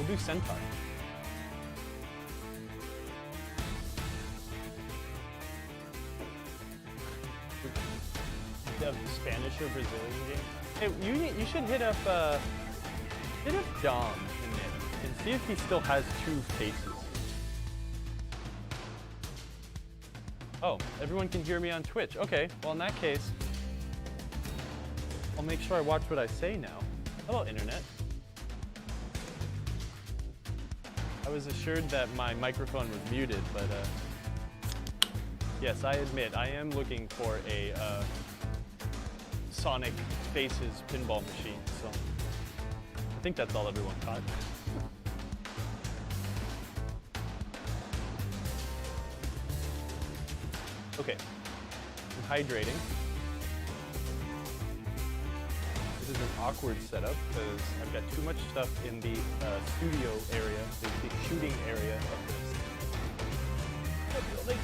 We'll do Centaur. The Spanish or Brazilian game. Hey, you should hit up Dom in there and see if he still has 2 faces. Oh, everyone can hear me on Twitch. Okay, well in that case, I'll make sure I watch what I say now. Hello, Internet. I was assured that my microphone was muted, but yes, I admit I am looking for a Sonic Faces pinball machine, so I think that's all everyone caught. Okay, I'm hydrating. This is an awkward setup because I've got too much stuff in the studio area, the shooting area of this building.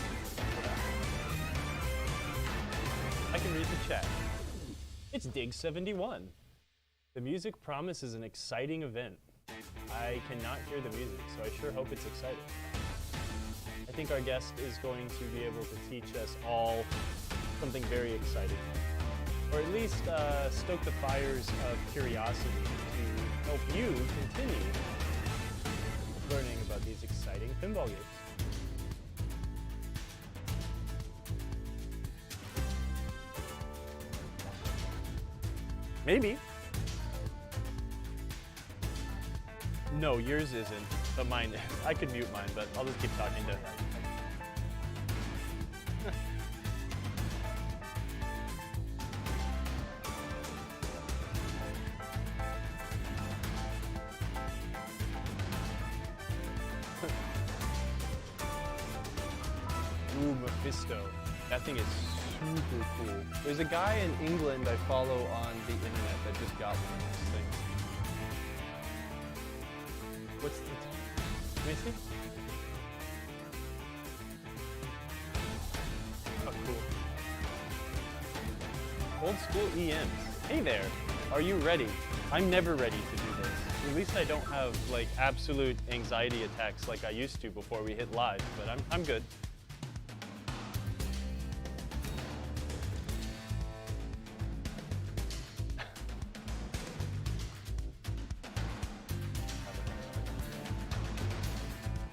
I can read the chat. It's Dig 71. The music promises an exciting event. I cannot hear the music, so I sure hope it's exciting. I think our guest is going to be able to teach us all something very exciting. Or at least stoke the fires of curiosity to help you continue learning about these exciting pinball games. Maybe. No, yours isn't, but mine is. I could mute mine, but I'll just keep talking to Ooh, Mephisto. That thing is super cool. There's a guy in England I follow on the internet that just got one of these things. What's the let me see? Oh, cool. Old school EMs. Hey there, are you ready? I'm never ready to do this. At least I don't have like absolute anxiety attacks like I used to before we hit live, but I'm good.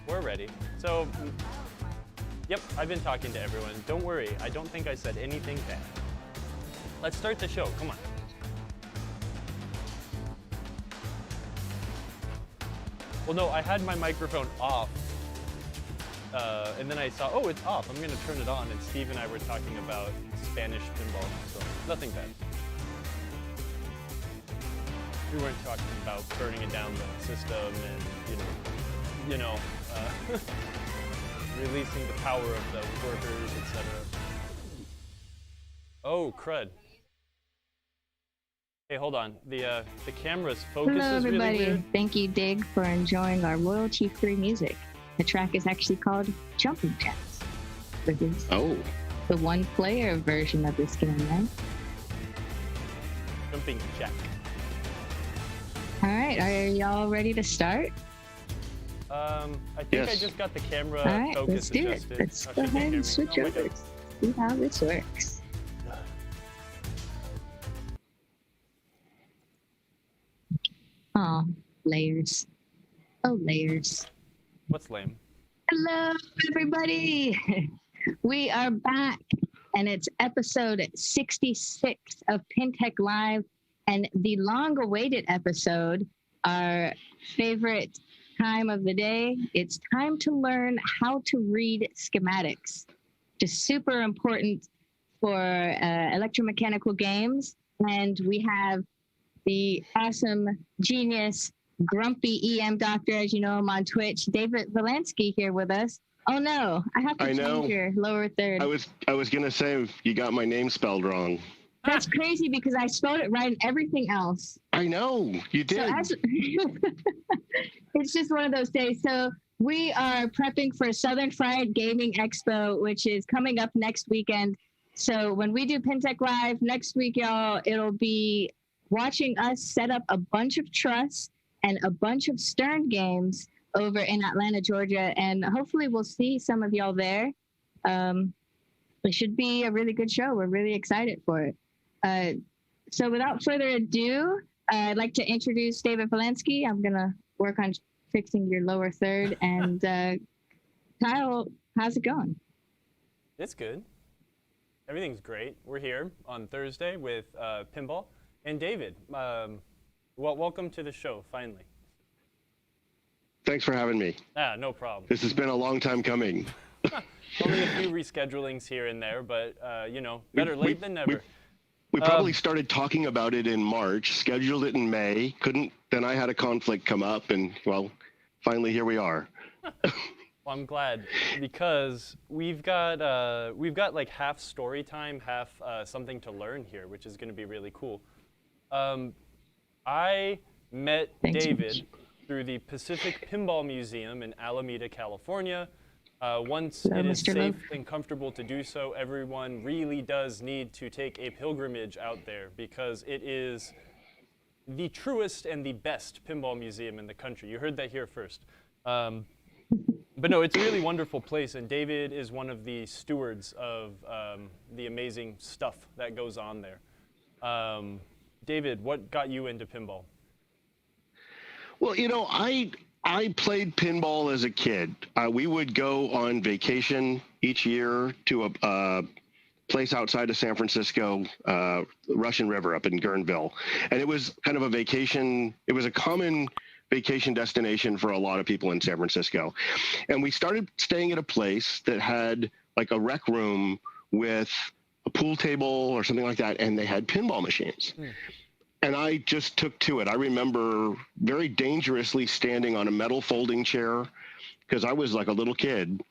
We're ready. So, yep, I've been talking to everyone. Don't worry, I don't think I said anything bad. Let's start the show, come on. Well, no, I had my microphone off, and then I saw, oh, it's off. I'm gonna turn it on, and Steve and I were talking about Spanish pinball, so nothing bad. We weren't talking about burning it down the system and, releasing the power of the workers, etc. Oh, crud. Hey, hold on. The camera's focus Hello, is everybody. really weird. Thank you, Dig, for enjoying our royalty-free music. The track is actually called Jumping Jacks. This is the one-player version of this game, right? Jumping Jack. All right, are y'all ready to start? I think I just got the camera All right, focus let's do adjusted. it. Let's Oh, go she can't ahead hear me. and switch Oh my over. God. See how this works. Oh, layers. Oh, layers. What's lame? Hello, everybody. We are back, and it's episode 66 of PinTech Live, and the long-awaited episode, our favorite time of the day. It's time to learn how to read schematics, which is super important for electromechanical games. And we have the awesome genius GrumpyEMDoctor, as you know him on Twitch, David Volansky, here with us. Oh no, I have to change your lower third. I was gonna say you got my name spelled wrong. That's crazy because I spelled it right and everything else. I know you did. So it's just one of those days. So we are prepping for Southern Fried Gaming Expo, which is coming up next weekend. So when we do PinTech Live next week, y'all, it'll be watching us set up a bunch of truss and a bunch of Stern games over in Atlanta, Georgia. And hopefully we'll see some of y'all there. It should be a really good show. We're really excited for it. So without further ado, I'd like to introduce David Volansky. I'm going to work on fixing your lower third. And Kyle, how's it going? It's good. Everything's great. We're here on Thursday with Pinball. And David, welcome to the show, finally. Thanks for having me. No problem. This has been a long time coming. Only a few reschedulings here and there, but, better late than never. We probably started talking about it in March, scheduled it in May, couldn't, then I had a conflict come up, and, well, finally here we are. Well, I'm glad, because we've got like half story time, half something to learn here, which is going to be really cool. I met David through the Pacific Pinball Museum in Alameda, California. Once it is safe and comfortable to do so, everyone really does need to take a pilgrimage out there because it is the truest and the best pinball museum in the country. You heard that here first. But no, it's a really wonderful place, and David is one of the stewards of the amazing stuff that goes on there. David, what got you into pinball? Well, I played pinball as a kid. We would go on vacation each year to a place outside of San Francisco, Russian River up in Guerneville. And it was kind of a vacation. It was a common vacation destination for a lot of people in San Francisco. And we started staying at a place that had like a rec room with a pool table or something like that. And they had pinball machines. And I just took to it. I remember very dangerously standing on a metal folding chair because I was like a little kid,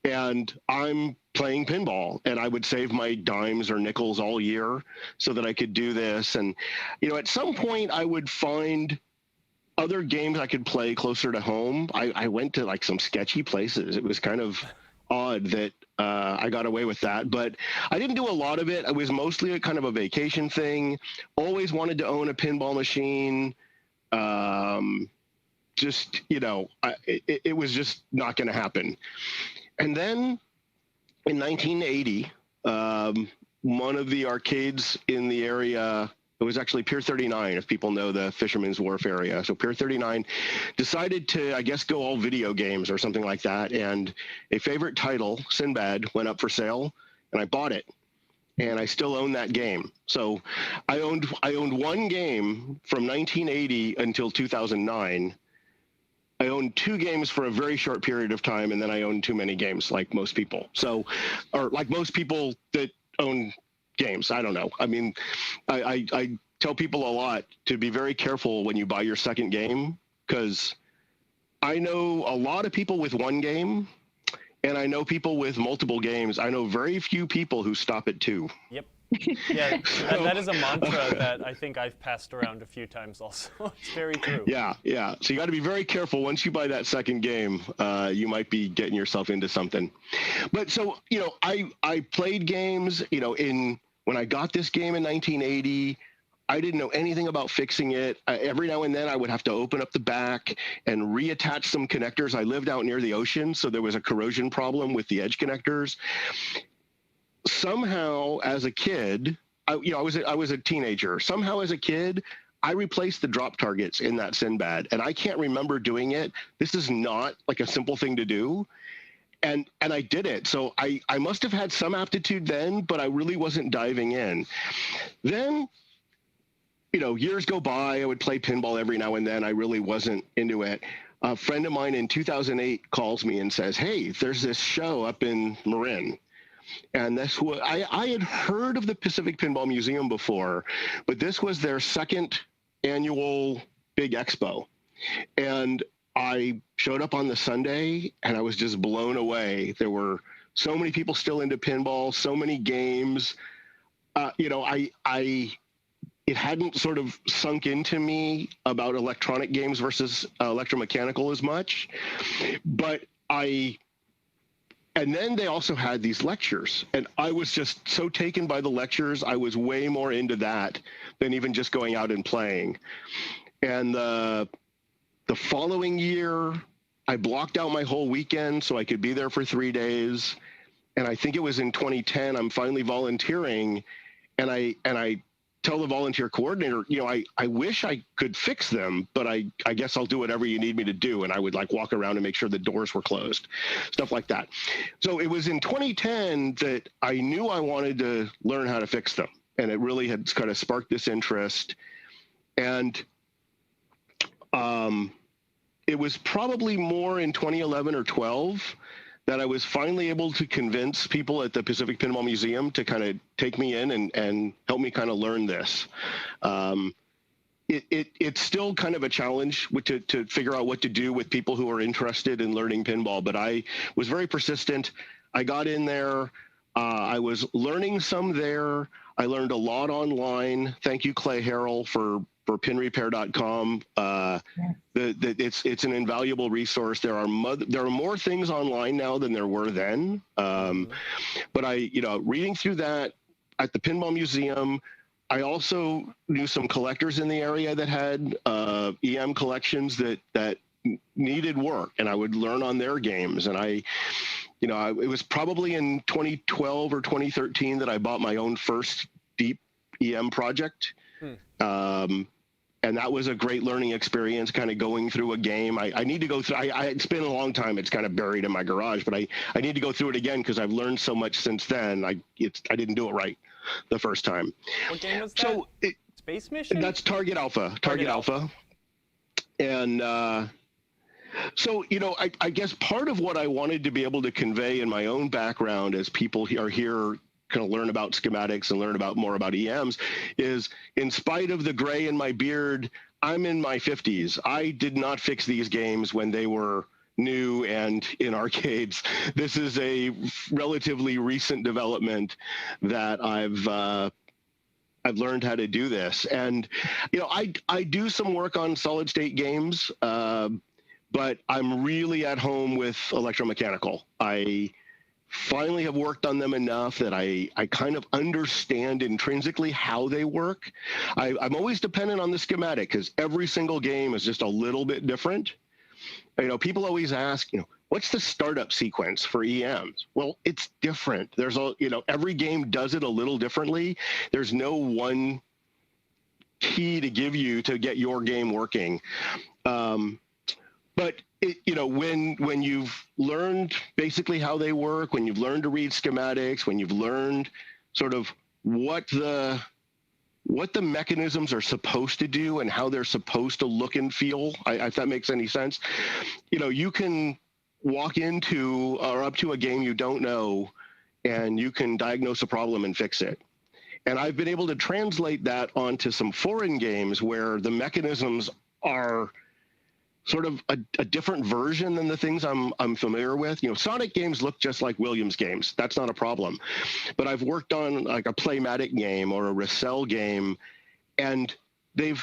and I'm playing pinball, and I would save my dimes or nickels all year so that I could do this. And, at some point I would find other games I could play closer to home. I went to like some sketchy places. It was kind of odd that I got away with that, but I didn't do a lot of it. It was mostly a kind of a vacation thing. Always wanted to own a pinball machine. It was just not going to happen. And then in 1980, one of the arcades in the area, it was actually Pier 39, if people know the Fisherman's Wharf area. So Pier 39 decided to, I guess, go all video games or something like that. And a favorite title, Sinbad, went up for sale, and I bought it. And I still own that game. So I owned one game from 1980 until 2009. I owned two games for a very short period of time, and then I owned too many games, like most people. So, or like most people that own games. I don't know. I mean, I tell people a lot to be very careful when you buy your second game, because I know a lot of people with one game, and I know people with multiple games. I know very few people who stop at two. Yep. Yeah, that is a mantra that I think I've passed around a few times also. It's very true. Yeah. So you got to be very careful. Once you buy that second game, you might be getting yourself into something. But so, I played games, when I got this game in 1980, I didn't know anything about fixing it. Every now and then I would have to open up the back and reattach some connectors. I lived out near the ocean, so there was a corrosion problem with the edge connectors. Somehow, as a kid, I was a teenager. Somehow, as a kid, I replaced the drop targets in that Sinbad, and I can't remember doing it. This is not like a simple thing to do, and I did it. So I must have had some aptitude then, but I really wasn't diving in. Then, years go by. I would play pinball every now and then. I really wasn't into it. A friend of mine in 2008 calls me and says, "Hey, there's this show up in Marin." And that's what I had heard of the Pacific Pinball Museum before, but this was their second annual big expo. And I showed up on the Sunday, and I was just blown away. There were so many people still into pinball, so many games. It hadn't sort of sunk into me about electronic games versus electromechanical as much, but and then they also had these lectures, and I was just so taken by the lectures. I was way more into that than even just going out and playing. And the the following year, I blocked out my whole weekend so I could be there for 3 days. And I think it was in 2010, I'm finally volunteering, and I tell the volunteer coordinator, I wish I could fix them, but I guess I'll do whatever you need me to do. And I would like walk around and make sure the doors were closed, stuff like that. So it was in 2010 that I knew I wanted to learn how to fix them. And it really had kind of sparked this interest. And it was probably more in 2011 or 12 that I was finally able to convince people at the Pacific Pinball Museum to kind of take me in and help me kind of learn this. It's still kind of a challenge to figure out what to do with people who are interested in learning pinball, but I was very persistent. I got in there. I was learning some there. I learned a lot online. Thank you, Clay Harrell, for pinrepair.com. It's an invaluable resource. There are more things online now than there were then. But reading through that at the Pinball Museum, I also knew some collectors in the area that had EM collections that needed work, and I would learn on their games. And it was probably in 2012 or 2013 that I bought my own first deep EM project. And that was a great learning experience, kind of going through a game. I need to go through, it's been a long time. It's kind of buried in my garage, but I need to go through it again because I've learned so much since then. I didn't do it right the first time. What game was that? So Space Mission? That's Target Alpha. Target Alpha. And so, I guess part of what I wanted to be able to convey in my own background as people are here kind of learn about schematics and learn more about EMs is, in spite of the gray in my beard, I'm in my 50s. I did not fix these games when they were new and in arcades. This is a relatively recent development that I've learned how to do this. And, I do some work on solid state games, but I'm really at home with electromechanical. I finally have worked on them enough that I kind of understand intrinsically how they work. I'm always dependent on the schematic because every single game is just a little bit different. People always ask, what's the startup sequence for EMs? Well, it's different. There's every game does it a little differently. There's no one key to give you to get your game working. But when you've learned basically how they work, when you've learned to read schematics, when you've learned sort of what the mechanisms are supposed to do and how they're supposed to look and feel, if that makes any sense, you can walk into or up to a game you don't know, and you can diagnose a problem and fix it. And I've been able to translate that onto some foreign games where the mechanisms are sort of a different version than the things I'm familiar with. Sonic games look just like Williams games. That's not a problem. But I've worked on like a Playmatic game or a Racel game, and they've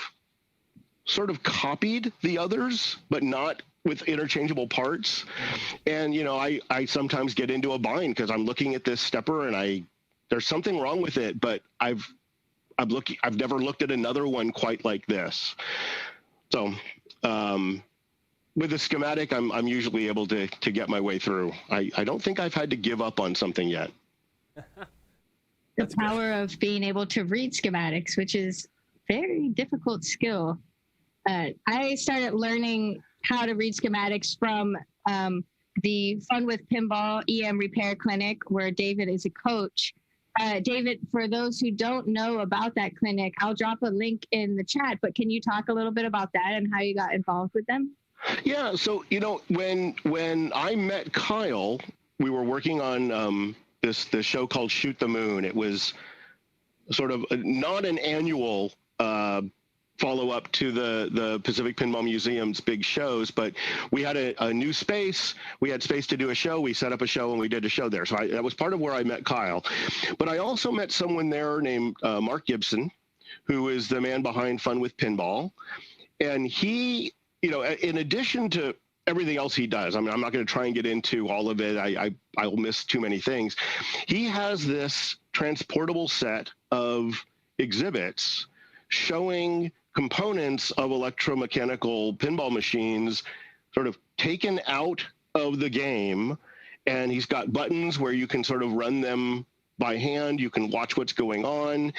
sort of copied the others, but not with interchangeable parts. And, I sometimes get into a bind because I'm looking at this stepper and there's something wrong with it, but I've never looked at another one quite like this. So, with a schematic, I'm usually able to get my way through. I don't think I've had to give up on something yet. The power of being able to read schematics, which is very difficult skill. I started learning how to read schematics from the Fun with Pinball EM Repair Clinic, where David is a coach. David, for those who don't know about that clinic, I'll drop a link in the chat, but can you talk a little bit about that and how you got involved with them? Yeah, so when I met Kyle, we were working on this show called Shoot the Moon. It was sort of not an annual follow-up to the Pacific Pinball Museum's big shows, but we had a new space. We had space to do a show. We set up a show and we did a show there. So that was part of where I met Kyle. But I also met someone there named Mark Gibson, who is the man behind Fun with Pinball. And he, in addition to everything else he does, I mean, I'm not going to try and get into all of it. I'll miss too many things. He has this transportable set of exhibits showing components of electromechanical pinball machines sort of taken out of the game. And he's got buttons where you can sort of run them by hand. You can watch what's going on.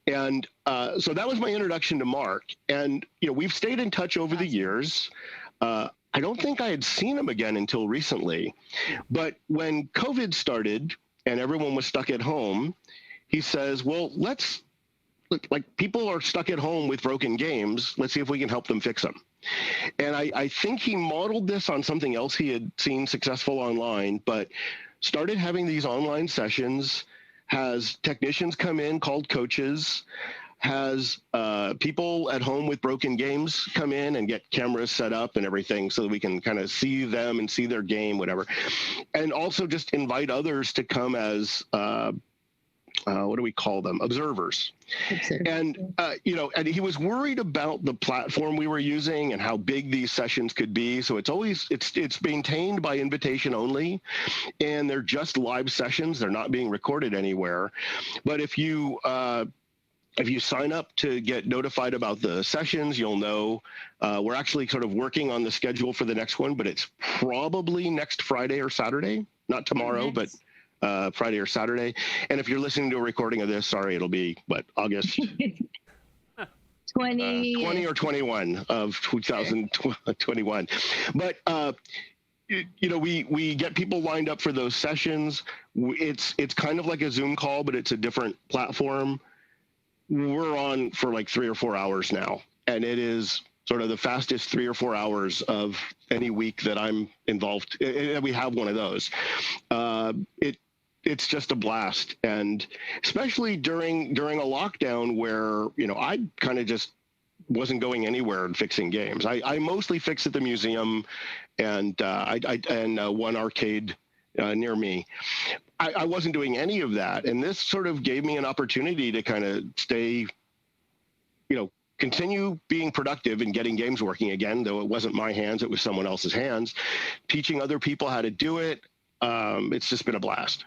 And so that was my introduction to Mark. And, we've stayed in touch over the years. I don't think I had seen him again until recently. But when COVID started and everyone was stuck at home, he says, well, people are stuck at home with broken games. Let's see if we can help them fix them. And I think he modeled this on something else he had seen successful online, but started having these online sessions, has technicians come in called coaches, has people at home with broken games come in and get cameras set up and everything so that we can kind of see them and see their game, whatever. And also just invite others to come as, what do we call them? Observers. And, and he was worried about the platform we were using and how big these sessions could be. So it's maintained by invitation only, and they're just live sessions. They're not being recorded anywhere. But if you sign up to get notified about the sessions, you'll know. We're actually sort of working on the schedule for the next one, but it's probably next Friday or Saturday, not tomorrow, but Friday or Saturday. And if you're listening to a recording of this, sorry, it'll be, August 20 or 21 of 2021. But, we get people lined up for those sessions. It's kind of like a Zoom call, but it's a different platform. We're on for like 3 or 4 hours now, and it is sort of the fastest 3 or 4 hours of any week that I'm involved. We have one of those. It's just a blast, and especially during a lockdown where I kind of just wasn't going anywhere and fixing games. I mostly fix at the museum, and one arcade near me. I wasn't doing any of that. And this sort of gave me an opportunity to kind of stay, continue being productive and getting games working again, though it wasn't my hands, it was someone else's hands, teaching other people how to do it. It's just been a blast.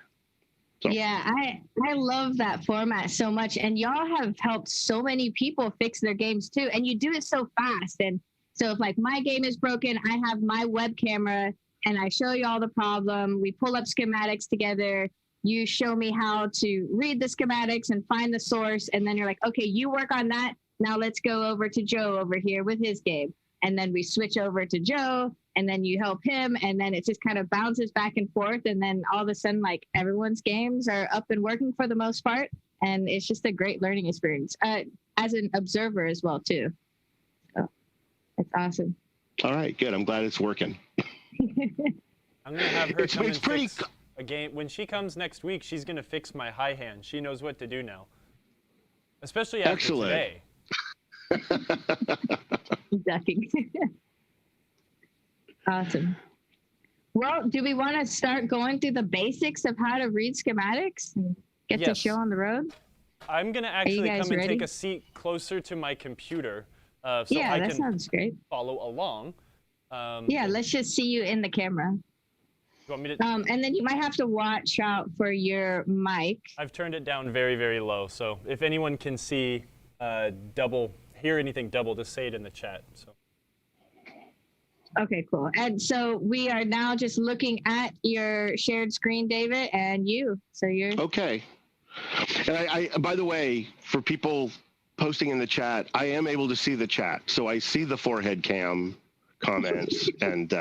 So. Yeah, I love that format so much. And y'all have helped so many people fix their games too. And you do it so fast. And so if my game is broken, I have my web camera and I show you all the problem. We pull up schematics together. You show me how to read the schematics and find the source. And then you're like, okay, you work on that. Now let's go over to Joe over here with his game. And then we switch over to Joe, and then you help him. And then it just kind of bounces back and forth. And then all of a sudden, everyone's games are up and working for the most part. And it's just a great learning experience as an observer as well, too. So it's awesome. All right, good. I'm glad it's working. I'm going to have her come and fix a game. When she comes next week, she's going to fix my high hand. She knows what to do now. Especially after today. Ducking. Awesome. Well, do we want to start going through the basics of how to read schematics and get the show on the road? I'm going to actually come and take a seat closer to my computer so I can sounds great. Follow along. Let's just see you in the camera. You want me to? And then you might have to watch out for your mic. I've turned it down very, very low. So if anyone can see hear anything double, just say it in the chat. So. Okay, cool. And so we are now just looking at your shared screen, David, and you. So you're okay. And I by the way, for people posting in the chat, I am able to see the chat, so I see the forehead cam comments and.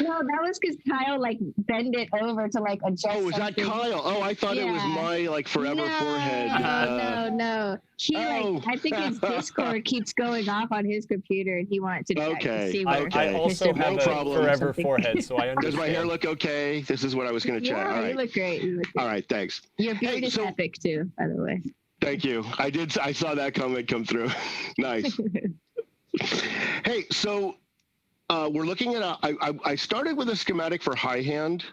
No, that was because Kyle bend it over to adjust. Oh, was that Kyle? Oh, I thought it was my forever forehead. No. He I think his Discord keeps going off on his computer, and he wanted to check to see where. I also have a forever forehead, so I understand. Does my hair look okay? This is what I was going to check. All right. You look great. All right, thanks. Your beard is epic too, by the way. Thank you. I saw that comment come through. Nice. Hey, so. We're looking at I started with a schematic for high hand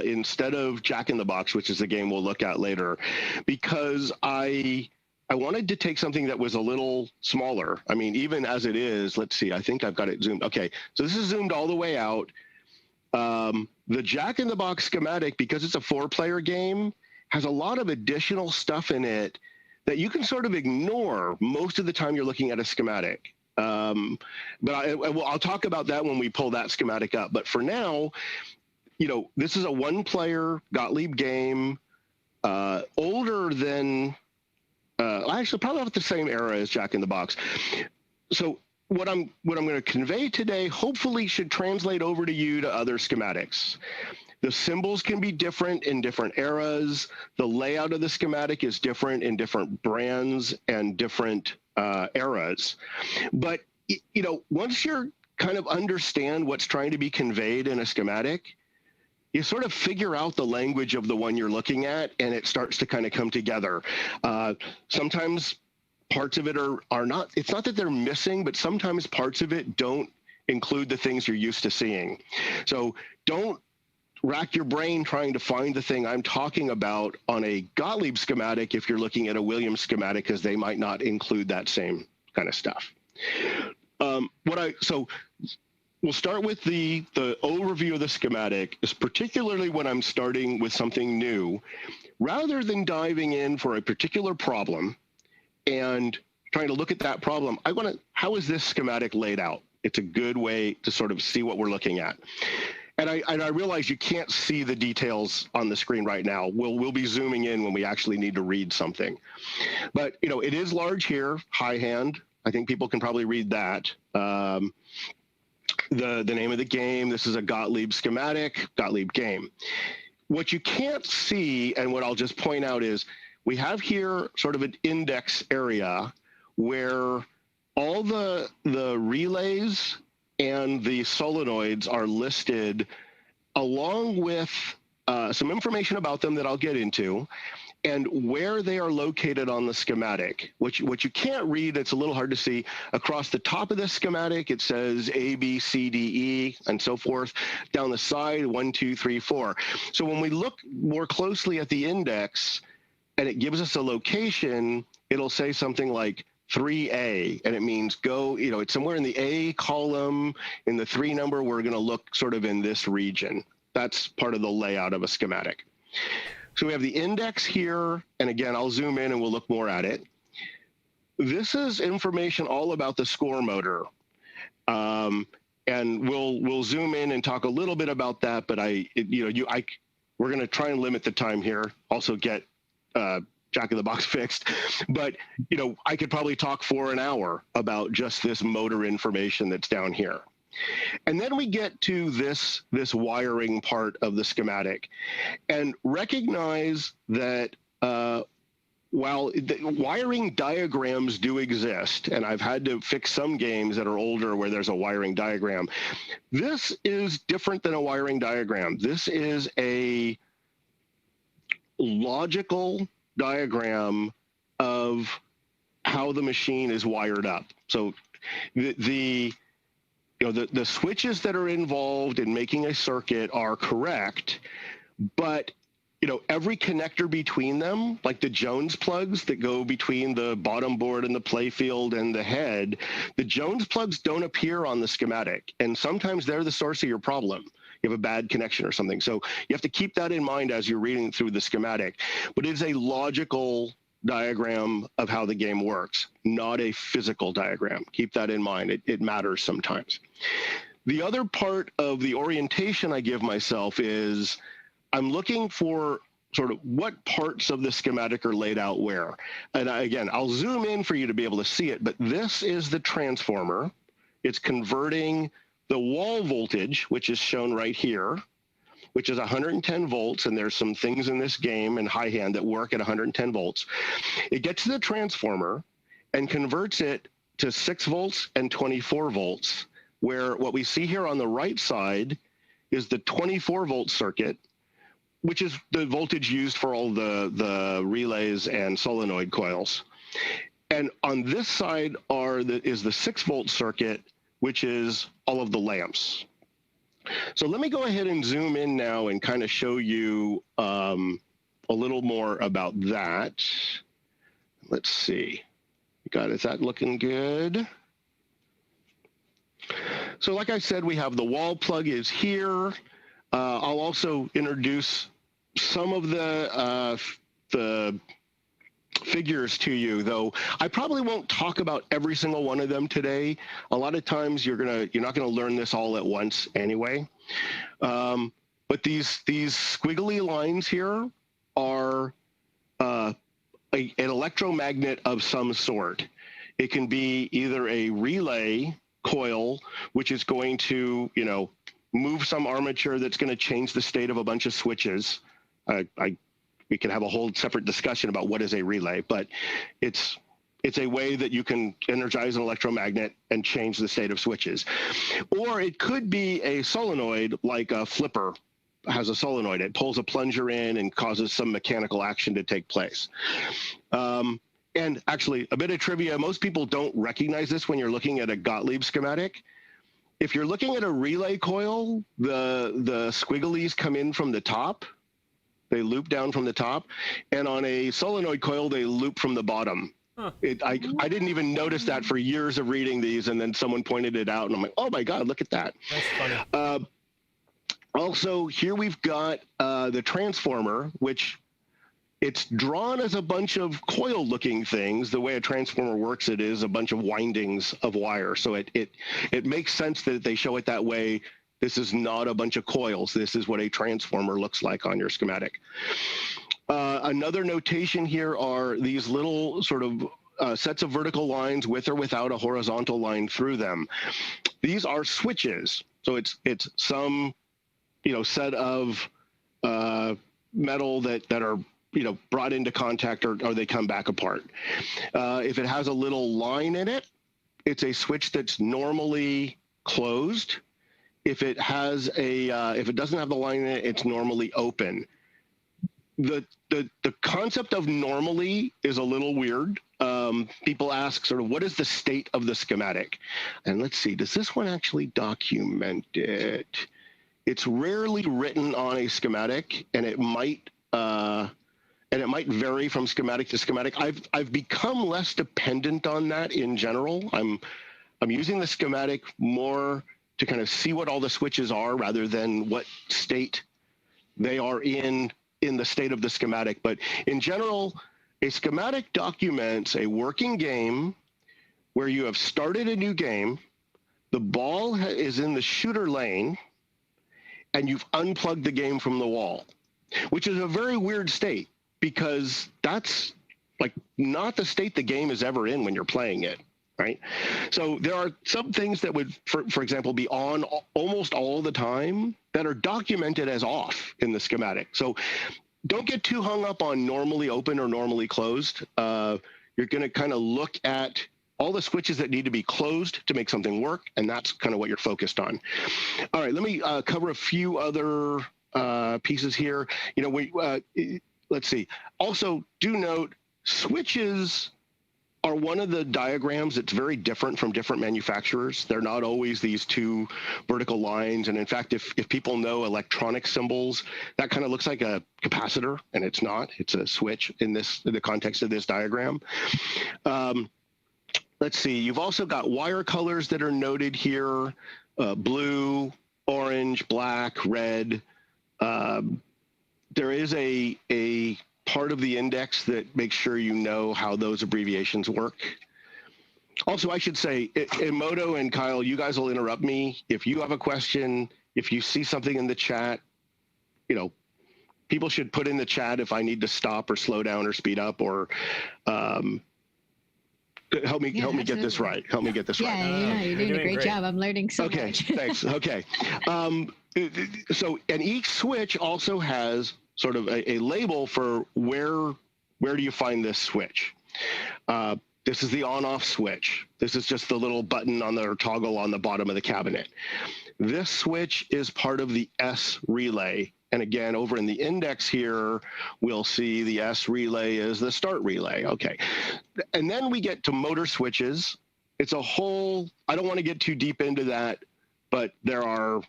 instead of Jack in the Box, which is the game we'll look at later, because I wanted to take something that was a little smaller. I mean, even as it is, let's see, I think I've got it zoomed. Okay, so this is zoomed all the way out. The Jack in the Box schematic, because it's a 4-player game, has a lot of additional stuff in it that you can sort of ignore most of the time you're looking at a schematic. But I'll talk about that when we pull that schematic up. But for now, this is a one-player Gottlieb game, older than, actually probably about the same era as Jack in the Box. So what I'm going to convey today hopefully should translate over to you to other schematics. The symbols can be different in different eras. The layout of the schematic is different in different brands and different eras. But, once you're kind of understand what's trying to be conveyed in a schematic, you sort of figure out the language of the one you're looking at, and it starts to kind of come together. Sometimes parts of it are not, it's not that they're missing, but sometimes parts of it don't include the things you're used to seeing. So don't rack your brain trying to find the thing I'm talking about on a Gottlieb schematic if you're looking at a Williams schematic, because they might not include that same kind of stuff. So we'll start with the overview of the schematic, is particularly when I'm starting with something new. Rather than diving in for a particular problem and trying to look at that problem, how is this schematic laid out? It's a good way to sort of see what we're looking at. And I realize you can't see the details on the screen right now. We'll be zooming in when we actually need to read something. But, it is large here, high hand. I think people can probably read that. The name of the game, this is a Gottlieb schematic, Gottlieb game. What you can't see, and what I'll just point out, is we have here sort of an index area where all the relays and the solenoids are listed, along with some information about them that I'll get into, and where they are located on the schematic. What you can't read, it's a little hard to see, across the top of the schematic, it says A, B, C, D, E, and so forth. Down the side, 1, 2, 3, 4. So when we look more closely at the index, and it gives us a location, it'll say something like 3A, and it means go, it's somewhere in the A column. In the 3 number, we're going to look sort of in this region. That's part of the layout of a schematic. So we have the index here, and again, I'll zoom in and we'll look more at it. This is information all about the score motor. And we'll zoom in and talk a little bit about that, but we're going to try and limit the time here. Also get Jack in the Box fixed, but I could probably talk for an hour about just this motor information that's down here. And then we get to this wiring part of the schematic, and recognize that while wiring diagrams do exist, and I've had to fix some games that are older where there's a wiring diagram, this is different than a wiring diagram. This is a logical diagram of how the machine is wired up. So the switches that are involved in making a circuit are correct, but every connector between them, like the Jones plugs that go between the bottom board and the playfield and the head, the Jones plugs don't appear on the schematic, and sometimes they're the source of your problem. You have a bad connection or something. So you have to keep that in mind as you're reading through the schematic. But it's a logical diagram of how the game works, not a physical diagram. Keep that in mind. It matters sometimes. The other part of the orientation I give myself is I'm looking for sort of what parts of the schematic are laid out where. And again, I'll zoom in for you to be able to see it, but this is the transformer. It's converting the wall voltage, which is shown right here, which is 110 volts, and there's some things in this game in high hand that work at 110 volts. It gets to the transformer and converts it to 6 volts and 24 volts, where what we see here on the right side is the 24 volt circuit, which is the voltage used for all the relays and solenoid coils. And on this side is the 6 volt circuit, which is all of the lamps. So let me go ahead and zoom in now and kind of show you a little more about that. Let's see. Is that looking good? So like I said, we have the wall plug is here. I'll also introduce some of the figures to you, though I probably won't talk about every single one of them today. A lot of times you're not gonna learn this all at once anyway. But these squiggly lines here are an electromagnet of some sort. It can be either a relay coil, which is going to, move some armature that's going to change the state of a bunch of switches. We can have a whole separate discussion about what is a relay, but it's a way that you can energize an electromagnet and change the state of switches. Or it could be a solenoid, like a flipper has a solenoid. It pulls a plunger in and causes some mechanical action to take place. And actually, a bit of trivia, most people don't recognize this when you're looking at a Gottlieb schematic. If you're looking at a relay coil, the squigglies come in from the top. They loop down from the top. And on a solenoid coil, they loop from the bottom. Huh. I didn't even notice that for years of reading these, and then someone pointed it out, and I'm like, oh my God, look at that. That's funny. Also, here we've got the transformer, which it's drawn as a bunch of coil-looking things. The way a transformer works, it is a bunch of windings of wire. So it makes sense that they show it that way. This is not a bunch of coils. This is what a transformer looks like on your schematic. Another notation here are these little sort of sets of vertical lines with or without a horizontal line through them. These are switches. So it's some set of metal that are brought into contact or they come back apart. If it has a little line in it, it's a switch that's normally closed. If it has if it doesn't have the line in it, it's normally open. The concept of normally is a little weird. People ask sort of, what is the state of the schematic? And let's see, does this one actually document it? It's rarely written on a schematic, and it might vary from schematic to schematic. I've become less dependent on that in general. I'm using the schematic more to kind of see what all the switches are rather than what state they are in the state of the schematic. But in general, a schematic documents a working game where you have started a new game, the ball is in the shooter lane, and you've unplugged the game from the wall, which is a very weird state because that's like not the state the game is ever in when you're playing it, right? So there are some things that would, for example, be on almost all the time that are documented as off in the schematic. So don't get too hung up on normally open or normally closed. You're going to kind of look at all the switches that need to be closed to make something work, and that's kind of what you're focused on. All right, let me cover a few other pieces here. Let's see. Also, do note, switches are one of the diagrams that's very different from different manufacturers. They're not always these two vertical lines. And in fact, if people know electronic symbols, that kind of looks like a capacitor, and it's not. It's a switch in the context of this diagram. Let's see. You've also got wire colors that are noted here, blue, orange, black, red. There is a part of the index that makes sure you know how those abbreviations work. Also, I should say, Emoto and Kyle, you guys will interrupt me. If you have a question, if you see something in the chat, people should put in the chat if I need to stop or slow down or speed up or help me get this right. Help me get this right. Yeah, you're doing a great job. I'm learning so much. Okay, thanks. Okay. So, and each switch also has sort of a label for where do you find this switch. This is the on-off switch. This is just the little button on the toggle on the bottom of the cabinet. This switch is part of the S relay. And again, over in the index here, we'll see the S relay is the start relay. Okay. And then we get to motor switches. It's a whole, I don't want to get too deep into that, but there are,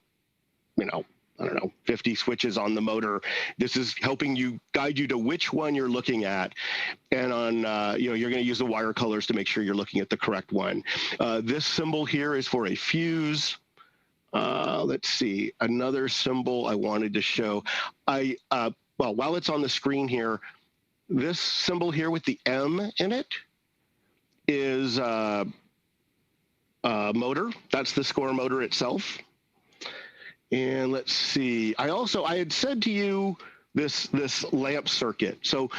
I don't know, 50 switches on the motor. This is helping guide you to which one you're looking at. And on, you're going to use the wire colors to make sure you're looking at the correct one. This symbol here is for a fuse. Let's see, another symbol I wanted to show. Well, while it's on the screen here, this symbol here with the M in it is motor. That's the score motor itself. And let's see. I had said to you this lamp circuit. So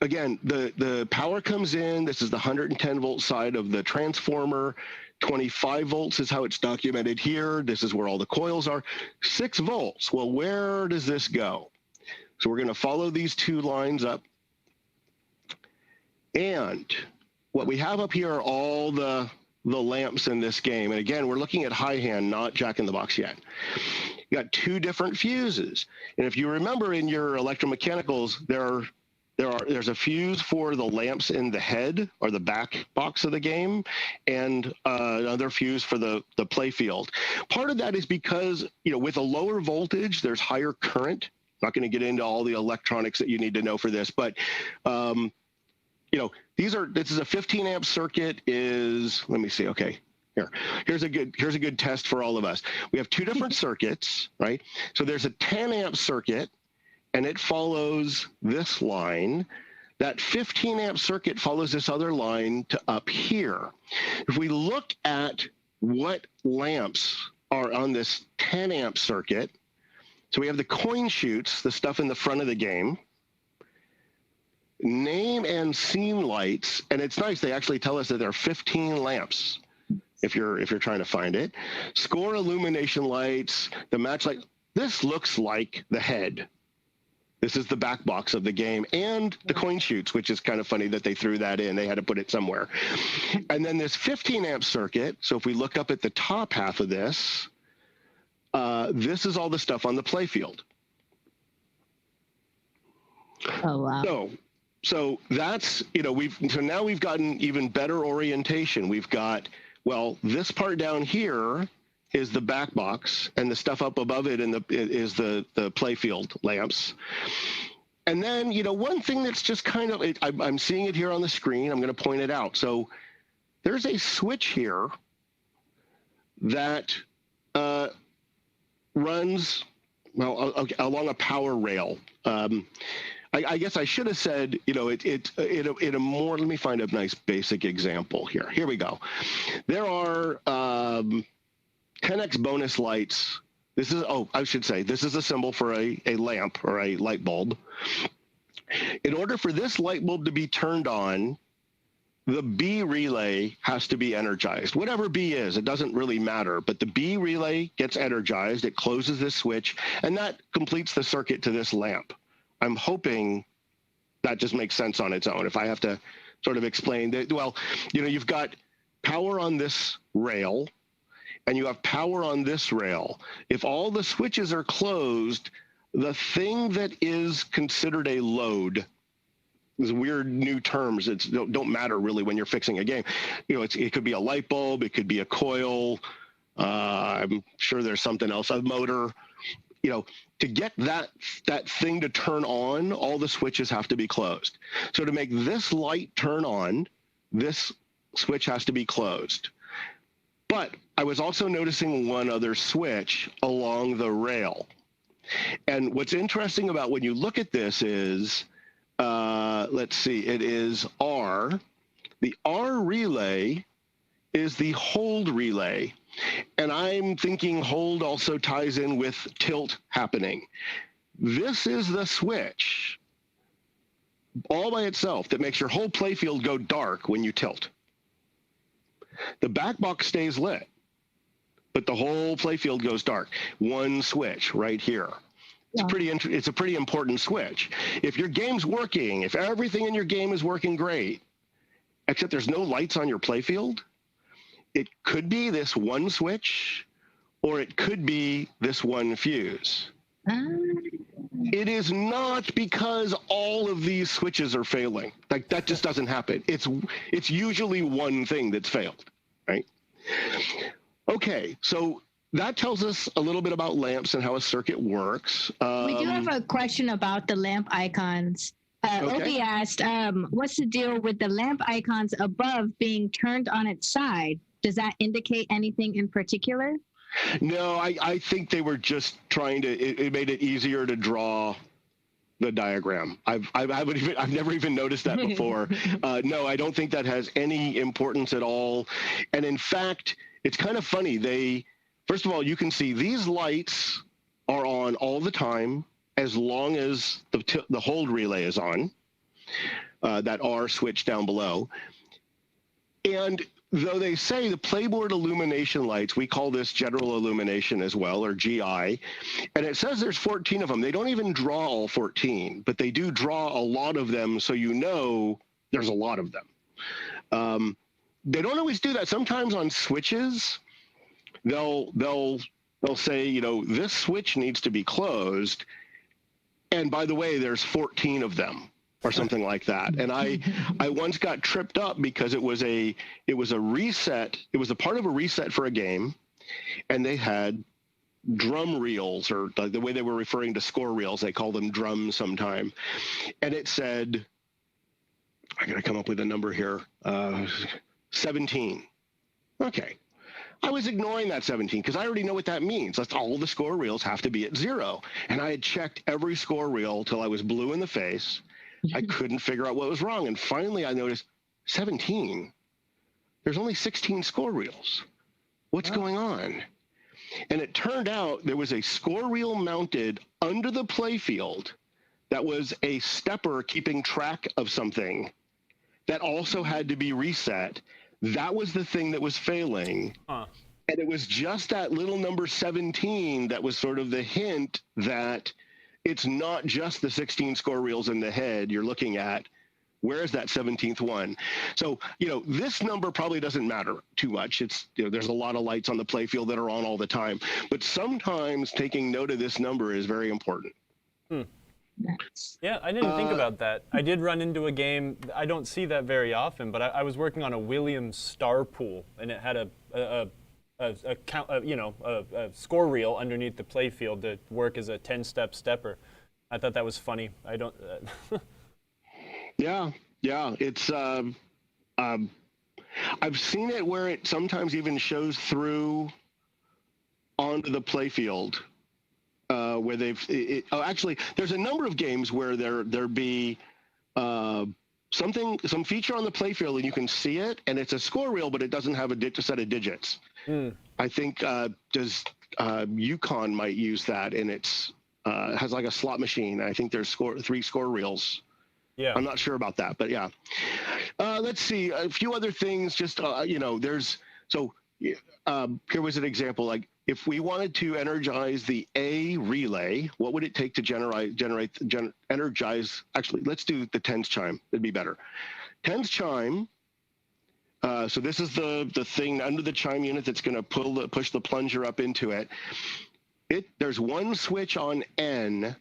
again, the power comes in. This is the 110 volt side of the transformer. 25 volts is how it's documented here. This is where all the coils are. 6 volts. Well, where does this go? So we're going to follow these two lines up. And what we have up here are all the lamps in this game. And again, we're looking at high hand, not Jack in the Box yet. You got 2 different fuses. And if you remember in your electromechanicals, there's a fuse for the lamps in the head or the back box of the game, and another fuse for the play field. Part of that is because, with a lower voltage, there's higher current. I'm not going to get into all the electronics that you need to know for this, but this is a 15 amp circuit let me see. Okay. Here's a good test for all of us. We have 2 different circuits, right? So there's a 10 amp circuit and it follows this line. That 15 amp circuit follows this other line to up here. If we look at what lamps are on this 10 amp circuit, so we have the coin chutes, the stuff in the front of the game, name and scene lights, and it's nice. They actually tell us that there are 15 lamps if you're trying to find it. Score illumination lights, the match light. This looks like the head. This is the back box of the game, and the coin chutes, which is kind of funny that they threw that in. They had to put it somewhere. And then this 15 amp circuit. So if we look up at the top half of this, this is all the stuff on the play field. Oh, wow. So that's, so now we've gotten even better orientation. We've got, this part down here is the back box, and the stuff up above it is the playfield lamps. And then, one thing that's just kind of, I'm seeing it here on the screen. I'm going to point it out. So there's a switch here that runs, along a power rail. I guess I should have said, it a more, let me find a nice basic example here. Here we go. There are 10x bonus lights. This is a symbol for a lamp or a light bulb. In order for this light bulb to be turned on, the B relay has to be energized. Whatever B is, it doesn't really matter, but the B relay gets energized, it closes this switch, and that completes the circuit to this lamp. I'm hoping that just makes sense on its own. If I have to sort of explain that, you've got power on this rail and you have power on this rail. If all the switches are closed, the thing that is considered a load, these weird new terms that don't matter really when you're fixing a game. It could be a light bulb, it could be a coil. I'm sure there's something else, a motor. To get that thing to turn on, all the switches have to be closed. So to make this light turn on, this switch has to be closed. But I was also noticing one other switch along the rail. And what's interesting about when you look at this is, let's see, it is R. The R relay is the hold relay. And I'm thinking hold also ties in with tilt happening. This is the switch all by itself that makes your whole playfield go dark when you tilt. The back box stays lit, but the whole playfield goes dark. One switch right here. It's a pretty important switch. If your game's working, if everything in your game is working great, except there's no lights on your playfield, it could be this one switch, or it could be this one fuse. It is not because all of these switches are failing. Like, that just doesn't happen. It's usually one thing that's failed, right? Okay, so that tells us a little bit about lamps and how a circuit works. We do have a question about the lamp icons. Okay. Obi asked, what's the deal with the lamp icons above being turned on its side? Does that indicate anything in particular? No, I think they were just trying to, it made it easier to draw the diagram. I've never even noticed that before. No, I don't think that has any importance at all. And in fact, it's kind of funny. First of all, you can see these lights are on all the time as long as the hold relay is on, that R switch down below. And though they say the playboard illumination lights, we call this general illumination as well, or GI, and it says there's 14 of them. They don't even draw all 14, but they do draw a lot of them, so you know there's a lot of them. They don't always do that. Sometimes on switches, they'll say, you know, this switch needs to be closed, and by the way, there's 14 of them, or something like that. And I once got tripped up because it was a reset. It was a part of a reset for a game, and they had drum reels, or the way they were referring to score reels, they call them drums sometime. And it said, I gotta come up with a number here, 17. Okay. I was ignoring that 17 because I already know what that means. That's all the score reels have to be at 0. And I had checked every score reel till I was blue in the face. I couldn't figure out what was wrong. And finally I noticed 17. There's only 16 score reels. What's going on? And it turned out there was a score reel mounted under the playfield that was a stepper keeping track of something that also had to be reset. That was the thing that was failing. And it was just that little number 17 that was sort of the hint that it's not just the 16 score reels in the head you're looking at. Where is that 17th one? So, you know, this number probably doesn't matter too much. It's, you know, there's a lot of lights on the playfield that are on all the time, but sometimes taking note of this number is very important. Yeah, I didn't think about that. I did run into a game. I don't see that very often, but I was working on a Williams star pool, and it had a score reel underneath the playfield to work as a 10-step stepper. I thought that was funny. I don't. Yeah, it's. I've seen it where it sometimes even shows through onto the playfield. Where actually, there's a number of games where there be some feature on the playfield and you can see it, and it's a score reel, but it doesn't have a set of digits. I think Yukon might use that, and it's has like a slot machine. I think there's 3 score reels. Yeah, I'm not sure about that, but yeah. Let's see a few other things. Just here was an example. Like, if we wanted to energize the A relay, what would it take to energize? Actually, let's do the tens chime. It'd be better. Tens chime. So this is the thing under the chime unit that's going to push the plunger up into it. There's one switch on N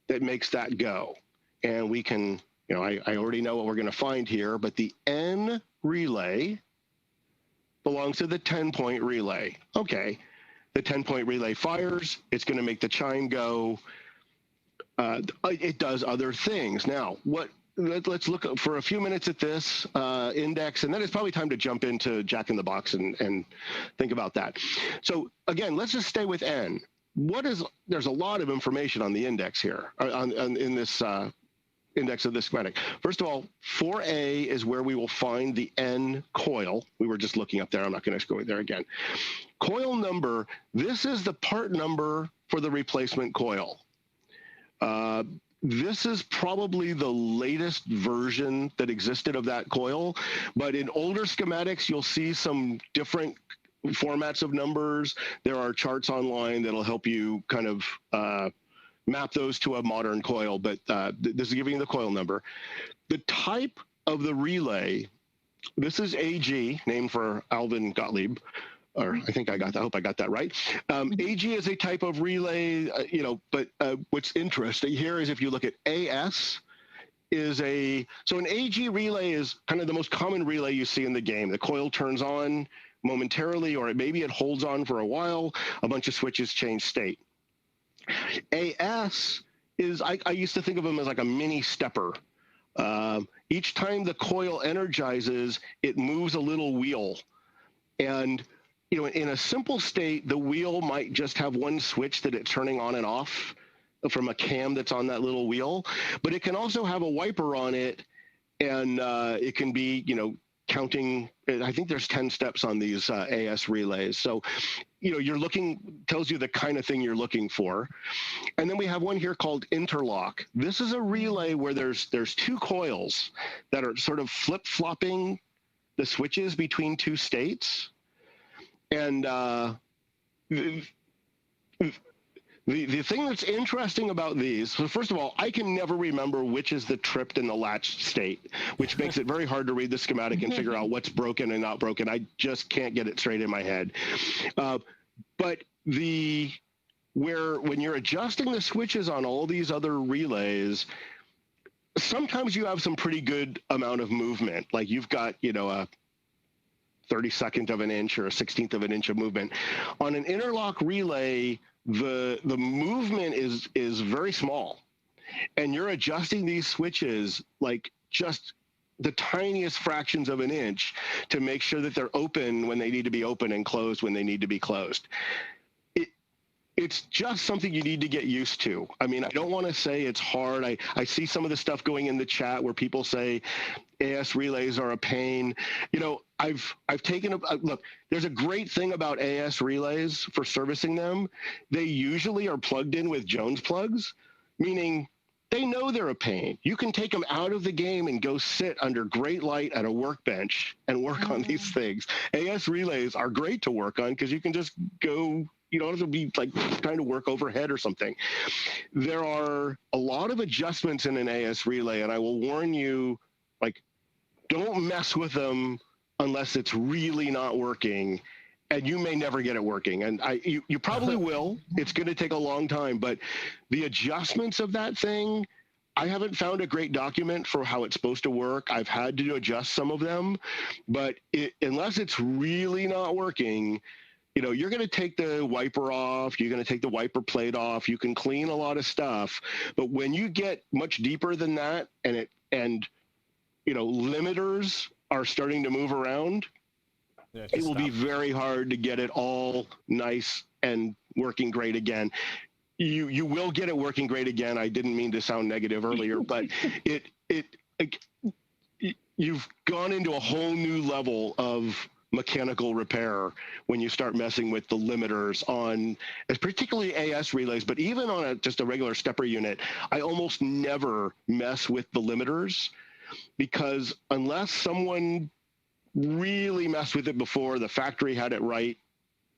that makes that go, and we can. You know, I already know what we're going to find here, but the N relay belongs to the 10-point relay. Okay. The 10-point relay fires. It's going to make the chime go. It does other things. Now, let's look for a few minutes at this index, and then it's probably time to jump into Jack in the Box and think about that. So again, let's just stay with N. There's a lot of information on the index here, in this index of this schematic. First of all, 4A is where we will find the N coil. We were just looking up there. I'm not going to go there again. Coil number, this is the part number for the replacement coil. This is probably the latest version that existed of that coil, but in older schematics, you'll see some different formats of numbers. There are charts online that'll help you kind of map those to a modern coil, but this is giving you the coil number. The type of the relay, this is AG, named for Alvin Gottlieb, or I think I hope I got that right. AG is a type of relay, but what's interesting here is if you look at AS, so an AG relay is kind of the most common relay you see in the game. The coil turns on momentarily, or maybe it holds on for a while, a bunch of switches change state. AS is, I used to think of them as like a mini stepper. Each time the coil energizes, it moves a little wheel. And, in a simple state, the wheel might just have one switch that it's turning on and off. from a cam that's on that little wheel, but it can also have a wiper on it, and it can be, counting. I think there's 10 steps on these AS relays. So, tells you the kind of thing you're looking for. And then we have one here called interlock. This is a relay where there's two coils that are sort of flip-flopping the switches between two states. And the thing that's interesting about these, so first of all, I can never remember which is the tripped and the latched state, which makes it very hard to read the schematic and figure out what's broken and not broken. I just can't get it straight in my head. But when you're adjusting the switches on all these other relays, sometimes you have some pretty good amount of movement. Like you've got, a 32nd of an inch or a 16th of an inch of movement. On an interlock relay, the movement is very small, and you're adjusting these switches like just the tiniest fractions of an inch to make sure that they're open when they need to be open and closed when they need to be closed. It's just something you need to get used to. I mean, I don't want to say it's hard. I see some of the stuff going in the chat where people say AS relays are a pain. I've taken a look. There's a great thing about AS relays for servicing them. They usually are plugged in with Jones plugs, meaning they know they're a pain. You can take them out of the game and go sit under great light at a workbench and work on these things. AS relays are great to work on because you can just go. You don't have to be like trying to work overhead or something. There are a lot of adjustments in an AS relay, and I will warn you, like, don't mess with them unless it's really not working, and you may never get it working. And you probably will. It's going to take a long time, but the adjustments of that thing, I haven't found a great document for how it's supposed to work. I've had to adjust some of them, but unless it's really not working, you're going to take the wiper off, you're going to take the wiper plate off, you can clean a lot of stuff, but when you get much deeper than that and limiters are starting to move around, it will be very hard to get it all nice and working great again. You will get it working great again. I didn't mean to sound negative earlier, but you've gone into a whole new level of mechanical repair when you start messing with the limiters on particularly AS relays, but even on just a regular stepper unit, I almost never mess with the limiters, because unless someone really messed with it before, the factory had it right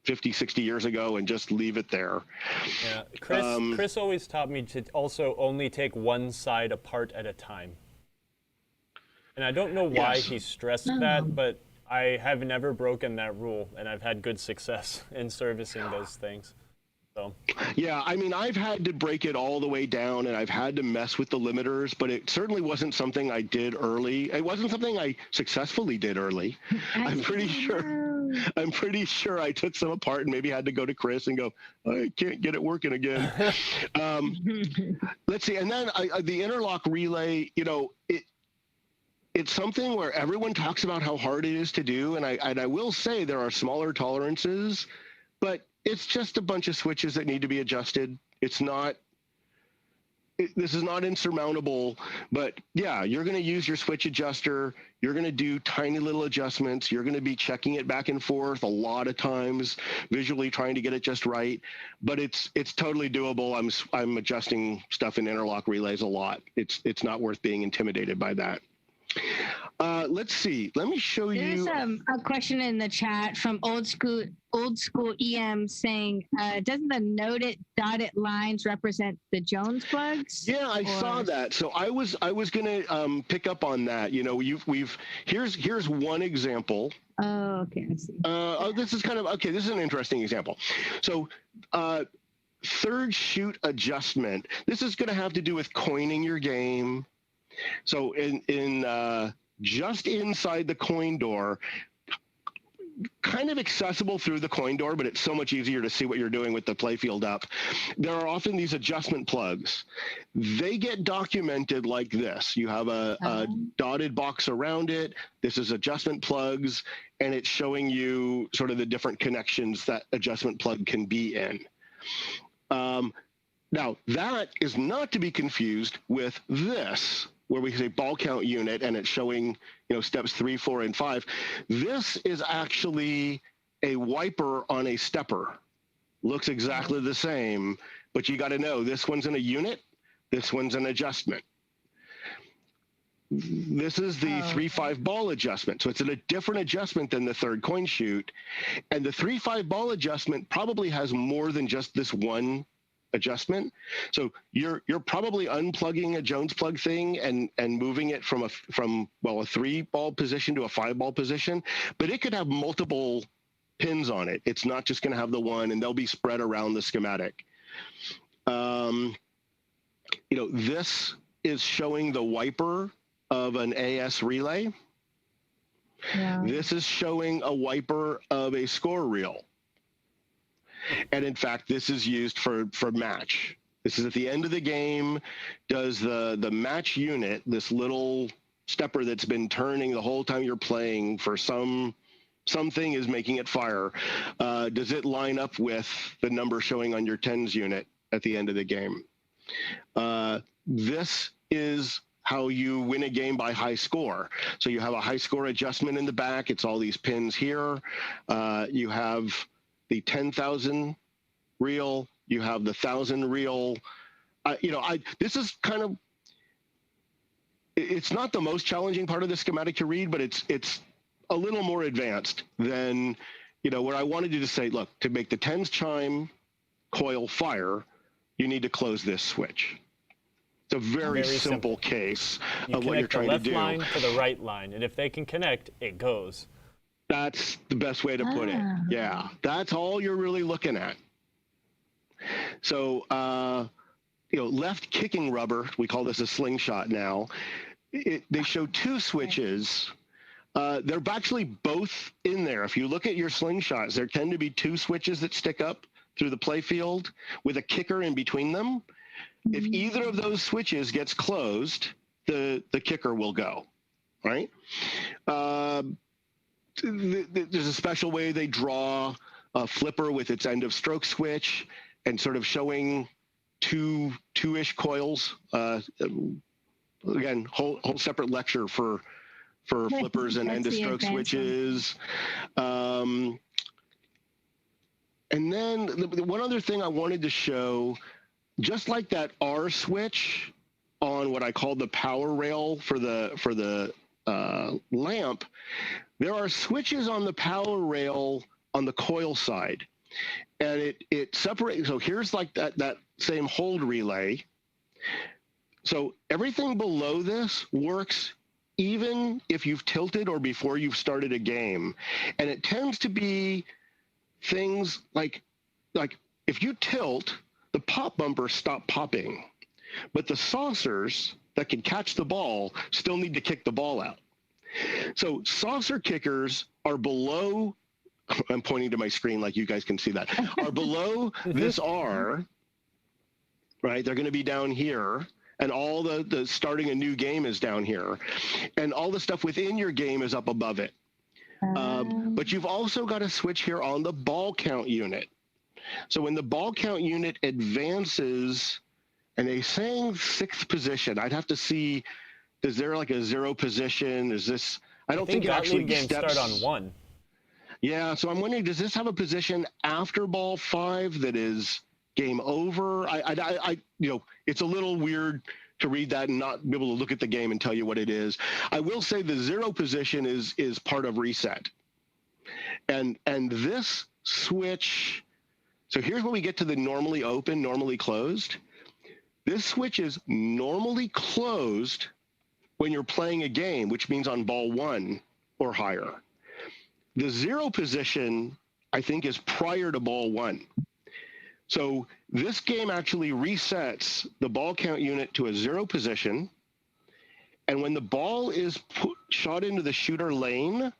50, 60 years ago, and just leave it there. Yeah, Chris always taught me to also only take one side apart at a time. And I don't know why he stressed that, but I have never broken that rule, and I've had good success in servicing those things. So. Yeah, I mean, I've had to break it all the way down, and I've had to mess with the limiters, but it certainly wasn't something I did early. It wasn't something I successfully did early. I'm pretty sure I took some apart and maybe had to go to Chris and go, I can't get it working again. Let's see, and then the interlock relay, it's something where everyone talks about how hard it is to do, and I will say there are smaller tolerances, but it's just a bunch of switches that need to be adjusted. This is not insurmountable, but yeah, you're going to use your switch adjuster. You're going to do tiny little adjustments. You're going to be checking it back and forth a lot of times, visually trying to get it just right. But it's totally doable. I'm adjusting stuff in interlock relays a lot. It's not worth being intimidated by that. Let's see. Let me show you. There's a question in the chat from old school EM saying, doesn't the dotted lines represent the Jones plugs? Yeah, I saw that. So I was gonna pick up on that. Here's one example. Oh, okay. I see. This is this is an interesting example. So third shoot adjustment. This is gonna have to do with coining your game. So in just inside the coin door, kind of accessible through the coin door, but it's so much easier to see what you're doing with the playfield up. There are often these adjustment plugs. They get documented like this. You have a dotted box around it. This is adjustment plugs, and it's showing you sort of the different connections that adjustment plug can be in. Now, that is not to be confused with this, where we say ball count unit and it's showing, steps 3, 4, and 5. This is actually a wiper on a stepper. Looks exactly the same, but you got to know this one's in a unit, this one's an adjustment. This is the 3-5 ball adjustment. So it's a different adjustment than the third coin shoot. And the 3-5 ball adjustment probably has more than just this one adjustment. So you're probably unplugging a Jones plug thing and moving it from a 3-ball position to a 5-ball position, but it could have multiple pins on it. It's not just going to have the one, and they'll be spread around the schematic. This is showing the wiper of an AS relay. Yeah. This is showing a wiper of a score reel. And in fact, this is used for match. This is at the end of the game. Does the match unit, this little stepper that's been turning the whole time you're playing for something is making it fire, does it line up with the number showing on your tens unit at the end of the game? This is how you win a game by high score. So you have a high score adjustment in the back. It's all these pins here. You have the 10,000 reel. You have the 1,000 reel. This is kind of, it's not the most challenging part of the schematic to read, but it's a little more advanced than, where I wanted you to say, look, to make the tens chime, coil, fire, you need to close this switch. It's a very simple case of what you're trying to do. You connect the left line to the right line, and if they can connect, it goes. That's the best way to put it. Yeah, that's all you're really looking at. So, left kicking rubber, we call this a slingshot now. They show 2 switches. They're actually both in there. If you look at your slingshots, there tend to be 2 switches that stick up through the play field with a kicker in between them. If either of those switches gets closed, the kicker will go, right? There's a special way they draw a flipper with its end of stroke switch and sort of showing two-ish coils. Again, whole separate lecture for flippers and end of stroke switches. And then the one other thing I wanted to show, just like that R switch on what I call the power rail for the lamp, there are switches on the power rail on the coil side, and it separates. So here's like that same hold relay. So everything below this works even if you've tilted or before you've started a game, and it tends to be things like if you tilt, the pop bumpers stop popping, but the saucers that can catch the ball still need to kick the ball out. So saucer kickers are below, I'm pointing to my screen like you guys can see that, are below this R, right? They're going to be down here, and all the starting a new game is down here, and all the stuff within your game is up above it. But you've also got a switch here on the ball count unit. So when the ball count unit advances, and they're saying 6th position, I'd have to see, is there like a 0 position? Is this, I don't think it actually games steps. start on 1. Yeah, so I'm wondering, does this have a position after ball 5 that is game over? It's a little weird to read that and not be able to look at the game and tell you what it is. I will say the 0 position is part of reset. And this switch, so here's where we get to the normally open, normally closed. This switch is normally closed when you're playing a game, which means on ball 1 or higher. The 0 position, I think, is prior to ball 1. So this game actually resets the ball count unit to a 0 position. And when the ball is shot into the shooter lane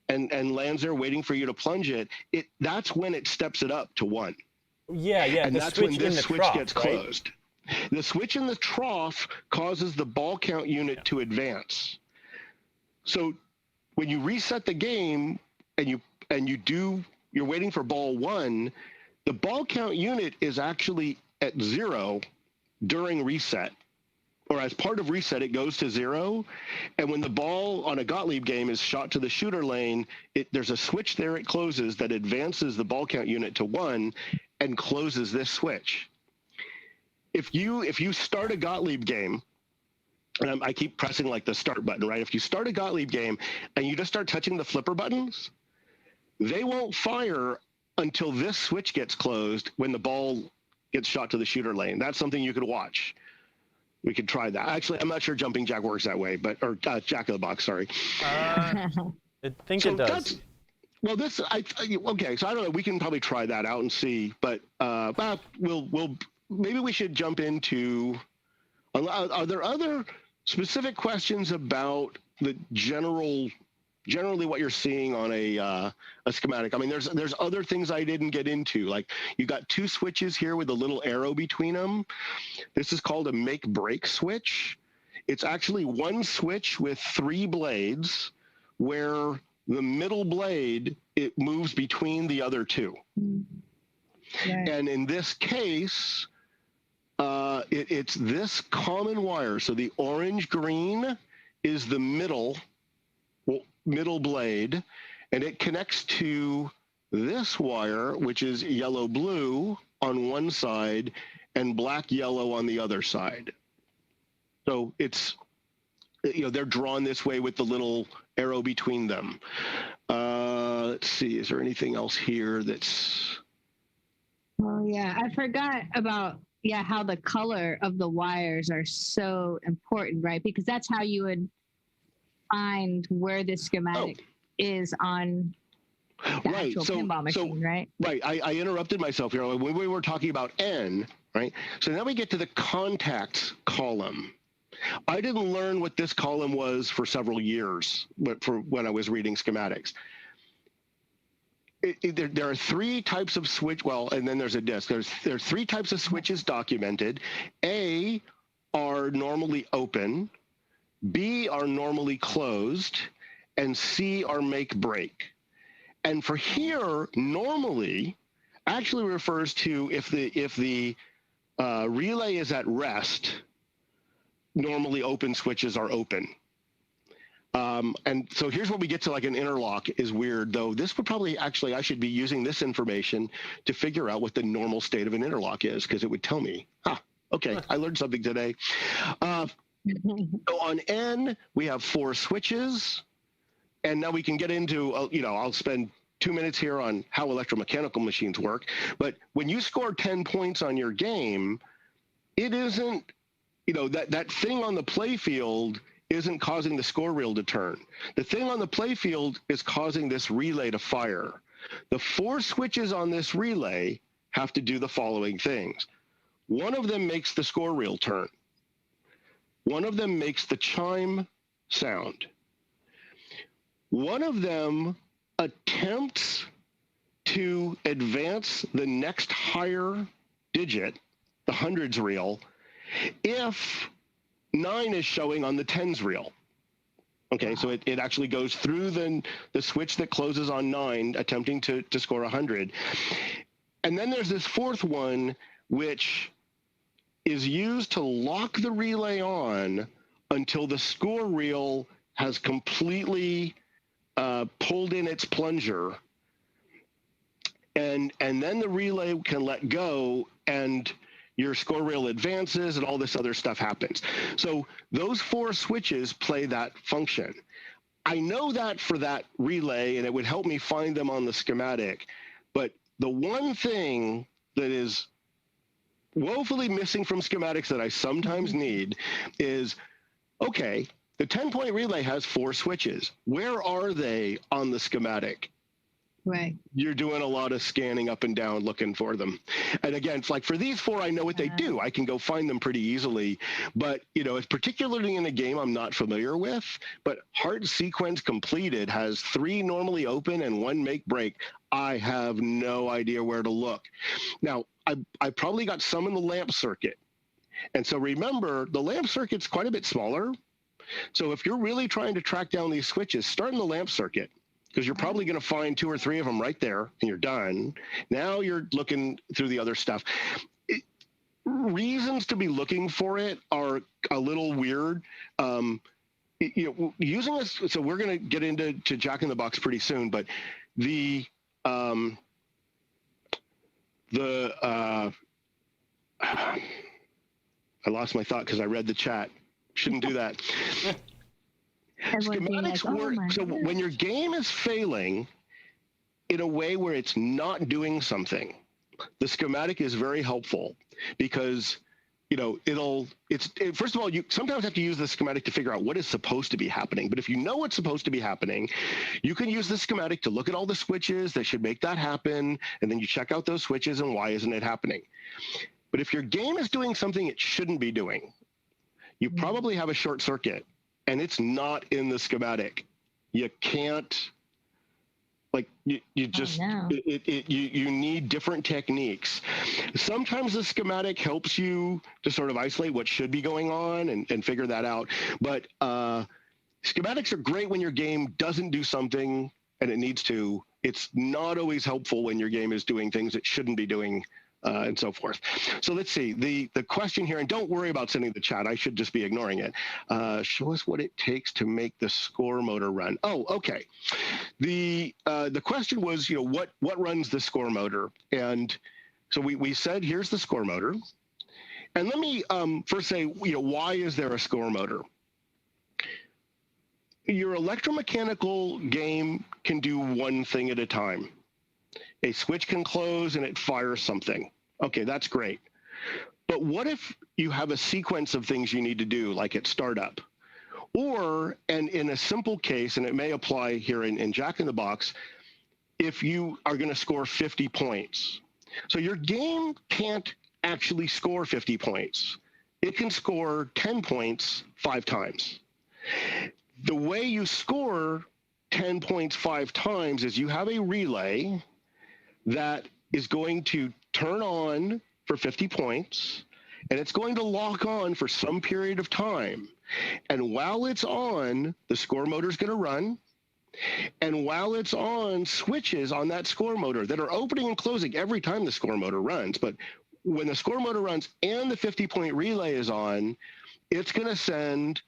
and lands there waiting for you to plunge it, that's when it steps it up to 1. Yeah. And that's when this switch trough, gets closed. The switch in the trough causes the ball count unit to advance. So when you reset the game and you're waiting for ball 1, the ball count unit is actually at 0 during reset, or as part of reset, it goes to 0. And when the ball on a Gottlieb game is shot to the shooter lane, there's a switch there it closes that advances the ball count unit to 1 and closes this switch. If you start a Gottlieb game, and I keep pressing like the start button, right? If you start a Gottlieb game and you just start touching the flipper buttons, they won't fire until this switch gets closed when the ball gets shot to the shooter lane. That's something you could watch. We could try that. Actually, I'm not sure jumping jack works that way, or Jack in the Box, sorry. I think it does. Well, okay, so I don't know. We can probably try that out and see, but we'll maybe we should jump into. Are there other specific questions about the generally what you're seeing on a schematic? I mean, there's other things I didn't get into. Like you got 2 switches here with a little arrow between them. This is called a make-break switch. It's actually one switch with 3 blades, where the middle blade, it moves between the other 2. Right. And in this case, it's this common wire. So the orange-green is the middle blade, and it connects to this wire, which is yellow-blue on one side and black-yellow on the other side. So it's, they're drawn this way with the little arrow between them. Let's see, is there anything else here that's... Oh, yeah, I forgot about, how the color of the wires are so important, right? Because that's how you would find where the schematic is on the actual pinball machine, right? Right. I interrupted myself here when we were talking about N, right? So now we get to the contacts column. I didn't learn what this column was for several years, but for when I was reading schematics. There are 3 types of switch. Well, and then there's a disk. There's 3 types of switches documented. A are normally open, B are normally closed, and C are make break. And for here, normally actually refers to if the relay is at rest, normally open switches are open. And so here's where we get to like an interlock is weird, though. This would probably I should be using this information to figure out what the normal state of an interlock is, because it would tell me. Okay, I learned something today. So on N, we have 4 switches, and now we can get into, I'll spend 2 minutes here on how electromechanical machines work. But when you score 10 points on your game, it isn't, that thing on the play field isn't causing the score reel to turn. The thing on the play field is causing this relay to fire. The 4 switches on this relay have to do the following things. One of them makes the score reel turn. One of them makes the chime sound. One of them attempts to advance the next higher digit, the hundreds reel, if 9 is showing on the tens reel. Okay, so it actually goes through the switch that closes on 9, attempting to score 100. And then there's this 4th one, which is used to lock the relay on until the score reel has completely pulled in its plunger. And then the relay can let go and your score reel advances and all this other stuff happens. So those 4 switches play that function. I know that for that relay, and it would help me find them on the schematic. But the one thing that is woefully missing from schematics that I sometimes need is, okay, the 10-point relay has 4 switches. Where are they on the schematic? Right. You're doing a lot of scanning up and down looking for them. And again, it's like for these 4, I know what they do. I can go find them pretty easily. But, it's particularly in a game I'm not familiar with. But Heart Sequence Completed has 3 normally open and 1 make break. I have no idea where to look. Now, I probably got some in the lamp circuit. And so remember, the lamp circuit's quite a bit smaller. So if you're really trying to track down these switches, start in the lamp circuit, because you're probably going to find 2 or 3 of them right there, and you're done. Now you're looking through the other stuff. reasons to be looking for it are a little weird. Using this, so we're going to get into Jack in the Box pretty soon, but I lost my thought because I read the chat. Shouldn't do that. Schematics work. So when your game is failing in a way where it's not doing something, the schematic is very helpful because, first of all, you sometimes have to use the schematic to figure out what is supposed to be happening. But if you know what's supposed to be happening, you can use the schematic to look at all the switches that should make that happen. And then you check out those switches and why isn't it happening? But if your game is doing something it shouldn't be doing, you probably have a short circuit and it's not in the schematic. You can't, you need different techniques. Sometimes the schematic helps you to sort of isolate what should be going on and figure that out. But schematics are great when your game doesn't do something and it needs to. It's not always helpful when your game is doing things it shouldn't be doing. And so forth. So let's see the question here, and don't worry about sending the chat. I should just be ignoring it. Show us what it takes to make the score motor run. Oh, okay. The question was, what runs the score motor? And so we said, here's the score motor. And let me first say, why is there a score motor? Your electromechanical game can do one thing at a time. A switch can close and it fires something. Okay, that's great. But what if you have a sequence of things you need to do, like at startup? Or, and in a simple case, and it may apply here in Jack in the Box, if you are going to score 50 points. So your game can't actually score 50 points. It can score 10 points 5 times. The way you score 10 points 5 times is you have a relay that is going to turn on for 50 points, and it's going to lock on for some period of time. And while it's on, the score motor is going to run. And while it's on, switches on that score motor that are opening and closing every time the score motor runs. But when the score motor runs and the 50-point relay is on, it's going to send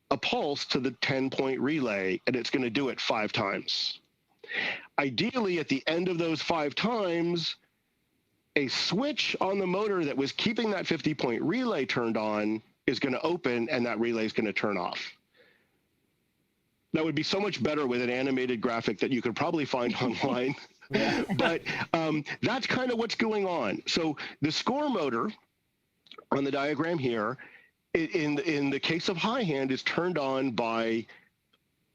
a pulse to the 10-point relay, and it's going to do it 5 times. Ideally, at the end of those 5 times, a switch on the motor that was keeping that 50-point relay turned on is going to open, and that relay is going to turn off. That would be so much better with an animated graphic that you could probably find online. But that's kind of what's going on. So the score motor on the diagram here, in the case of high hand, is turned on by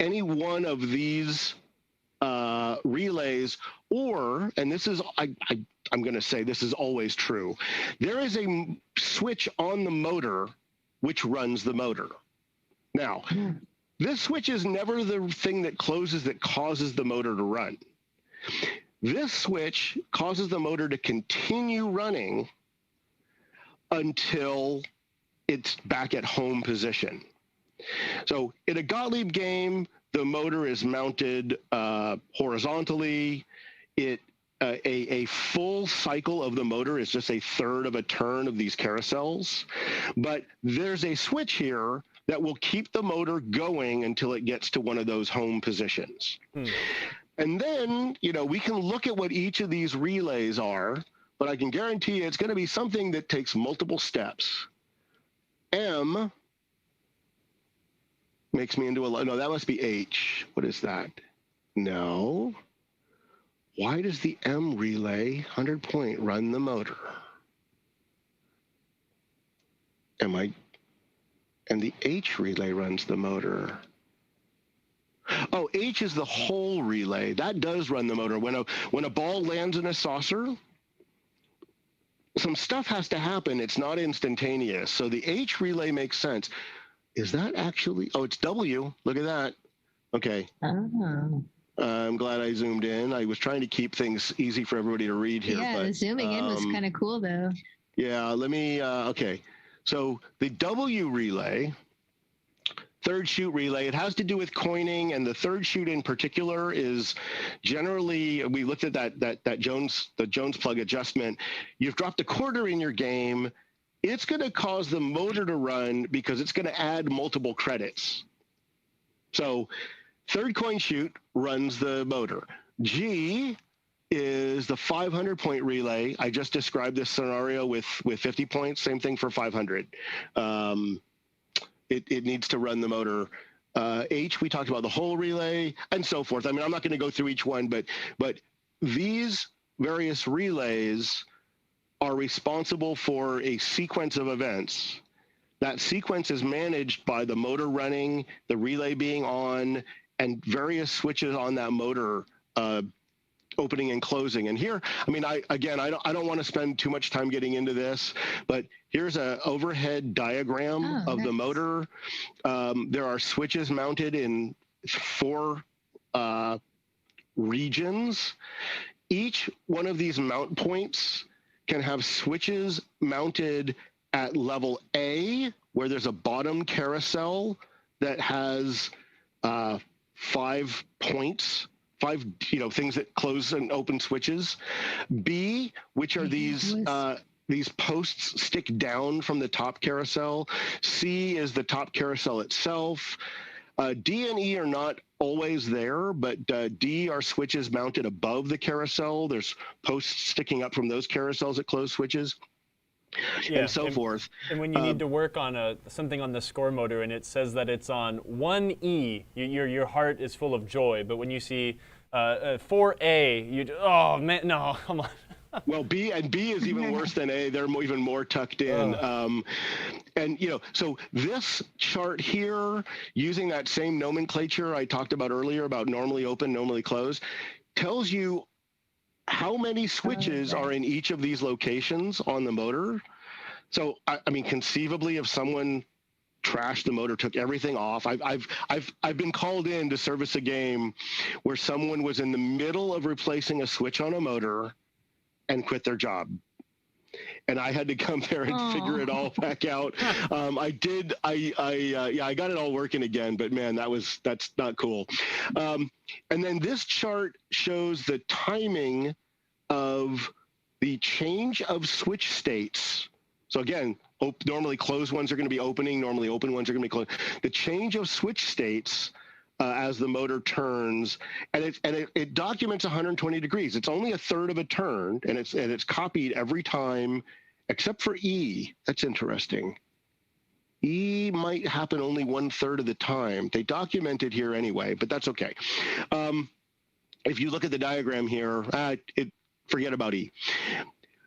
any one of these relays, or, and this is, I'm going to say this is always true, there is a switch on the motor which runs the motor. Now, this switch is never the thing that closes that causes the motor to run. This switch causes the motor to continue running until it's back at home position. So in a Gottlieb game, the motor is mounted horizontally. A full cycle of the motor is just a third of a turn of these carousels. But there's a switch here that will keep the motor going until it gets to one of those home positions. And then, we can look at what each of these relays are, but I can guarantee you it's going to be something that takes multiple steps. M makes me into a, no, that must be H. What is that? No. Why does the M relay 100-point run the motor? And the H relay runs the motor. Oh, H is the whole relay. That does run the motor. When a ball lands in a saucer, some stuff has to happen. It's not instantaneous. So the H relay makes sense. Is that actually, oh, it's W. Look at that. Okay. Oh. I'm glad I zoomed in. I was trying to keep things easy for everybody to read here. Yeah, but, the zooming in was kind of cool, though. Yeah, let me, okay. So the W relay, third chute relay, it has to do with coining, and the third chute in particular is generally, we looked at the Jones plug adjustment. You've dropped a quarter in your game, it's going to cause the motor to run because it's going to add multiple credits. So third coin shoot runs the motor. G is the 500 point relay. I just described this scenario with 50 points, same thing for 500. It needs to run the motor. H, we talked about the whole relay and so forth. I mean, I'm not going to go through each one, but these various relays are responsible for a sequence of events. That sequence is managed by the motor running, the relay being on, and various switches on that motor opening and closing. And here, I mean, I don't want to spend too much time getting into this, but here's an overhead diagram of the motor. There are switches mounted in 4 regions. Each one of these mount points can have switches mounted at level A, where there's a bottom carousel that has 5 points, 5 things that close and open switches. B, which are these posts stick down from the top carousel. C is the top carousel itself. D and E are not always there, but D are switches mounted above the carousel. There's posts sticking up from those carousels that close switches. And so forth. And when you need to work on something on the score motor and it says that it's on 1E, your heart is full of joy. But when you see 4A, oh man, no, come on. Well, B is even worse than A. They're even more tucked in. And so this chart here, using that same nomenclature I talked about earlier about normally open, normally closed, tells you how many switches are in each of these locations on the motor. So, I mean, conceivably, if someone trashed the motor, took everything off, I've been called in to service a game where someone was in the middle of replacing a switch on a motor and quit their job. And I had to come there and figure it all back out. I got it all working again, but man, that's not cool. And then this chart shows the timing of the change of switch states. So again, normally closed ones are going to be opening, normally open ones are going to be closed. The change of switch states as the motor turns, and it documents 120 degrees. It's only a third of a turn, and it's copied every time, except for E. That's interesting. E might happen only 1/3 of the time. They document it here anyway, but that's okay. If you look at the diagram here, forget about E.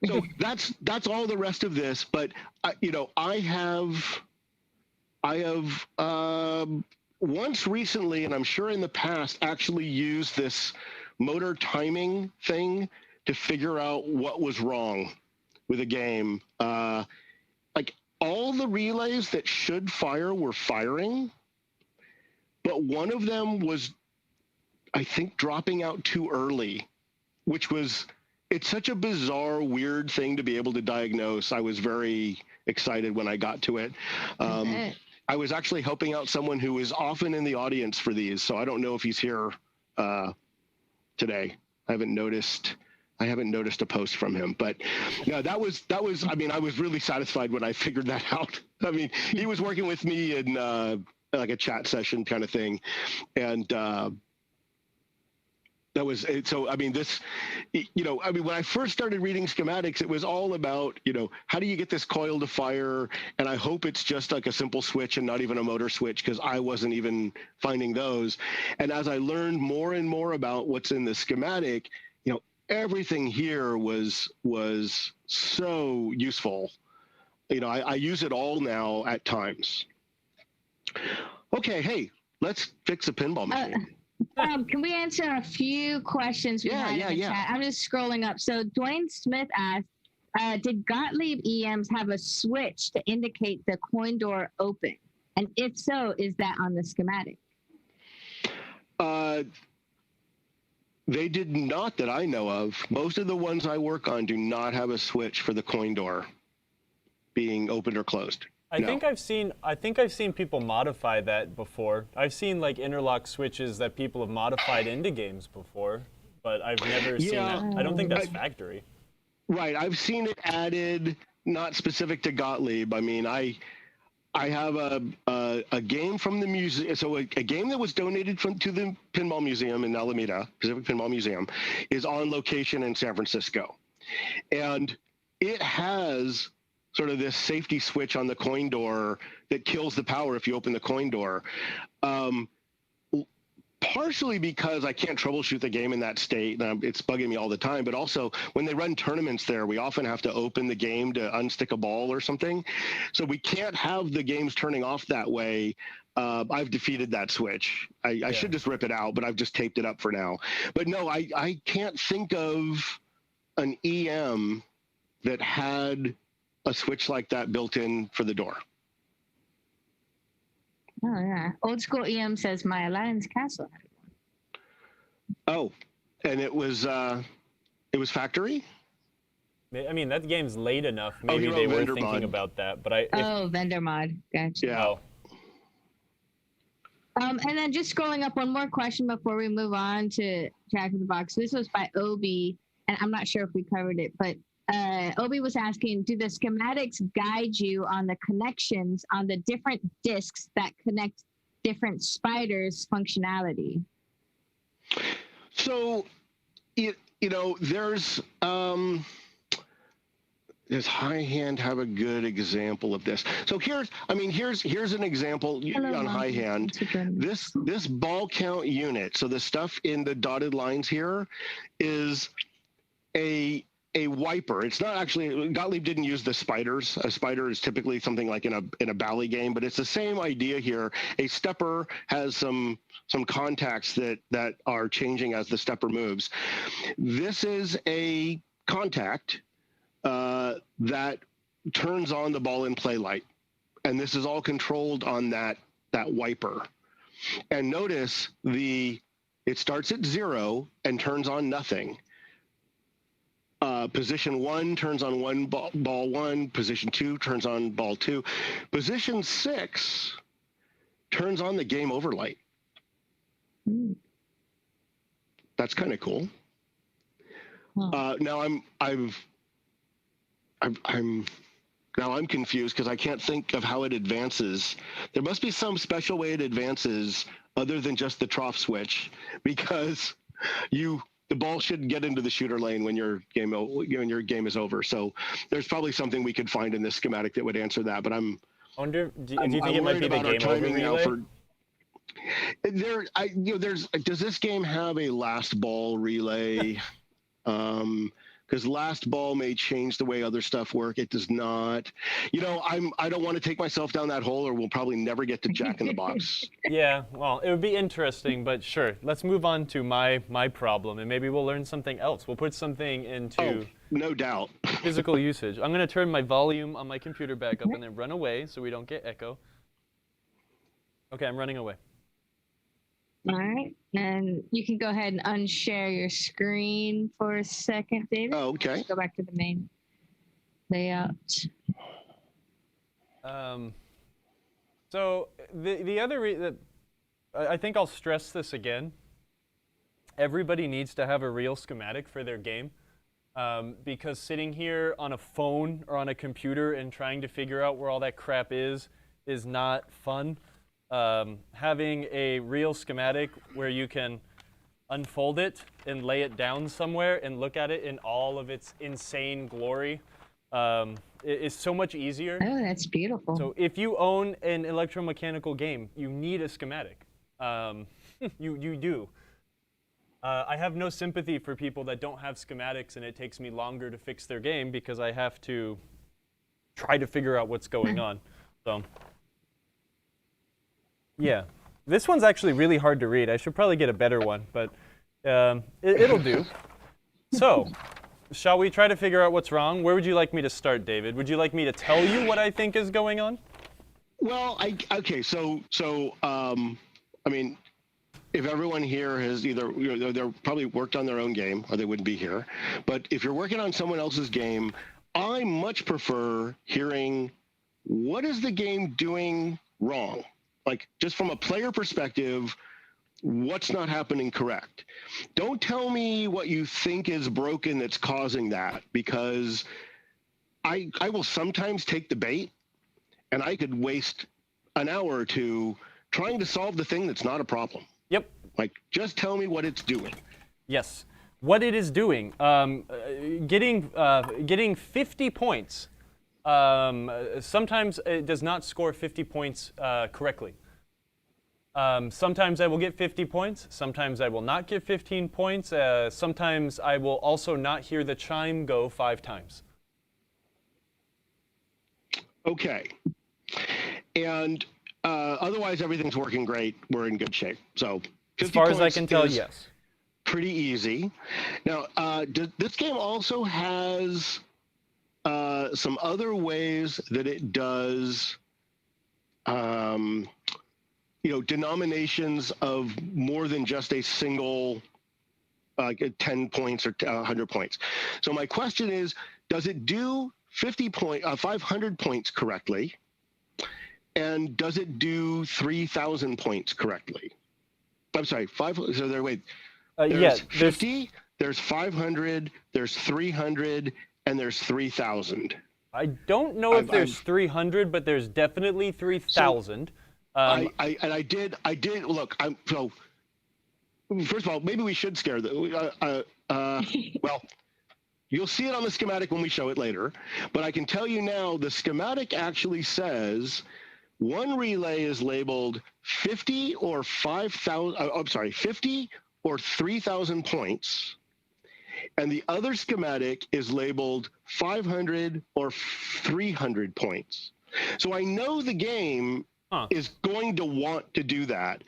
So that's all the rest of this. But I have once recently, and I'm sure in the past, actually used this motor timing thing to figure out what was wrong with a game. Like all the relays that should fire were firing, but one of them was, I think, dropping out too early, which was, it's such a bizarre, weird thing to be able to diagnose. I was very excited when I got to it. I was actually helping out someone who is often in the audience for these, so I don't know if he's here today. I haven't noticed a post from him, but yeah, that was. I mean, I was really satisfied when I figured that out. I mean, he was working with me in like a chat session kind of thing, and that was it. So I mean, when I first started reading schematics, it was all about, how do you get this coil to fire? And I hope it's just like a simple switch and not even a motor switch, because I wasn't even finding those. And as I learned more and more about what's in the schematic, everything here was so useful. I use it all now at times. Okay, hey, let's fix a pinball machine. Can we answer a few questions we had in the chat? I'm just scrolling up. So Dwayne Smith asked, did Gottlieb EMs have a switch to indicate the coin door open? And if so, is that on the schematic? They did not, that I know of. Most of the ones I work on do not have a switch for the coin door being opened or closed. I think I've seen people modify that before. I've seen like interlock switches that people have modified into games before, but I've never seen that. I don't think that's factory. Right, I've seen it added. not specific to Gottlieb. I mean, I have a game from the museum. So a game that was donated to the Pinball Museum in Alameda, Pacific Pinball Museum, is on location in San Francisco. And it has sort of this safety switch on the coin door that kills the power if you open the coin door. Partially because I can't troubleshoot the game in that state, and it's bugging me all the time, but also when they run tournaments there, we often have to open the game to unstick a ball or something. So we can't have the games turning off that way. I've defeated that switch. I should just rip it out, but I've just taped it up for now. But no, I can't think of an EM that had a switch like that built in for the door. Oh yeah, old school EM says my Aladdin's Castle. Oh, and it was factory. I mean, that game's late enough. Maybe they they were vendor thinking mod. about that, but Vendor mod. Gotcha. Yeah. Oh, And then just scrolling up, one more question before we move on to Jack in the Box. This was by Obi, and I'm not sure if we covered it, but Obi was asking, do the schematics guide you on the connections on the different discs that connect different spiders' functionality? So, there's does High Hand have a good example of this? So here's an example. On High Hand. This ball count unit, so the stuff in the dotted lines here is a wiper. It's not actually, Gottlieb didn't use the spiders. A spider is typically something like in a bally game, but it's the same idea here. A stepper has some contacts that are changing as the stepper moves. This is a contact that turns on the ball in play light. And this is all controlled on that wiper. And notice it starts at 0 and turns on nothing. Position 1 turns on ball 1. Position 2 turns on ball 2. Position 6 turns on the game over light. That's kind of cool. Huh. Now I'm confused because I can't think of how it advances. There must be some special way it advances other than just the trough switch, because the ball shouldn't get into the shooter lane when your game is over. So there's probably something we could find in this schematic that would answer that. But do you think it might be the game over relay? Does this game have a last ball relay? Because last ball may change the way other stuff work. It does not. I don't want to take myself down that hole, or we'll probably never get to Jack in the Box. Yeah, well, it would be interesting, but sure. Let's move on to my problem, and maybe we'll learn something else. We'll put something into no doubt physical usage. I'm going to turn my volume on my computer back up and then run away so we don't get echo. Okay, I'm running away. All right, and you can go ahead and unshare your screen for a second, David. Oh, okay. Let's go back to the main layout. So the other I think I'll stress this again. Everybody needs to have a real schematic for their game, because sitting here on a phone or on a computer and trying to figure out where all that crap is not fun. Having a real schematic where you can unfold it and lay it down somewhere and look at it in all of its insane glory is so much easier. Oh, that's beautiful. So if you own an electromechanical game, you need a schematic. You do. I have no sympathy for people that don't have schematics and it takes me longer to fix their game because I have to try to figure out what's going on. So. Yeah, this one's actually really hard to read. I should probably get a better one, but it'll do. So, shall we try to figure out what's wrong? Where would you like me to start, David? Would you like me to tell you what I think is going on? Well, I mean, if everyone here has either, they're probably worked on their own game or they wouldn't be here. But if you're working on someone else's game, I much prefer hearing what is the game doing wrong? Like, just from a player perspective, what's not happening correct? Don't tell me what you think is broken that's causing that, because I will sometimes take the bait, and I could waste an hour or two trying to solve the thing that's not a problem. Yep. Like, just tell me what it's doing. Yes. What it is doing, getting 50 points. Sometimes it does not score 50 points correctly. Sometimes I will get 50 points. Sometimes I will not get 15 points. Sometimes I will also not hear the chime go 5 times. Okay. And otherwise, everything's working great. We're in good shape. So, 50 as far as I points can tell, is yes. pretty easy. Now, this game also has some other ways that it does, denominations of more than just a single, 10 points or 100 points. So my question is, does it do 500 points correctly? And does it do 3,000 points correctly? I'm sorry, there's 50, there's 500, there's 300, and there's 3,000. I don't know if there's 300, but there's definitely 3,000. I did look. So first of all, maybe we should scare the. Well, you'll see it on the schematic when we show it later. But I can tell you now, the schematic actually says one relay is labeled 50 or 5,000. I'm sorry, 50 or 3,000 points. And the other schematic is labeled 500 or 300 points. So I know the game is going to want to do that.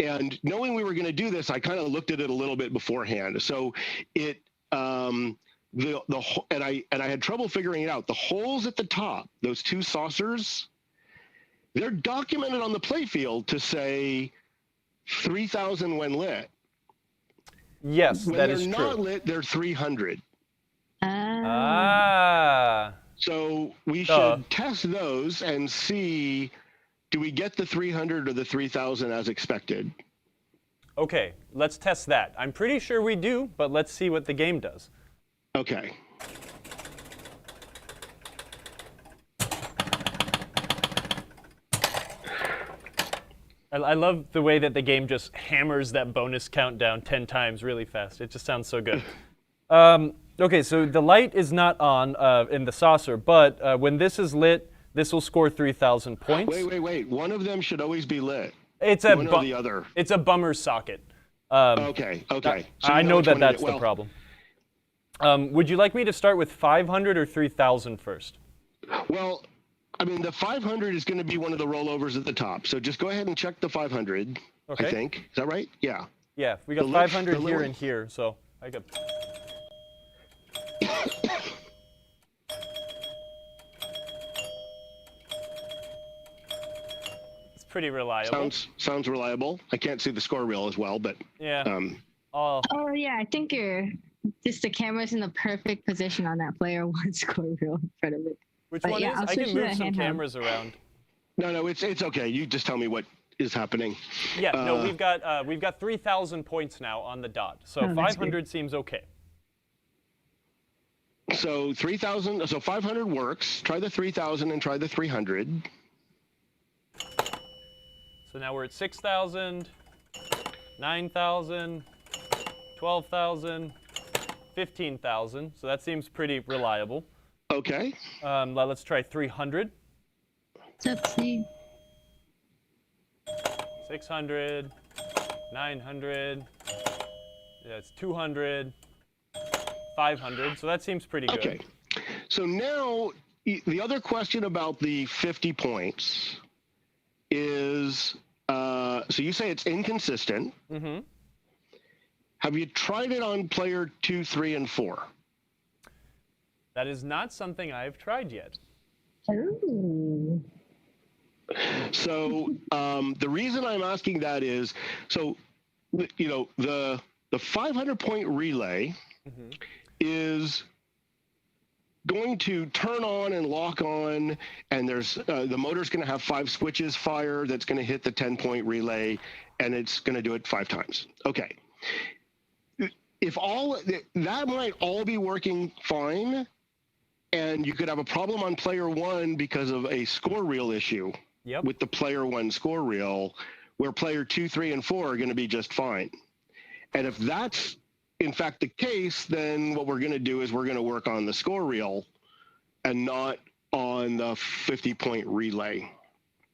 And knowing we were going to do this, I kind of looked at it a little bit beforehand. So it, and I had trouble figuring it out. The holes at the top, those 2 saucers, they're documented on the playfield to say 3,000 when lit. Yes, when that is true. When they're not lit, they're 300. So we should test those and see, do we get the 300 or the 3,000 as expected? Okay, let's test that. I'm pretty sure we do, but let's see what the game does. Okay. I love the way that the game just hammers that bonus countdown 10 times really fast. It just sounds so good. Okay, so the light is not on in the saucer, but when this is lit, this will score 3,000 points. Wait. One of them should always be lit. It's one or the other. It's a bummer socket. Okay. So I know that that's the problem. Would you like me to start with 500 or 3,000 first? Well, I mean, the 500 is going to be one of the rollovers at the top. So just go ahead and check the 500, okay. I think. Is that right? Yeah. Yeah, we got 500 here and here, so I got... It's pretty reliable. Sounds reliable. I can't see the score reel as well, but... Yeah. Oh, yeah, I think the camera's in the perfect position on that player 1 score reel in front of it. Which one is? I can move some cameras around. No, it's okay. You just tell me what is happening. Yeah, no, we've got 3,000 points now on the dot. So 500 seems okay. So 3,000. So 500 works. Try the 3,000 and try the 300. So now we're at 6,000, 9,000, 12,000, 15,000. So that seems pretty reliable. Okay. Let's try 300. Let's see. 600, 900. Yeah, it's 200, 500. So that seems pretty good. Okay. So now the other question about the 50 points is, so you say it's inconsistent. Mm-hmm. Have you tried it on player 2, 3, and 4? That is not something I've tried yet. Oh. So the reason I'm asking that is, so the 500-point relay is going to turn on and lock on, and there's the motor's going to have 5 switches fire that's going to hit the 10-point relay, and it's going to do it 5 times. Okay. If that might all be working fine, And you could have a problem on player one because of a score reel issue with the player one score reel, where player 2, 3, and 4 are going to be just fine. And if that's in fact the case, then what we're going to do is we're going to work on the score reel and not on the 50-point relay.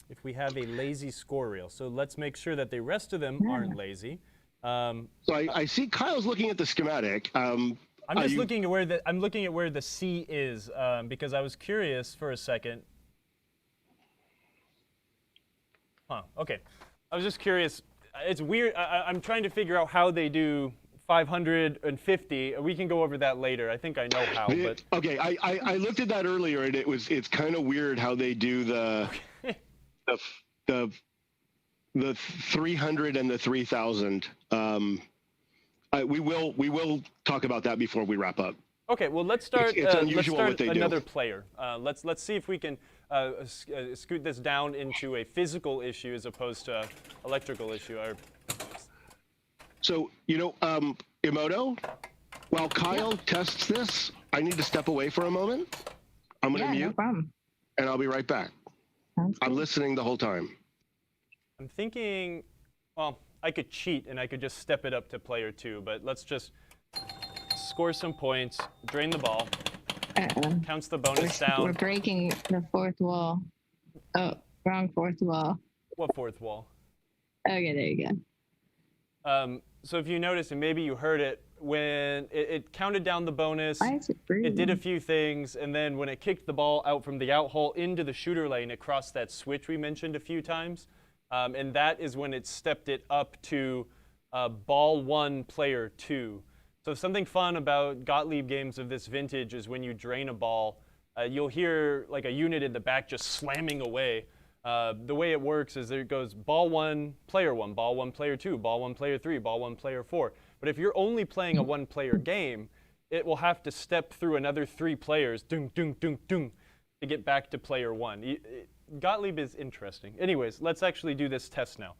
If we have a lazy score reel, so let's make sure that the rest of them aren't lazy. So I see Kyle's looking at the schematic. I'm just looking at where the C is because I was curious for a second. Huh. Okay. I was just curious. It's weird. I'm trying to figure out how they do 550. We can go over that later. I think I know how. But okay. I looked at that earlier, and it's kind of weird how they do the 300 and the 3000. We will talk about that before we wrap up. Okay, well let's start. It's unusual what they another do. player. Let's see if we can scoot this down into a physical issue as opposed to electrical issue. So Emoto, while Kyle tests this, I need to step away for a moment. I'm going to mute, no problem. And I'll be right back. I'm listening the whole time. I'm thinking, well, I could cheat and I could just step it up to player 2, but let's just score some points, drain the ball, counts the bonus down. We're breaking the fourth wall. Oh, wrong fourth wall. What fourth wall? Okay, there you go. So if you notice, and maybe you heard it, when it counted down the bonus, Why is it breathing? it did a few things, and then when it kicked the ball out from the out hole into the shooter lane, it crossed that switch we mentioned a few times. And that is when it stepped it up to ball 1, player 2. So something fun about Gottlieb games of this vintage is when you drain a ball, you'll hear like a unit in the back just slamming away. The way it works is there goes ball 1, player 1, ball 1, player 2, ball 1, player 3, ball 1, player 4. But if you're only playing a one-player game, it will have to step through another 3 players, dung, dung, dung, dung, to get back to player 1. Gottlieb is interesting. Anyways, let's actually do this test now.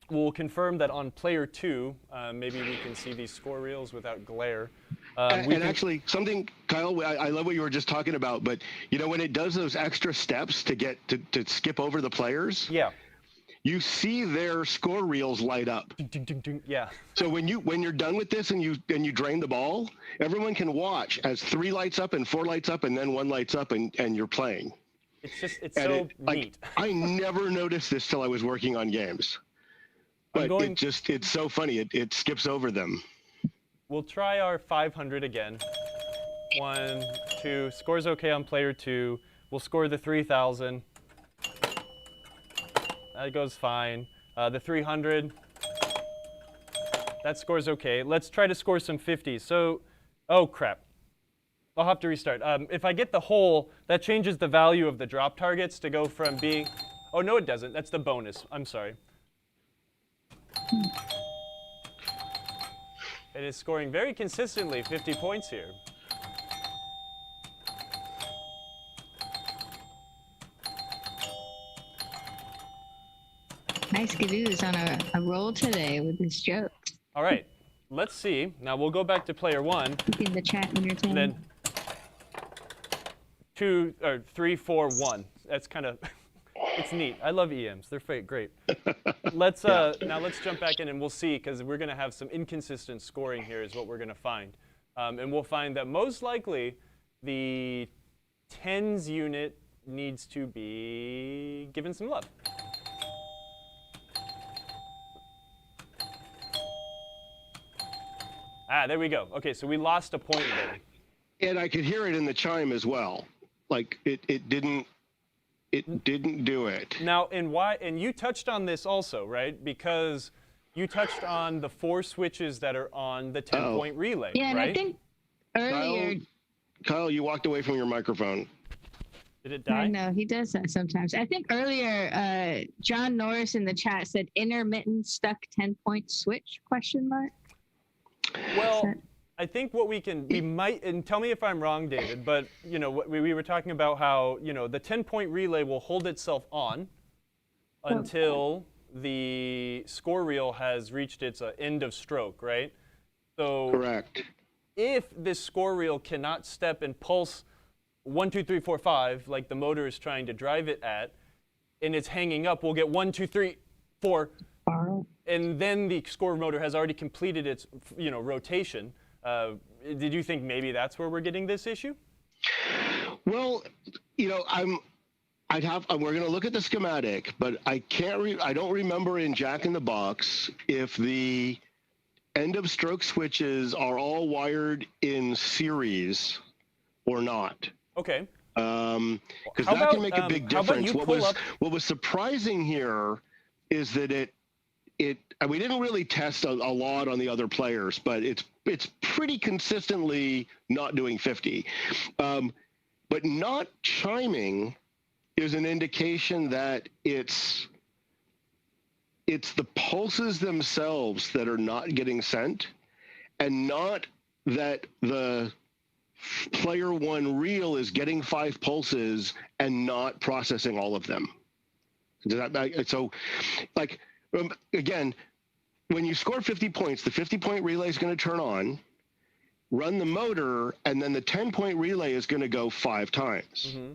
We'll confirm that on player 2, maybe we can see these score reels without glare. Actually, something, Kyle, I love what you were just talking about, but when it does those extra steps to get to skip over the players, you see their score reels light up. Ding, ding, ding, ding. Yeah. So when you're done with this and you drain the ball, everyone can watch as 3 lights up and 4 lights up and then 1 lights up and you're playing. It's so neat. I never noticed this till I was working on games. But it's so funny. It skips over them. We'll try our 500 again. 1, 2, scores okay on player 2. We'll score the 3000. That goes fine. The 300, that scores okay. Let's try to score some 50s. So, oh crap. I'll have to restart. If I get the hole, that changes the value of the drop targets to go from being, oh no it doesn't, that's the bonus, I'm sorry. It is scoring very consistently 50 points here. Nice Gadoo's on a roll today with his jokes. All right, let's see. Now we'll go back to player 1. Keep in the chat when you're saying. And then 2 or 3, 4, 1. That's kind of, it's neat. I love EMs. They're great. Let's now let's jump back in and we'll see, because we're going to have some inconsistent scoring here is what we're going to find. And we'll find that most likely the tens unit needs to be given some love. Ah, there we go. Okay, so we lost a point there. And I could hear it in the chime as well. Like it didn't do it. Now, and you touched on this also, right? Because you touched on the 4 switches that are on the 10-point relay, yeah, and right? I think earlier... Kyle, you walked away from your microphone. Did it die? I know, he does that sometimes. I think earlier, John Norris in the chat said intermittent stuck 10-point switch, question mark? Well, I think what we might, and tell me if I'm wrong, David, but we were talking about how the 10-point relay will hold itself on until the score reel has reached its end of stroke, right? So correct. if this score reel cannot step and pulse 1, 2, 3, 4, 5, like the motor is trying to drive it at, and it's hanging up, we'll get 1, 2, 3, 4, and then the score motor has already completed its, rotation. Did you think maybe that's where we're getting this issue? Well, we're going to look at the schematic, but I don't remember in Jack in the Box if the end of stroke switches are all wired in series or not. Okay. Because that can make a big difference. What was surprising here is that we didn't really test a lot on the other players, but it's pretty consistently not doing 50. But not chiming is an indication that it's the pulses themselves that are not getting sent, and not that the player one reel is getting 5 pulses and not processing all of them. Again, when you score 50 points, the 50-point relay is going to turn on, run the motor, and then the 10-point relay is going to go 5 times. Mm-hmm.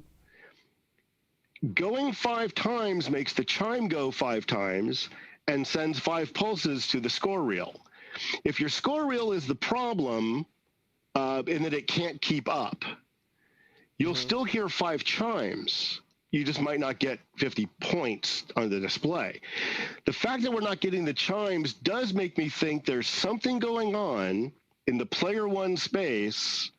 Going 5 times makes the chime go 5 times and sends 5 pulses to the score reel. If your score reel is the problem, in that it can't keep up, you'll still hear 5 chimes. You just might not get 50 points on the display. The fact that we're not getting the chimes does make me think there's something going on in the player one space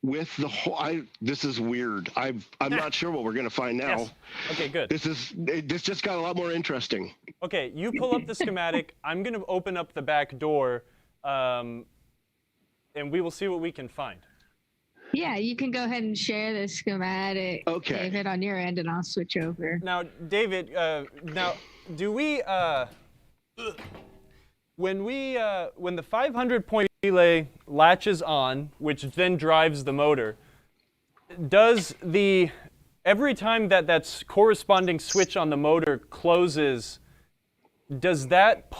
with the whole. This is weird. I'm not sure what we're going to find now. Yes. Okay, good. This just got a lot more interesting. Okay, you pull up the schematic. I'm going to open up the back door, and we will see what we can find. Yeah, you can go ahead and share the schematic, okay, David, on your end, and I'll switch over. Now, David, do we, when the 500-point relay latches on, which then drives the motor, does every time that's corresponding switch on the motor closes, does that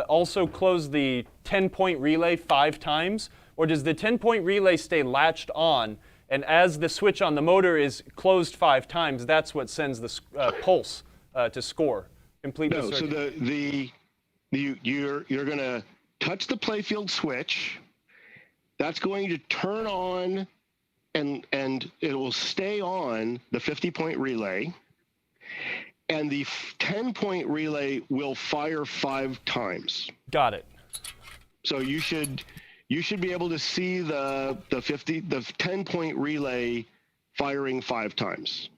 also close the 10-point relay 5 times? Or does the 10-point relay stay latched on, and as the switch on the motor is closed 5 times, that's what sends the pulse to score? Complete the circuit. So you're going to touch the playfield switch. That's going to turn on, and it will stay on the 50-point relay. And the 10-point relay will fire 5 times. Got it. So you should be able to see the 10-point relay firing 5 times.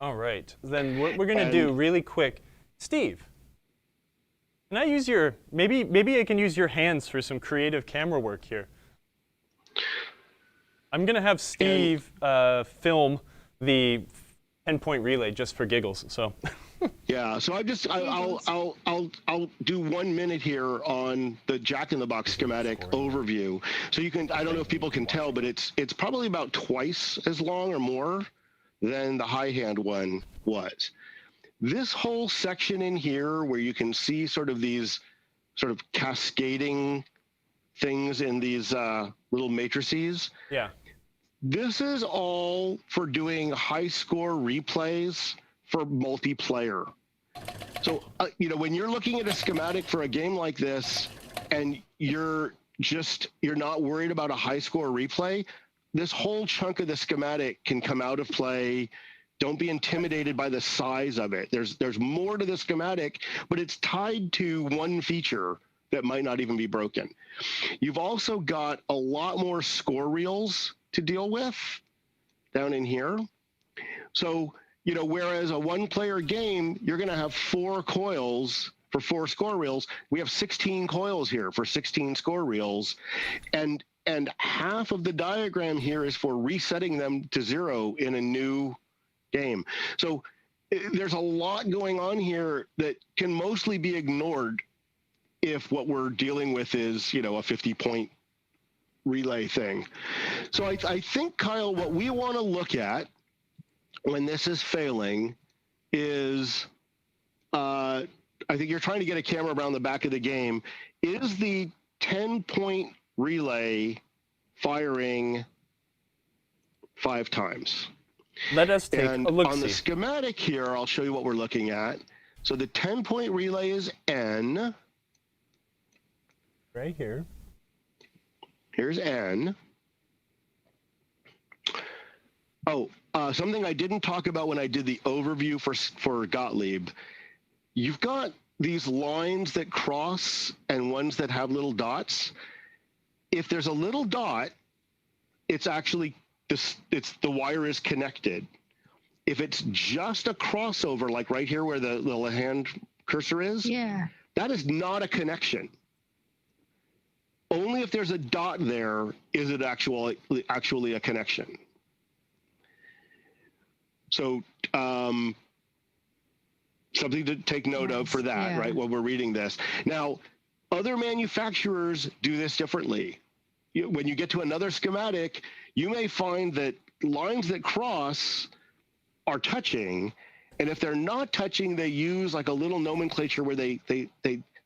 All right. Then what we're going to do really quick, Steve, can I use maybe I can use your hands for some creative camera work here. I'm going to have Steve film the 10-point relay just for giggles. So. Yeah, so I'll do 1 minute here on the Jack in the Box schematic overview. So you can, I don't know if people can tell, but it's probably about twice as long or more than the high hand one was. This whole section in here where you can see sort of these sort of cascading things in these little matrices. Yeah. This is all for doing high score replays for multiplayer. So, when you're looking at a schematic for a game like this and you're not worried about a high score replay, this whole chunk of the schematic can come out of play. Don't be intimidated by the size of it. There's more to the schematic, but it's tied to one feature that might not even be broken. You've also got a lot more score reels to deal with down in here. So, whereas a 1-player game, you're going to have 4 coils for 4 score reels. We have 16 coils here for 16 score reels. And half of the diagram here is for resetting them to 0 in a new game. So there's a lot going on here that can mostly be ignored if what we're dealing with is, a 50-point relay thing. So I think, Kyle, what we want to look at when this is failing is, I think you're trying to get a camera around the back of the game, is the 10-point relay firing 5 times. Let us take And a look. on the schematic here, I'll show you what we're looking at. So the 10-point relay is N. Right here. Here's N. Oh, something I didn't talk about when I did the overview for Gottlieb. You've got these lines that cross and ones that have little dots. If there's a little dot, it's actually the wire is connected. If it's just a crossover, like right here where the little hand cursor is, that is not a connection. Only if there's a dot there is it actually a connection. So something to take note of for that, right, when we're reading this. Now, other manufacturers do this differently. When you get to another schematic, you may find that lines that cross are touching, and if they're not touching, they use like a little nomenclature where they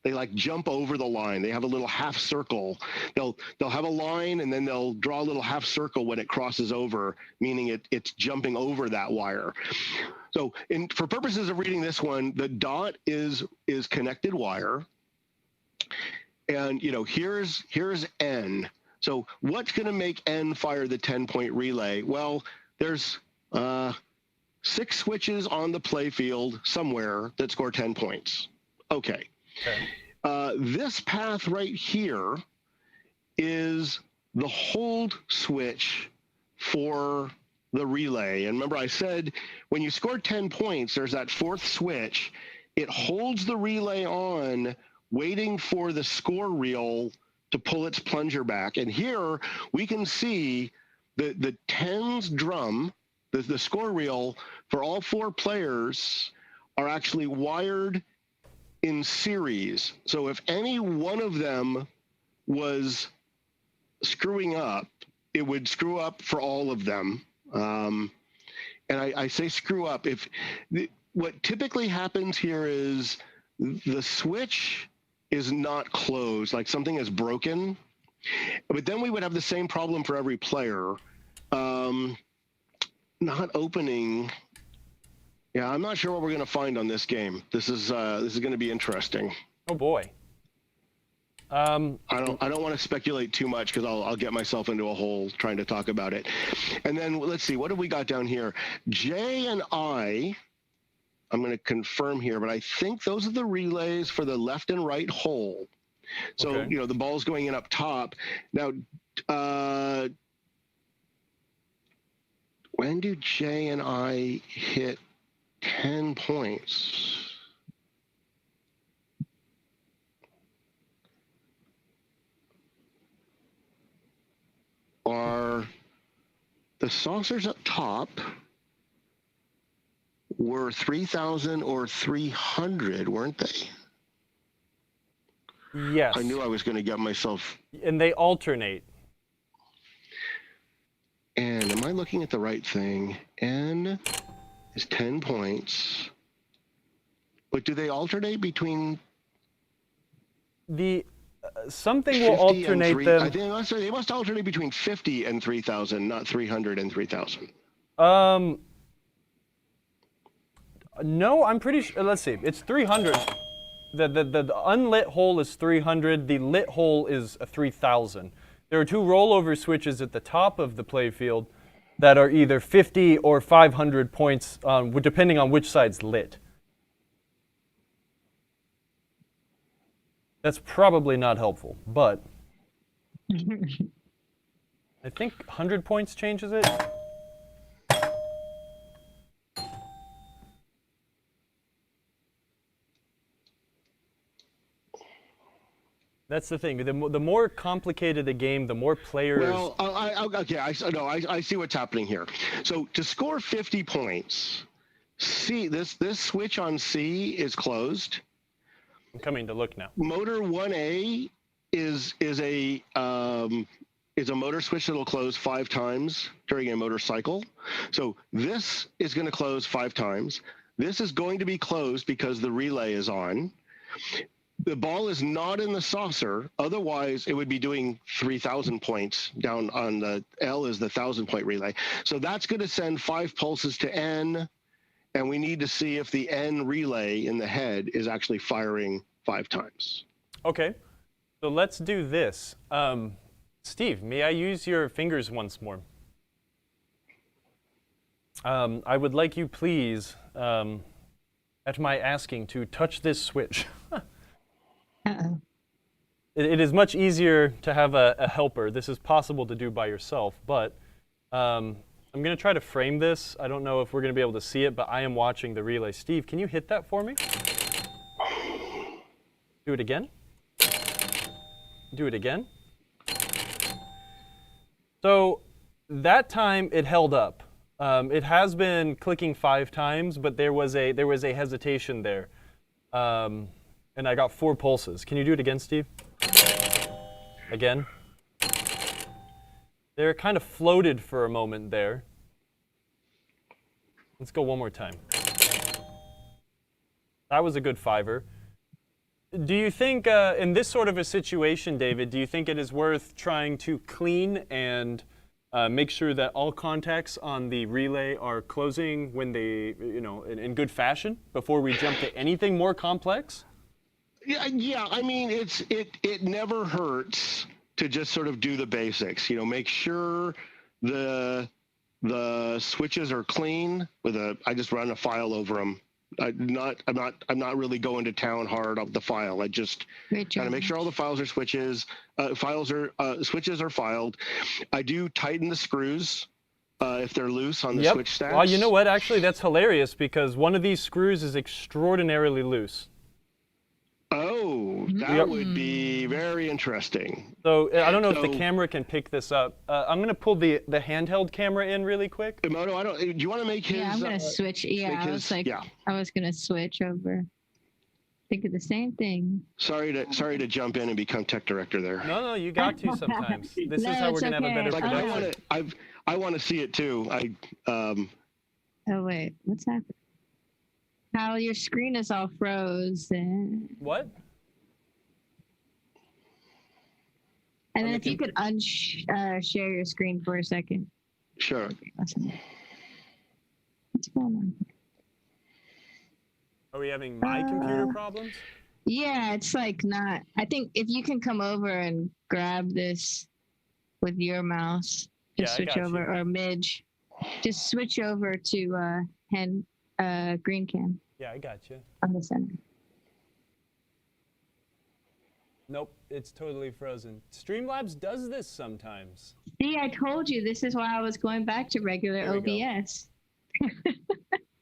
like jump over the line. They have a little half circle. They'll have a line and then they'll draw a little half circle when it crosses over, meaning it's jumping over that wire. So for purposes of reading this one, the dot is connected wire. And here's N. So what's going to make N fire the 10-point relay? Well, there's 6 switches on the play field somewhere that score 10 points. Okay. This path right here is the hold switch for the relay. And remember I said when you score 10 points, there's that 4th switch. It holds the relay on, waiting for the score reel to pull its plunger back. And here we can see the 10s drum, the score reel for all 4 players are actually wired in series. So if any one of them was screwing up, it would screw up for all of them. And I say screw up. What typically happens here is the switch is not closed, like something is broken. But then we would have the same problem for every player. Not opening. Yeah, I'm not sure what we're going to find on this game. This is going to be interesting. Oh boy. I don't want to speculate too much because I'll get myself into a hole trying to talk about it. And then let's see, what have we got down here? J and I'm going to confirm here, but I think those are the relays for the left and right hole. So, okay. The ball's going in up top. Now, when do J and I hit 10 points? Are the saucers up top were 3,000 or 300, weren't they? Yes. I knew I was going to get myself... And they alternate. And am I looking at the right thing? N is 10 points. But do they alternate between... Something will alternate them. I think they must alternate between 50 and 3,000, not 300 and 3,000. No, I'm pretty sure. Let's see. It's 300. The unlit hole is 300. The lit hole is 3,000. There are 2 rollover switches at the top of the play field that are either 50 or 500 points, depending on which side's lit. That's probably not helpful, but I think 100 points changes it. That's the thing. The more complicated a game, the more players. Well, I see what's happening here. So to score 50 points, this switch on C is closed. I'm coming to look now. Motor 1A is a motor switch that will close 5 times during a motor cycle. So this is going to close 5 times. This is going to be closed because the relay is on. The ball is not in the saucer. Otherwise, it would be doing 3,000 points down on the L is the 1,000-point relay. So that's going to send 5 pulses to N, and we need to see if the N relay in the head is actually firing 5 times. Okay, so let's do this. Steve, may I use your fingers once more? I would like you, please, at my asking, to touch this switch. Uh-oh. It is much easier to have a helper. This is possible to do by yourself, but I'm going to try to frame this. I don't know if we're going to be able to see it, but I am watching the relay. Steve, can you hit that for me? Do it again. Do it again. So that time it held up. It has been clicking 5 times, but there was a hesitation there. And I got 4 pulses. Can you do it again, Steve? Again. There, kind of floated for a moment there. Let's go one more time. That was a good 5-er. Do you think, in this sort of a situation, David, do you think it is worth trying to clean and make sure that all contacts on the relay are closing when they, in good fashion before we jump to anything more complex? Yeah. I mean, it never hurts to just sort of do the basics. Make sure the switches are clean. I just run a file over them. I'm not really going to town hard on the file. I just kind of make sure all the files are switches. Switches are filed. I do tighten the screws if they're loose on the switch stacks. Well, you know what? Actually, that's hilarious because one of these screws is extraordinarily loose. Oh, that would be very interesting. So I don't know if the camera can pick this up. I'm going to pull the handheld camera in really quick. Emoto, do you want to make his? Yeah, I'm going to switch. Yeah, I was going to switch over. Think of the same thing. Sorry to jump in and become tech director there. No, you got to sometimes. This is how we're going to have a better production. I want to see it too. Oh wait, what's happening? Hal, your screen is all frozen. What? And then if you could share your screen for a second. Sure. Okay, awesome. What's going on? Are we having my computer problems? Yeah, it's like not. I think if you can come over and grab this with your mouse, just switch over, or Midge, just switch over to green cam. Yeah, I got you. On the center. Nope, it's totally frozen. Streamlabs does this sometimes. See, I told you this is why I was going back to regular OBS.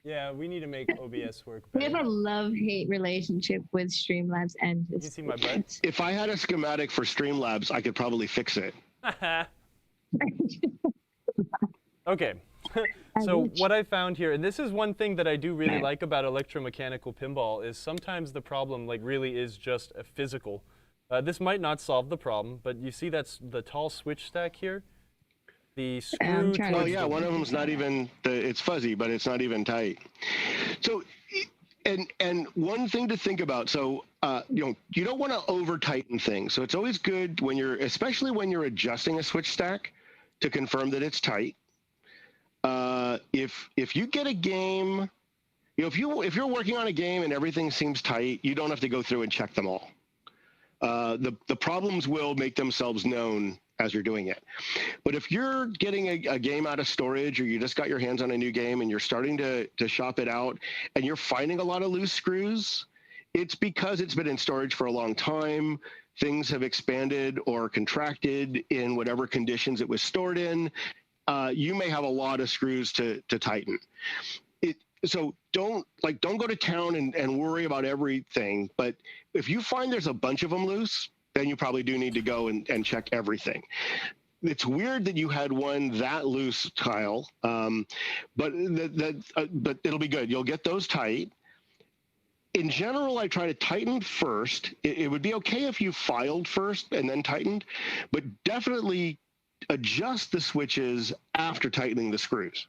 Yeah, we need to make OBS work better. We have a love-hate relationship with Streamlabs and you see my butt? If I had a schematic for Streamlabs, I could probably fix it. Okay. So what I found here, and this is one thing that I do really like about electromechanical pinball, is sometimes the problem really is just a physical. This might not solve the problem, but you see that's the tall switch stack here? The screw. Oh yeah, one of them's not even, it's fuzzy, but it's not even tight. So, and one thing to think about, so, you don't want to over tighten things. So it's always good especially when you're adjusting a switch stack, to confirm that it's tight. If you get a game, if you're working on a game and everything seems tight, you don't have to go through and check them all. The problems will make themselves known as you're doing it. But if you're getting a game out of storage, or you just got your hands on a new game and you're starting to shop it out and you're finding a lot of loose screws, it's because it's been in storage for a long time. Things have expanded or contracted in whatever conditions it was stored in. You may have a lot of screws to tighten. So don't go to town and worry about everything. But if you find there's a bunch of them loose, then you probably do need to go and check everything. It's weird that you had one that loose, Kyle, but it'll be good. You'll get those tight. In general, I try to tighten first. It would be okay if you filed first and then tightened, but definitely adjust the switches after tightening the screws.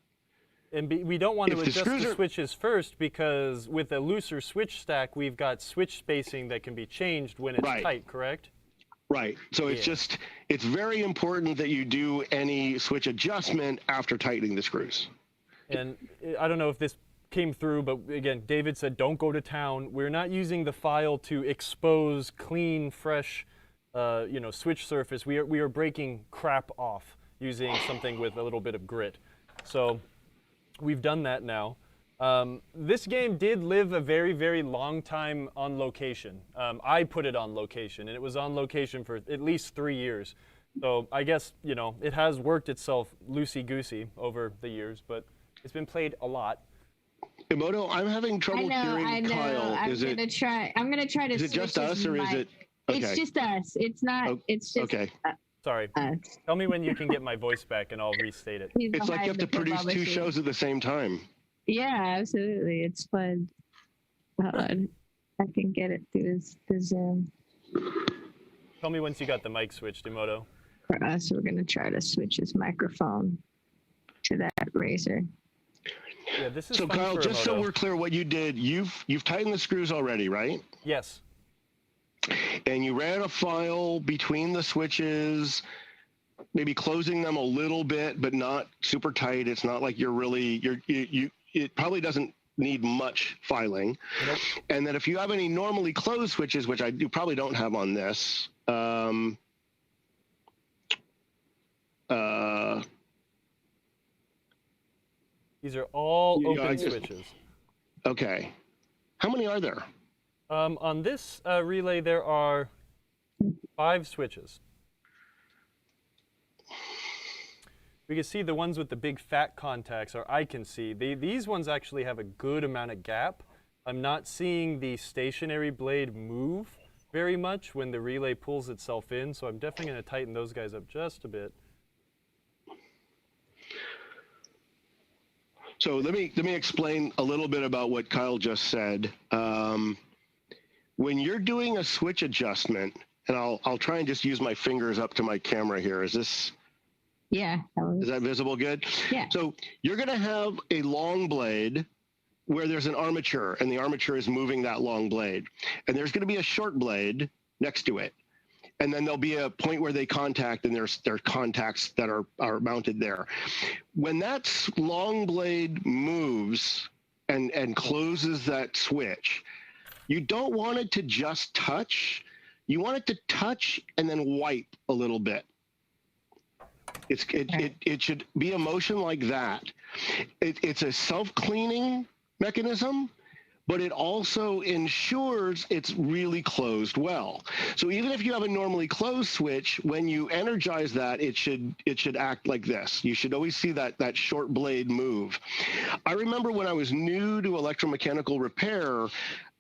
And we don't want to If the adjust screws the are- switches first, because with a looser switch stack, we've got switch spacing that can be changed when it's Right. tight, correct? Right. So it's Yeah. it's very important that you do any switch adjustment after tightening the screws. And I don't know if this came through, but again, David said don't go to town. We're not using the file to expose clean, fresh, switch surface. We are breaking crap off using something with a little bit of grit. So we've done that now. This game did live a very, very long time on location. I put it on location, and it was on location for at least 3 years. So I guess, it has worked itself loosey-goosey over the years, but it's been played a lot. Emoto, I'm having trouble hearing Kyle. I'm gonna try to. Is it just switch his us, or is mic. it? Okay. It's just us. It's not. Oh, it's just okay. Sorry. us. Tell me when you can get my voice back, and I'll restate it. He's It's like you have behind to the produce pinball two machine. shows at the same time. Yeah, absolutely. It's fun. Hold on. I can get it through the Zoom. Tell me once you got the mic switched, Emoto. For us, we're gonna try to switch his microphone to that Razer. Yeah, this is So fun Kyle, for just so Emoto. we're clear, what you did, you've tightened the screws already, right? Yes. And you ran a file between the switches, maybe closing them a little bit, but not super tight. It's not like it probably doesn't need much filing. Nope. And then if you have any normally closed switches, which you probably don't have on this, These are all Yeah, I open just- switches. okay. How many are there? On this relay, there are 5 switches. We can see the ones with the big fat contacts, or I can see. These ones actually have a good amount of gap. I'm not seeing the stationary blade move very much when the relay pulls itself in, so I'm definitely going to tighten those guys up just a bit. So let me explain a little bit about what Kyle just said. When you're doing a switch adjustment, and I'll try and just use my fingers up to my camera here. Is Yeah. that visible good? Yeah. So you're going to have a long blade where there's an armature, and the armature is moving that long blade. And there's going to be a short blade next to it. And then there'll be a point where they contact, and there's contacts that are mounted there. When that long blade moves and closes that switch, you don't want it to just touch. You want it to touch and then wipe a little bit. It should be a motion like that. It's a self-cleaning mechanism, but it also ensures it's really closed well. So even if you have a normally closed switch, when you energize that, it should act like this. You should always see that short blade move. I remember when I was new to electromechanical repair,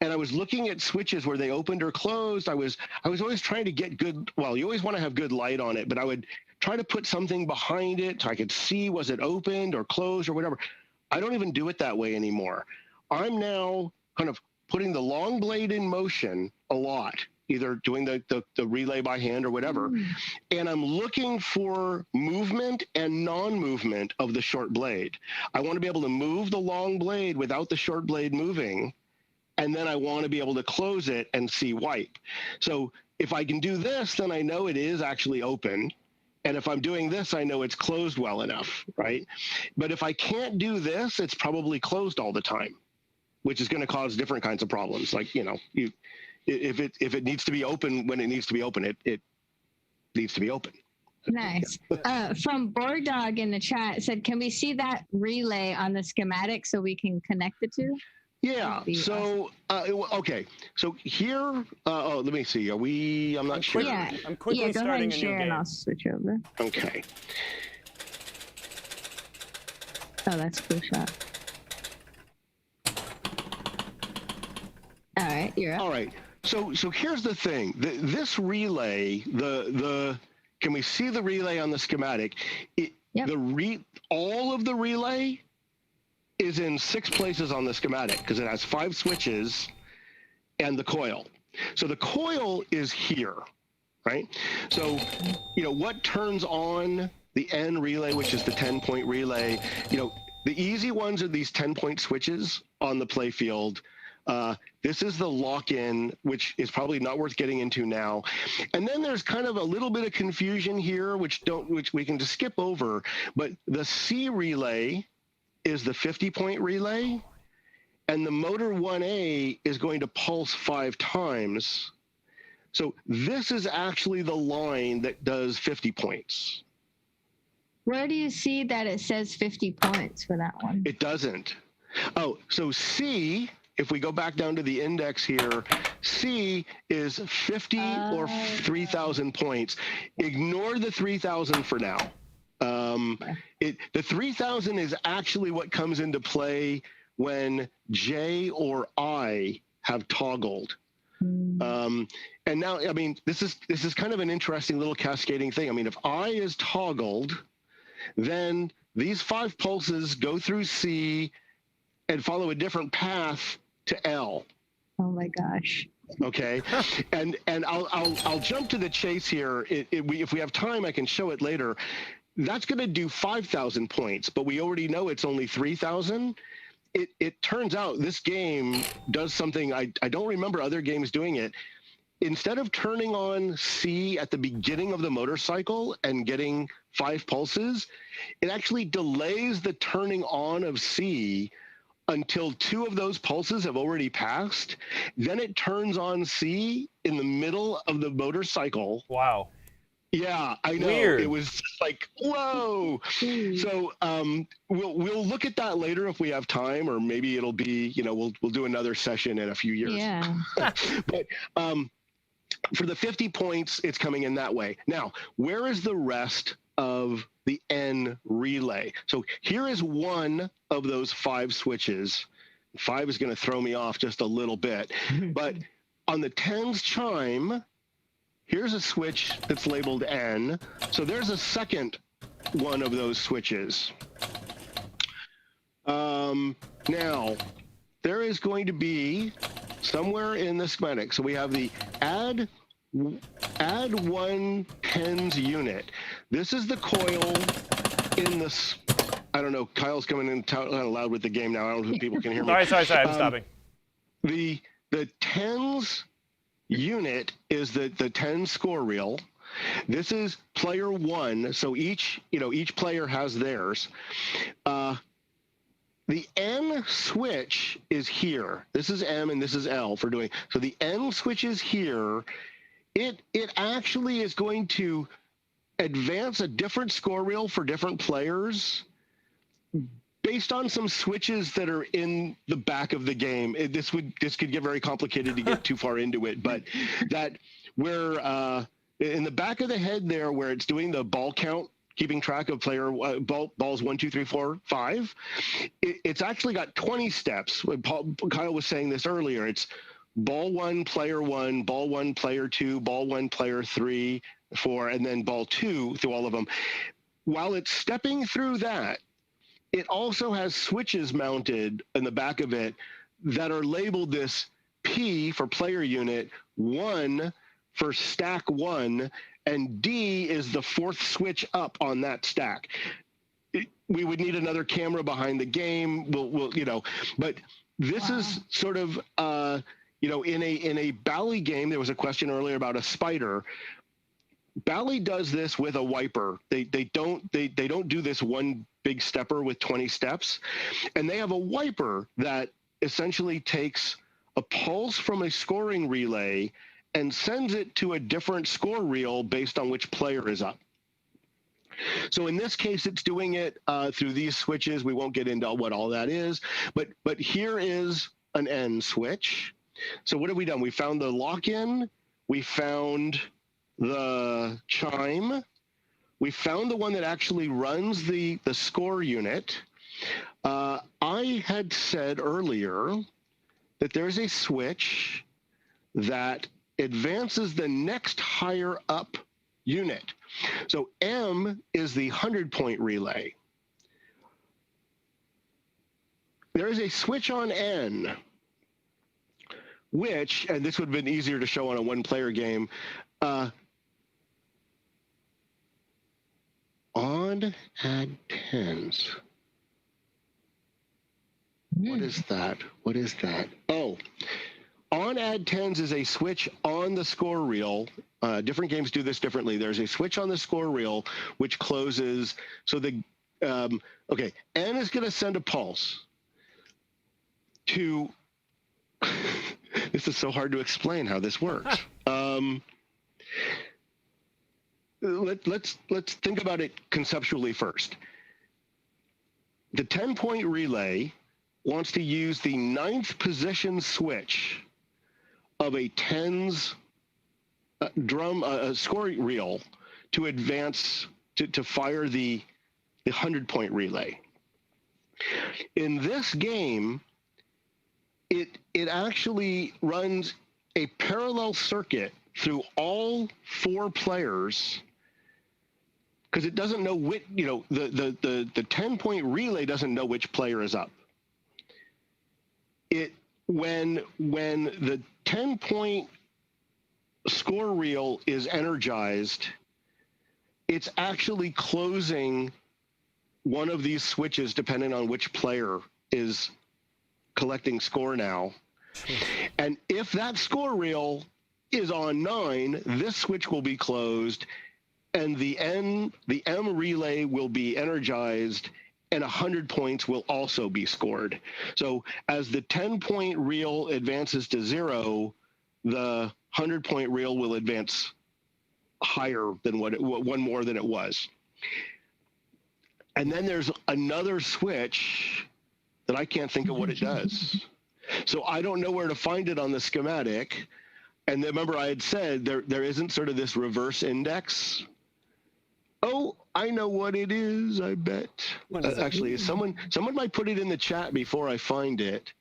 and I was looking at switches where they opened or closed, I was always trying to get good, well, you always want to have good light on it, but I would try to put something behind it so I could see, was it opened or closed or whatever. I don't even do it that way anymore. I'm now kind of putting the long blade in motion a lot, either doing the relay by hand or whatever, and I'm looking for movement and non-movement of the short blade. I want to be able to move the long blade without the short blade moving, and then I want to be able to close it and see wipe. So if I can do this, then I know it is actually open. And if I'm doing this, I know it's closed well enough, right? But if I can't do this, it's probably closed all the time, which is going to cause different kinds of problems. Like, if it needs to be open when it needs to be open, it needs to be open. Nice. From Board Dog in the chat said, can we see that relay on the schematic so we can connect the two? Yeah. So, okay. So here, let me see. I'm not sure. Yeah. I'm quickly go ahead starting and a new share and game. I'll switch over. Okay. Oh, that's a cool shot. All right, you're up. All right. So here's the thing. This relay, can we see the relay on the schematic? Yep. All of the relay is in 6 places on the schematic because it has 5 switches and the coil. So the coil is here, right? So, what turns on the N relay, which is the 10-point relay, The easy ones are these 10-point switches on the play field. This is the lock-in, which is probably not worth getting into now. And then there's kind of a little bit of confusion here, which we can just skip over. But the C relay is the 50-point relay, and the motor 1A is going to pulse 5 times. So this is actually the line that does 50 points. Where do you see that it says 50 points for that one? It doesn't. Oh, so C, if we go back down to the index here, C is 50 or 3,000 points. Ignore the 3,000 for now. The 3,000 is actually what comes into play when J or I have toggled. And now, I mean, this is kind of an interesting little cascading thing. I mean, if I is toggled, then these 5 pulses go through C and follow a different path to L. Oh my gosh. Okay, and I'll jump to the chase here. If we have time, I can show it later. That's going to do 5,000 points, but we already know it's only 3,000. It turns out this game does something I don't remember other games doing it. Instead of turning on C at the beginning of the motorcycle and getting 5 pulses, it actually delays the turning on of C until 2 of those pulses have already passed. Then it turns on C in the middle of the motorcycle. Wow. Yeah, I know. Weird. It was just like, whoa. So we'll look at that later if we have time, or maybe it'll be, we'll do another session in a few years. Yeah. But for the 50 points, it's coming in that way. Now, where is the rest of the N relay? So here is one of those 5 switches. 5 is going to throw me off just a little bit. But on the 10's chime, here's a switch that's labeled N. So there's a second one of those switches. Now, there is going to be somewhere in the schematic. So we have the add 1 10's unit. This is the coil in this. I don't know. Kyle's coming in kind of loud with the game now. I don't know if people can hear me. Sorry. I'm stopping. The 10's unit is the 10 score reel. This is player 1. So each player has theirs. The N switch is here. This is M and this is L for doing. So the N switch is here. It actually is going to advance a different score reel for different players based on some switches that are in the back of the game. This could get very complicated to get too far into it, but that where in the back of the head there, where it's doing the ball count, keeping track of player balls 1, 2, 3, 4, 5. It's actually got 20 steps. Kyle was saying this earlier. It's ball 1, player 1, ball 1, player 2, ball 1, player 3, 4, and then ball 2 through all of them. While it's stepping through that, it also has switches mounted in the back of it that are labeled this P for player unit, 1 for stack 1, and D is the 4th switch up on that stack. We would need another camera behind the game. We'll but this is sort of in a Bally game. There was a question earlier about a spider. Bally does this with a wiper. They don't do this one big stepper with 20 steps, and they have a wiper that essentially takes a pulse from a scoring relay and sends it to a different score reel based on which player is up. So in this case, it's doing it through these switches. We won't get into what all that is, but here is an N switch. So what have we done? We found the lock-in. We found the chime. We found the one that actually runs the score unit. I had said earlier that there's a switch that advances the next higher up unit. So M is the 100-point relay. There is a switch on N, which, and this would have been easier to show on a one-player game, on add 10s. What is that? What is that? Oh, on add 10s is a switch on the score reel. Different games do this differently. There's a switch on the score reel which closes. So okay, N is going to send a pulse to. This is so hard to explain how this works. Let's think about it conceptually first. The 10-point relay wants to use the 9th position switch of a 10's score reel to advance to fire the 100-point relay. In this game, it actually runs a parallel circuit through all 4 players, because it doesn't know which, the 10-point relay doesn't know which player is up. When the 10-point score reel is energized, it's actually closing one of these switches depending on which player is collecting score now. And if that score reel is on 9, this switch will be closed and the M relay will be energized and 100 points will also be scored. So as the 10-point reel advances to 0, the 100-point reel will advance higher than one more than it was. And then there's another switch that I can't think of what it does. So I don't know where to find it on the schematic. And remember I had said there isn't sort of this reverse index. Oh, I know what it is, I bet. Actually, someone might put it in the chat before I find it.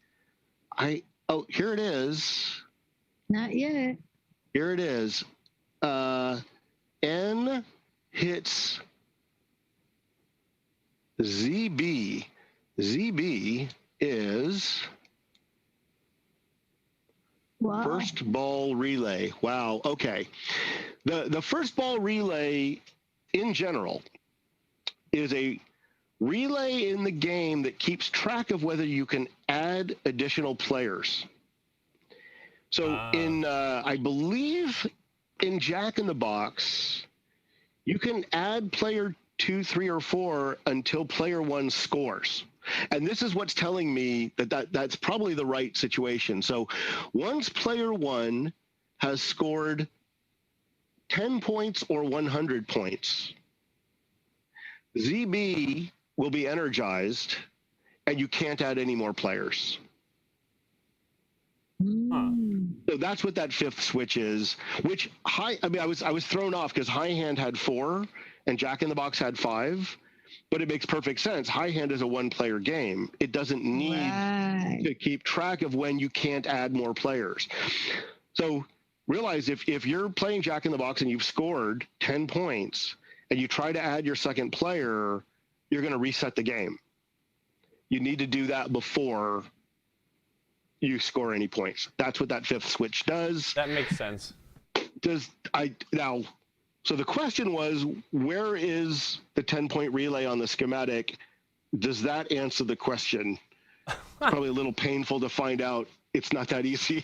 Here it is. Not yet. Here it is. N hits ZB. ZB is first ball relay. Wow. Okay. The first ball relay in general is a relay in the game that keeps track of whether you can add additional players. So I believe in Jack in the Box, you can add player 2, 3, or 4 until player 1 scores. And this is what's telling me that's probably the right situation. So once player 1 has scored 10 points or 100 points, ZB will be energized and you can't add any more players. So that's what that 5th switch is, which I was thrown off because High Hand had 4 and Jack in the Box had 5, but it makes perfect sense. High Hand is a 1-player game. It doesn't need to keep track of when you can't add more players. So realize if you're playing Jack in the Box and you've scored 10 points and you try to add your second player, you're going to reset the game. You need to do that before you score any points. That's what that 5th switch does. That makes sense. So the question was, where is the 10-point relay on the schematic? Does that answer the question? It's probably a little painful to find out. It's not that easy.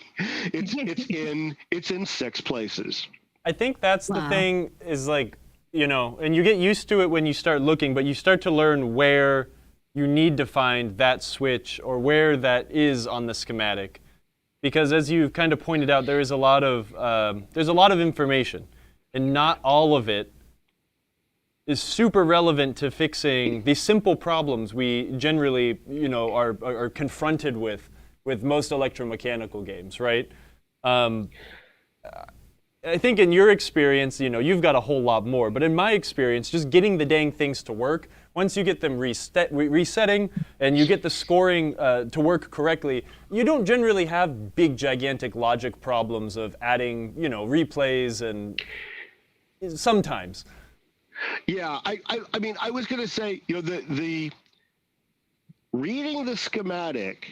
It's in 6 places. I think that's the thing is and you get used to it when you start looking, but you start to learn where you need to find that switch or where that is on the schematic. Because as you've kind of pointed out, there's a lot of information, and not all of it is super relevant to fixing the simple problems we generally, are confronted with most electromechanical games, right? I think in your experience, you've got a whole lot more, but in my experience, just getting the dang things to work, once you get them resetting and you get the scoring to work correctly, you don't generally have big, gigantic logic problems of adding, replays and sometimes. Yeah, I mean, I was going to say, the reading the schematic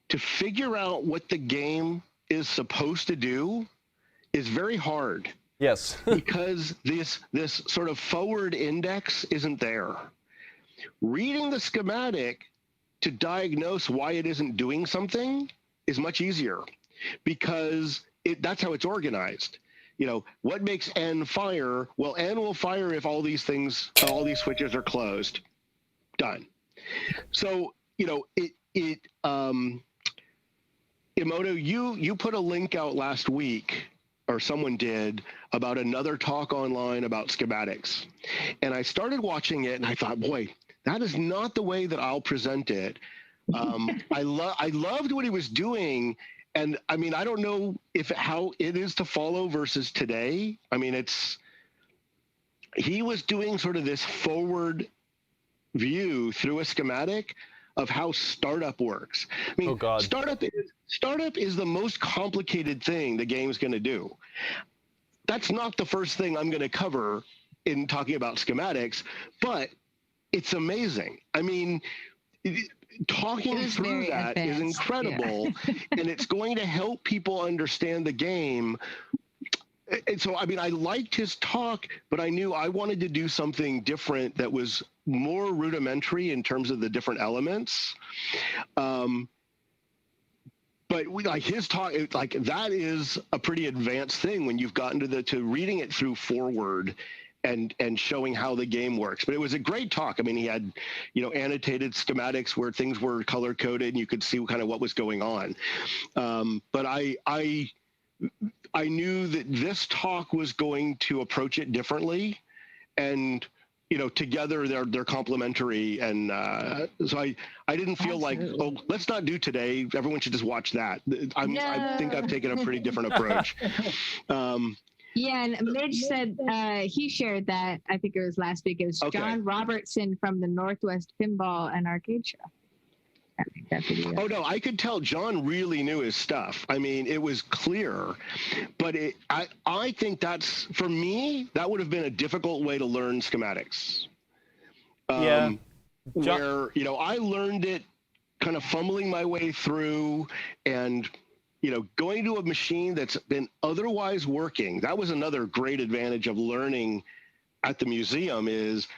to figure out what the game is supposed to do is very hard. Yes. Because this sort of forward index isn't there. Reading the schematic to diagnose why it isn't doing something is much easier because that's how it's organized. What makes N fire? Well, N will fire if all these switches are closed. Done. So, Emoto, you put a link out last week, or someone did, about another talk online about schematics. And I started watching it and I thought, boy, that is not the way that I'll present it. I loved what he was doing. And I mean, I don't know how it is to follow versus today. I mean, he was doing sort of this forward view through a schematic of how startup works. I mean, startup is the most complicated thing the game's going to do. That's not the first thing I'm going to cover in talking about schematics, but it's amazing. I mean, talking through that is incredible, and it's going to help people understand the game. And so, I mean, I liked his talk, but I knew I wanted to do something different that was more rudimentary in terms of the different elements. But like his talk, like that is a pretty advanced thing when you've gotten to reading it through forward and showing how the game works. But it was a great talk. I mean, he had, annotated schematics where things were color coded and you could see kind of what was going on. But I knew that this talk was going to approach it differently, and together they're complementary. And so I didn't feel like, let's not do today. Everyone should just watch that. I think I've taken a pretty different approach. Yeah, and Midge said he shared that. I think it was last week. It was John Robertson from the Northwest Pinball and Arcade Show. Oh no, I could tell John really knew his stuff. I mean, it was clear, but I think that's, for me, that would have been a difficult way to learn schematics. Where, I learned it kind of fumbling my way through and, going to a machine that's been otherwise working. That was another great advantage of learning at the museum is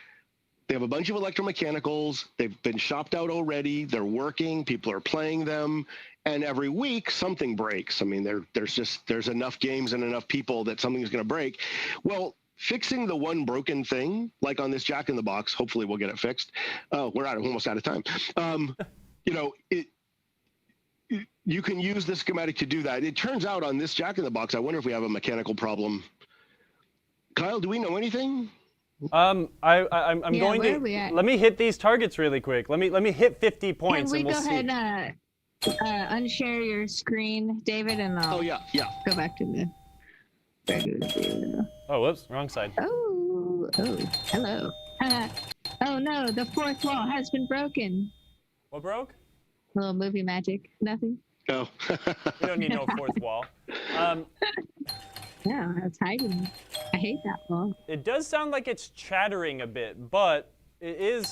they have a bunch of electromechanicals. They've been shopped out already. They're working. People are playing them. And every week, something breaks. I mean, there's enough games and enough people that something's going to break. Well, fixing the one broken thing, like on this Jack in the Box, hopefully we'll get it fixed. Oh, we're almost out of time. You can use the schematic to do that. It turns out on this Jack in the Box, I wonder if we have a mechanical problem. Kyle, do we know anything? I'm going to let me hit these targets really quick. Let me hit 50 points. Can we and we'll go ahead unshare your screen, David, and I'll go back to the. Oh, whoops, wrong side. Oh, hello. Oh no, the fourth wall has been broken. What broke? Little movie magic. Nothing. Oh. We don't need no fourth wall. Yeah, it's hiding. I hate that wall. It does sound like it's chattering a bit, but it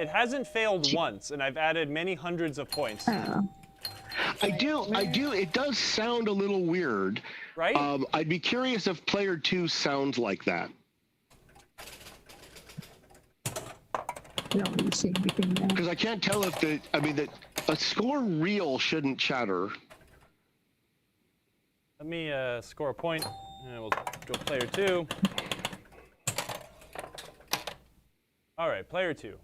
hasn't failed once, and I've added many hundreds of points. Oh. I do. It does sound a little weird. Right? I'd be curious if player 2 sounds like that. We don't really see anything there. Because I can't tell if a score reel shouldn't chatter. Let me score a point, and we'll go player 2. All right, player 2.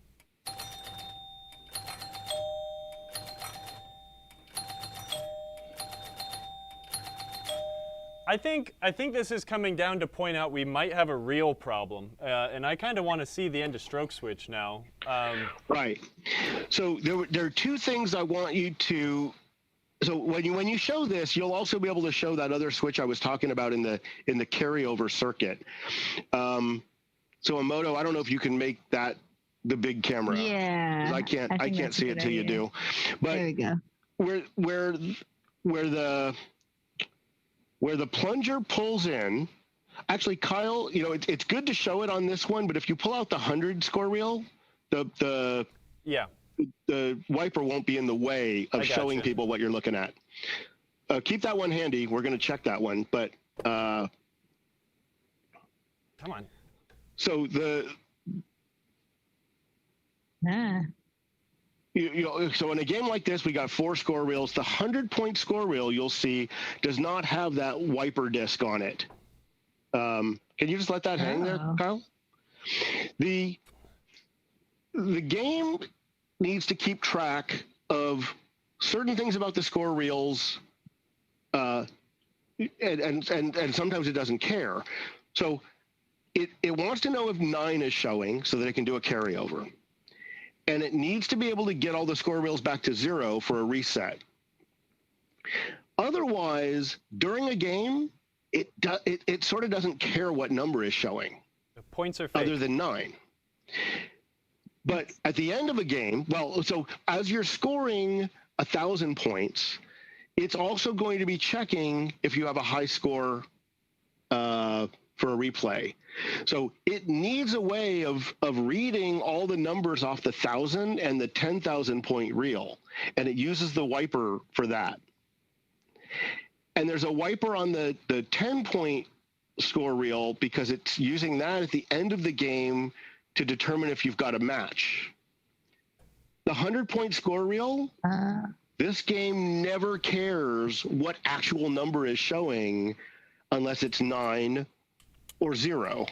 I think this is coming down to point out we might have a real problem, and I kind of want to see the end of stroke switch now. Right. So there are two things I want you to. So when you show this, you'll also be able to show that other switch I was talking about in the carryover circuit. So Emoto, I don't know if you can make that the big camera. Yeah. I can't see it till you do. But there we go. Where the plunger pulls in, actually, Kyle, it's good to show it on this one, but if you pull out the 100 score reel, the wiper won't be in the way of showing people what you're looking at. Keep that one handy. We're going to check that one, but come on. So So in a game like this, we got 4 score reels. The 100-point score reel, you'll see, does not have that wiper disc on it. Can you just let that hang there, Kyle? The game needs to keep track of certain things about the score reels, and sometimes it doesn't care. So it wants to know if 9 is showing so that it can do a carryover. And it needs to be able to get all the score reels back to 0 for a reset. Otherwise, during a game, it sort of doesn't care what number is showing. The points are fake. Other than 9. But at the end of a game, so as you're scoring 1,000 points, it's also going to be checking if you have a high score for a replay. So it needs a way of reading all the numbers off the 1,000 and the 10,000 point reel, and it uses the wiper for that. And there's a wiper on the 10-point score reel because it's using that at the end of the game to determine if you've got a match. The 100-point score reel, this game never cares what actual number is showing unless it's 9 or 0.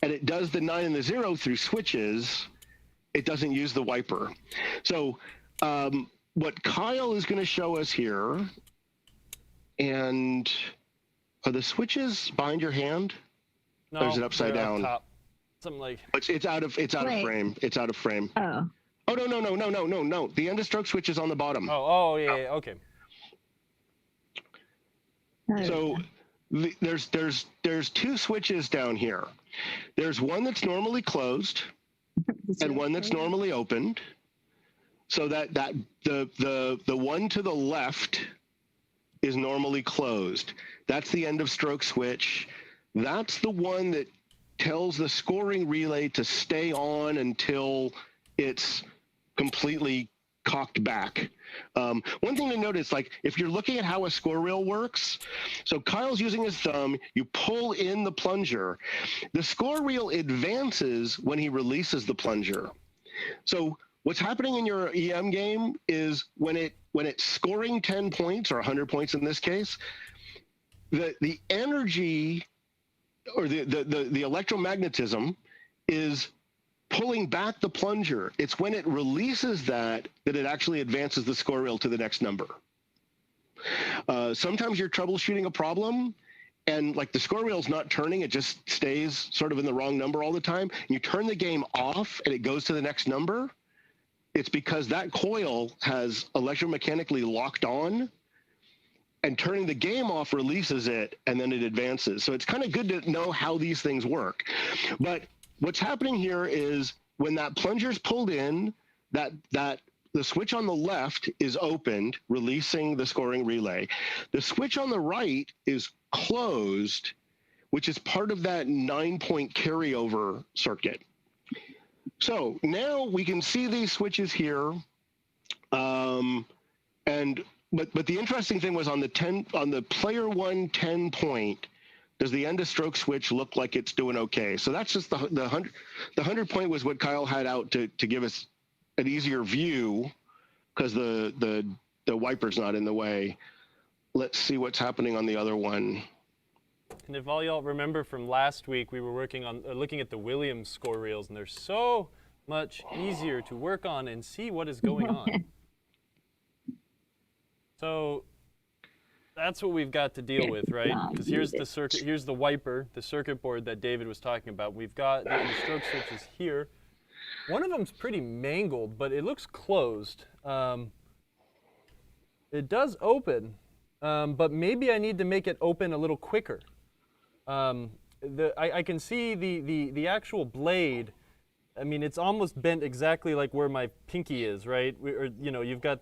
And it does the 9 and the 0 through switches. It doesn't use the wiper. So what Kyle is going to show us here, and are the switches behind your hand? No, or is it upside down? Top. Something like It's out of frame. It's out of frame. Oh. Oh no. The end of stroke switch is on the bottom. Oh yeah, okay. So there's 2 switches down here. There's one that's normally closed and one that's normally opened. So that the one to the left is normally closed. That's the end of stroke switch. That's the one that tells the scoring relay to stay on until it's completely cocked back. One thing to note is, like, if you're looking at how a score reel works, so Kyle's using his thumb, you pull in the plunger. The score reel advances when he releases the plunger. So what's happening in your EM game is when it's scoring 10 points or 100 points in this case, the energy or the electromagnetism is pulling back the plunger. It's when it releases that it actually advances the score reel to the next number. Sometimes you're troubleshooting a problem and, like, the score reel's not turning, it just stays sort of in the wrong number all the time. And you turn the game off and it goes to the next number. It's because that coil has electromechanically locked on, and turning the game off releases it, and then it advances. So it's kind of good to know how these things work. But what's happening here is when that plunger's pulled in, that the switch on the left is opened, releasing the scoring relay. The switch on the right is closed, which is part of that 9-point carryover circuit. So now we can see these switches here, but the interesting thing was on the player 1 10 point, does the end of stroke switch look like it's doing okay? So that's just the 100 point was what Kyle had out to give us an easier view because the wiper's not in the way. Let's see what's happening on the other one. And if all y'all remember from last week, we were working on looking at the Williams score reels, and they're so much easier to work on and see what is going on. So that's what we've got to deal with, right? Because here's the circuit, here's the wiper, the circuit board that David was talking about. We've got the stroke switches here. One of them's pretty mangled, but it looks closed. It does open, but maybe I need to make it open a little quicker. I can see the actual blade. I mean, it's almost bent exactly like where my pinky is, right? You've got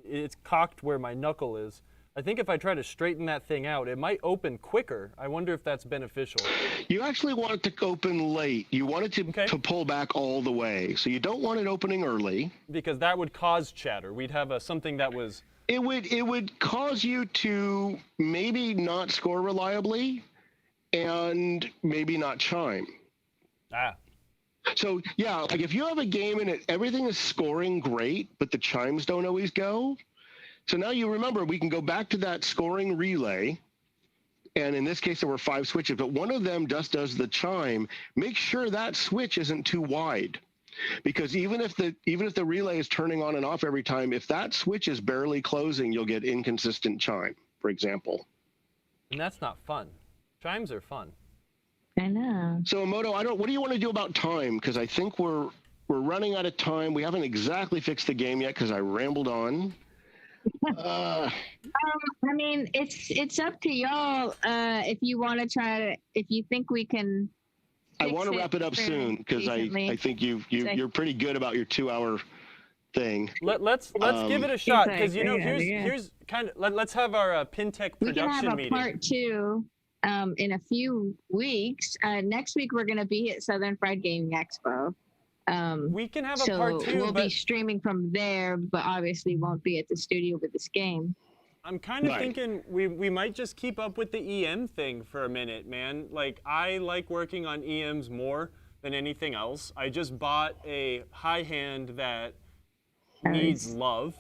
it's cocked where my knuckle is. I think if I try to straighten that thing out, it might open quicker. I wonder if that's beneficial. You actually want it to open late. You want it to pull back all the way. So you don't want it opening early. Because that would cause chatter. We'd have something that was... It would cause you to maybe not score reliably and maybe not chime. So yeah, like if you have a game and everything is scoring great, but the chimes don't always go. So now you remember we can go back to that scoring relay. And in this case, there were 5 switches, but one of them just does the chime. Make sure that switch isn't too wide, because even if the relay is turning on and off every time, if that switch is barely closing, you'll get inconsistent chime, for example. And that's not fun. Chimes are fun. I know. So Emoto, what do you want to do about time? Because I think we're running out of time. We haven't exactly fixed the game yet because I rambled on. I mean, it's up to y'all. If you want to if you think we can. I want to wrap it up soon because I think you're pretty good about your 2-hour thing. Let's give it a shot, because here's kind of let's have our PinTech production meeting. We can have a part 2 in a few weeks. Next week we're going to be at Southern Fried Gaming Expo. We can have a part 2. We'll be streaming from there, but obviously won't be at the studio with this game. I'm kind of thinking we might just keep up with the EM thing for a minute, man. Like, I like working on EMs more than anything else. I just bought a high hand that needs love.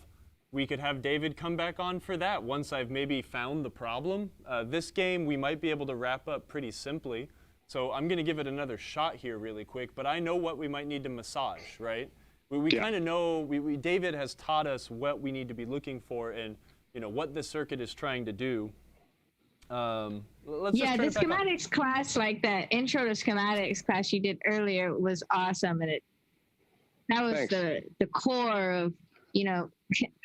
We could have David come back on for that once I've maybe found the problem. This game we might be able to wrap up pretty simply. So I'm going to give it another shot here really quick, but I know what we might need to massage, right? We kind of know, David has taught us what we need to be looking for and what the circuit is trying to do. The schematics class, like that intro to schematics class you did earlier, was awesome, and that was the core of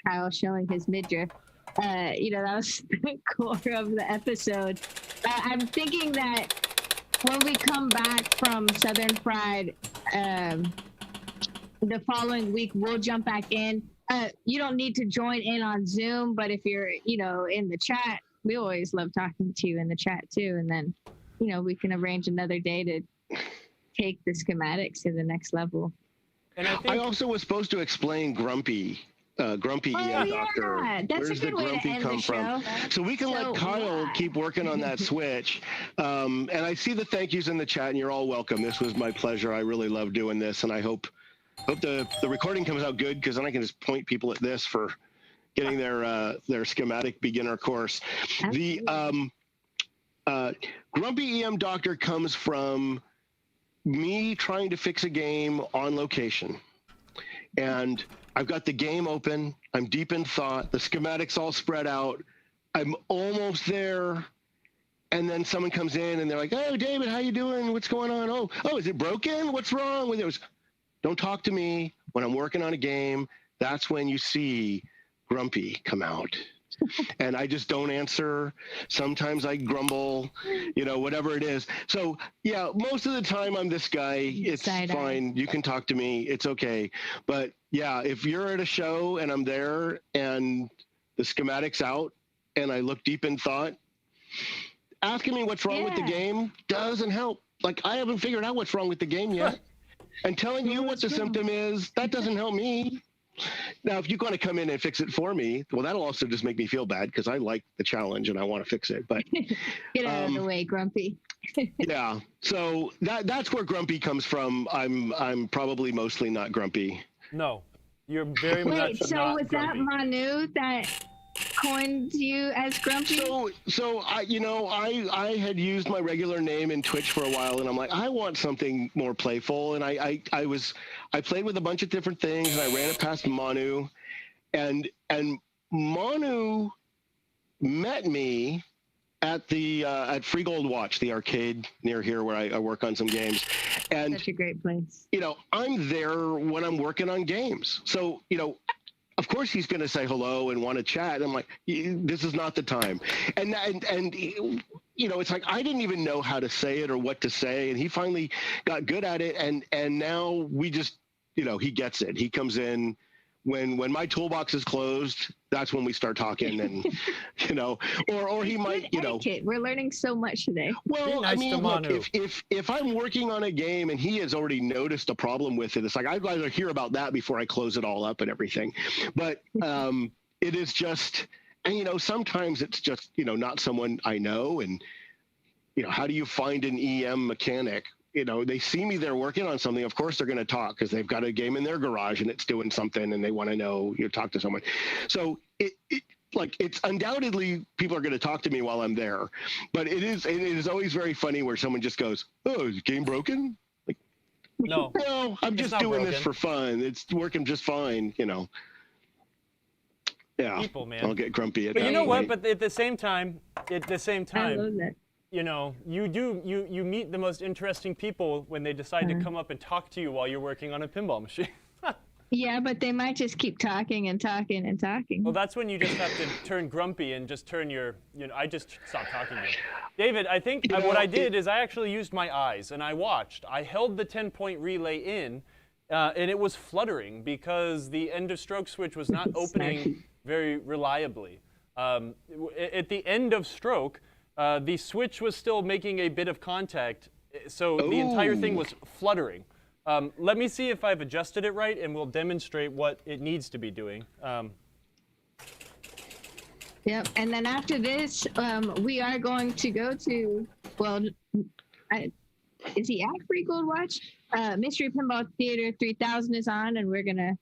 Kyle showing his midriff. That was the core of the episode. I'm thinking that when we come back from Southern Fried, the following week we'll jump back in. You don't need to join in on Zoom, but if you're, in the chat, we always love talking to you in the chat too. And then, we can arrange another day to take the schematics to the next level. And I also was supposed to explain GrumpyEMDoctor. That's Where's a good the way Grumpy to end come the from? show. So we can let Kyle keep working on that switch. And I see the thank yous in the chat, and you're all welcome. This was my pleasure. I really love doing this, and I hope the recording comes out good, because then I can just point people at this for getting their schematic beginner course. The GrumpyEMDoctor comes from me trying to fix a game on location. And I've got the game open. I'm deep in thought. The schematics all spread out. I'm almost there. And then someone comes in and they're like, "Oh, David, how you doing? What's going on? Oh, is it broken? What's wrong with it?" Don't talk to me when I'm working on a game. That's when you see Grumpy come out. And I just don't answer. Sometimes I grumble, whatever it is. So yeah, most of the time I'm this guy. It's fine. You can talk to me. It's okay. But yeah, if you're at a show and I'm there and the schematic's out and I look deep in thought, asking me what's wrong with the game doesn't help. Like, I haven't figured out what's wrong with the game yet. And telling you what the symptom is, that doesn't help me. Now, if you're going to come in and fix it for me, well, that'll also just make me feel bad, because I like the challenge and I want to fix it. But get out of the way, Grumpy. Yeah, so that's where Grumpy comes from. I'm probably mostly not grumpy. No, you're very much not grumpy. So was that Manu that coined you as Grumpy? So I had used my regular name in Twitch for a while, and I'm like, I want something more playful, and I played with a bunch of different things, and I ran it past Manu, and Manu met me at Free Gold Watch, the arcade near here where I work on some games. And such a great place. I'm there when I'm working on games. So, of course he's going to say hello and want to chat. And I'm like, this is not the time. And it's like, I didn't even know how to say it or what to say. And he finally got good at it. And now we just, he gets it. He comes in when my toolbox is closed. That's when we start talking, and or he might, etiquette. We're learning so much today. Well, nice look, if I'm working on a game and he has already noticed a problem with it, it's like, I'd rather hear about that before I close it all up and everything. But it is just, and sometimes it's just, not someone I know, and how do you find an EM mechanic they see me there working on something. Of course, they're going to talk because they've got a game in their garage and it's doing something, and they want to know, talk to someone. So it's undoubtedly people are going to talk to me while I'm there, but it is always very funny where someone just goes, "Oh, is the game broken?" Like, No, I'm just doing this for fun. It's working just fine, Yeah, people, man. I'll get grumpy at But that you know point. what? But at the same time, I love that. you meet the most interesting people when they decide to come up and talk to you while you're working on a pinball machine. Yeah, but they might just keep talking and talking and talking. Well, that's when you just have to turn grumpy and just turn I just stopped talking to you. David, I think what I did is I actually used my eyes and I watched. I held the 10-point relay in, and it was fluttering because the end of stroke switch was not opening very reliably. At the end of stroke, the switch was still making a bit of contact, so the entire thing was fluttering. Let me see if I've adjusted it right, and we'll demonstrate what it needs to be doing. Yep, and then after this, we are going to go to, is he at Free Gold Watch? Mystery Pinball Theater 3000 is on, and we're going to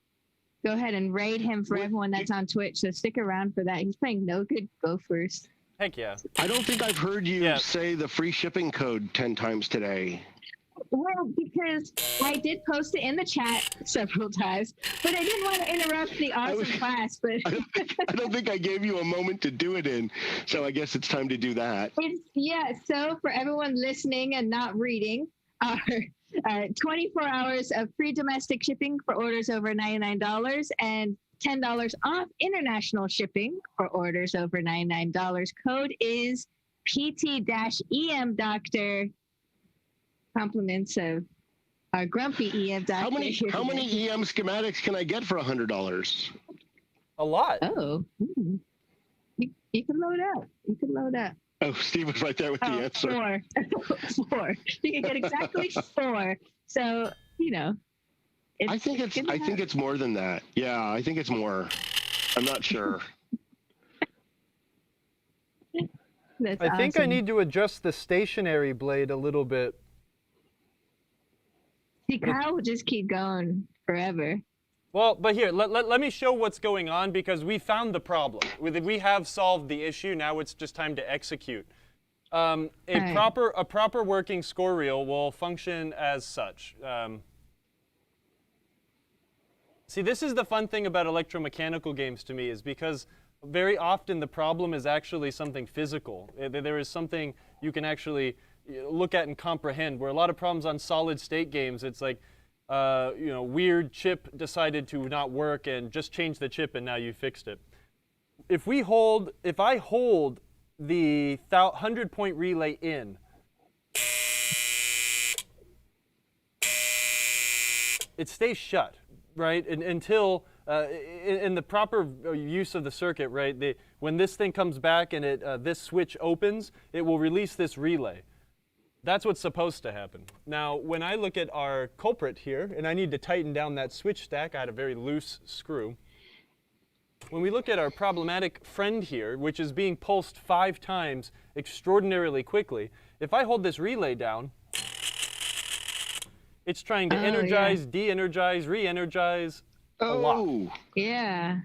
go ahead and raid him for everyone that's on Twitch, so stick around for that. He's playing No Good Gophers. Heck yeah. I don't think I've heard you say the free shipping code 10 times today. Well, because I did post it in the chat several times, but I didn't want to interrupt the awesome class. But I don't think I gave you a moment to do it in, so I guess it's time to do that. So for everyone listening and not reading, our 24 hours of free domestic shipping for orders over $99 and $10 off international shipping for orders over $99. Code is PT-EMDoctor. Compliments of our GrumpyEMDoctor. How many EM schematics can I get for $100? A lot. Oh, you can load up. You can load up. Oh, Steve was right there with the answer. 4. You can get exactly 4. So I think it's more than that. Yeah, I think it's more. I'm not sure. That's I think I awesome. need to adjust the stationary blade a little bit. See, Kyle will just keep going forever. Well, but here, let me show what's going on, because we found the problem. We have solved the issue. Now it's just time to execute. A proper working score reel will function as such. See, this is the fun thing about electromechanical games to me, is because very often the problem is actually something physical. There is something you can actually look at and comprehend, where a lot of problems on solid state games, it's like, weird chip decided to not work and just change the chip and now you fixed it. If I hold the 100-point relay in, it stays shut, right? Until in the proper use of the circuit, right? When this thing comes back and this switch opens, it will release this relay. That's what's supposed to happen. Now, when I look at our culprit here, and I need to tighten down that switch stack, I had a very loose screw. When we look at our problematic friend here, which is being pulsed 5 times extraordinarily quickly, if I hold this relay down, it's trying to energize, de-energize, re-energize a lot. Yeah.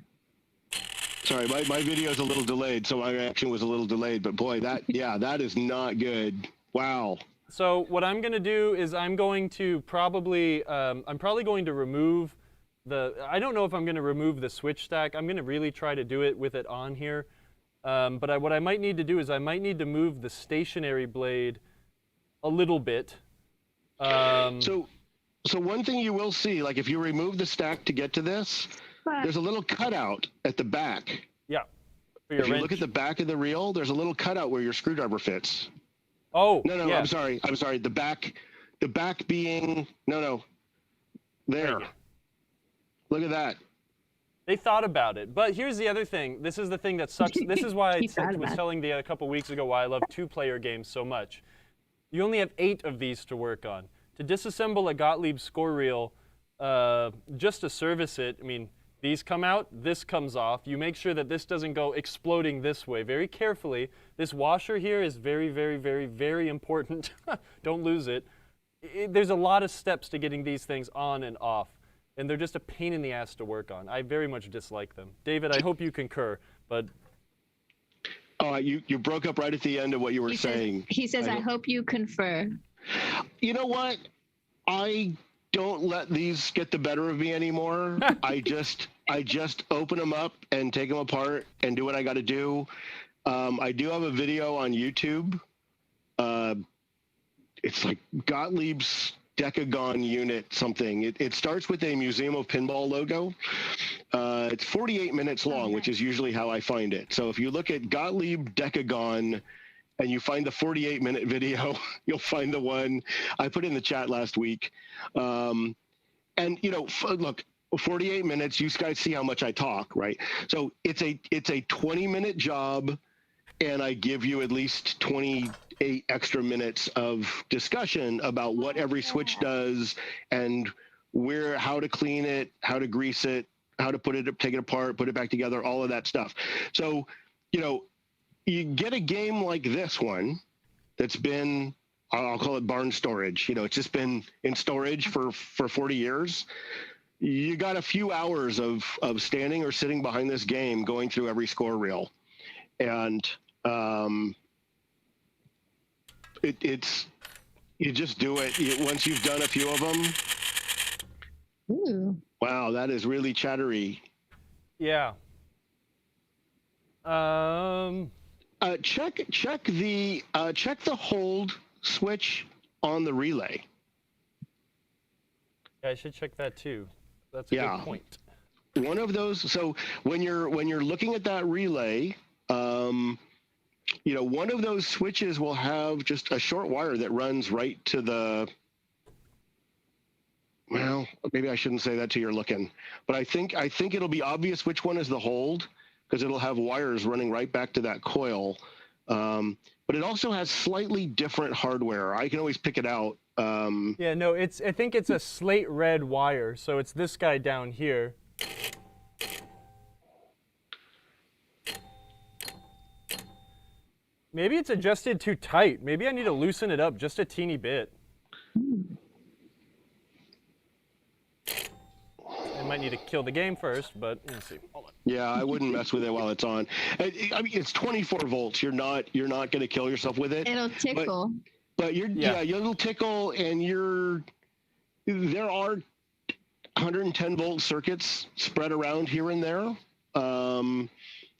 Sorry, my video is a little delayed, so my reaction was a little delayed. But boy, that is not good. Wow. So what I'm going to do is I'm going to probably going to remove I don't know if I'm going to remove the switch stack. I'm going to really try to do it with it on here. But what I might need to do is I might need to move the stationary blade a little bit. So one thing you will see, like if you remove the stack to get to this, there's a little cutout at the back. Yeah. If you look at the back of the reel, there's a little cutout where your screwdriver fits. Oh, No, yeah. I'm sorry. The back being, no. There. Look at that. They thought about it. But here's the other thing. This is the thing that sucks. This is why I was telling a couple weeks ago why I love 2-player games so much. You only have 8 of these to work on. To disassemble a Gottlieb score reel, just to service it, I mean, these come out, this comes off. You make sure that this doesn't go exploding this way very carefully. This washer here is very, very, very, very important. Don't lose it. there's a lot of steps to getting these things on and off, and they're just a pain in the ass to work on. I very much dislike them. David, I hope you concur, but... You broke up right at the end of what you were saying. He says, I hope you confer. You know what? I don't let these get the better of me anymore. I just open them up and take them apart and do what I got to do. I do have a video on YouTube. It's like Gottlieb's Decagon unit something. It starts with a Museum of Pinball logo. It's 48 minutes long, which is usually how I find it. So if you look at Gottlieb Decagon and you find the 48-minute video, you'll find the one I put in the chat last week. And, look, 48 minutes, you guys see how much I talk, right? So it's a 20-minute job, and I give you at least 28 extra minutes of discussion about what every switch does and how to clean it, how to grease it, how to take it apart, put it back together, all of that stuff. So, you get a game like this one that's been, I'll call it barn storage. It's just been in storage for 40 years. You got a few hours of standing or sitting behind this game going through every score reel. And you just do it. Once you've done a few of them. Ooh. Wow, that is really chattery. Yeah. Check the hold switch on the relay. Yeah, I should check that too. That's a good point. One of those. So when you're looking at that relay, one of those switches will have just a short wire that runs right to the. Well, maybe I shouldn't say that till you're looking, but I think it'll be obvious which one is the hold because it'll have wires running right back to that coil. But it also has slightly different hardware. I can always pick it out. Yeah, no, I think it's a slate red wire, so it's this guy down here. Maybe it's adjusted too tight. Maybe I need to loosen it up just a teeny bit. I might need to kill the game first, but let's see. Hold on. Yeah, I wouldn't mess with it while it's on. I mean, it's 24 volts. You're not going to kill yourself with it. It'll tickle. But it'll tickle, and there are 110 volt circuits spread around here and there.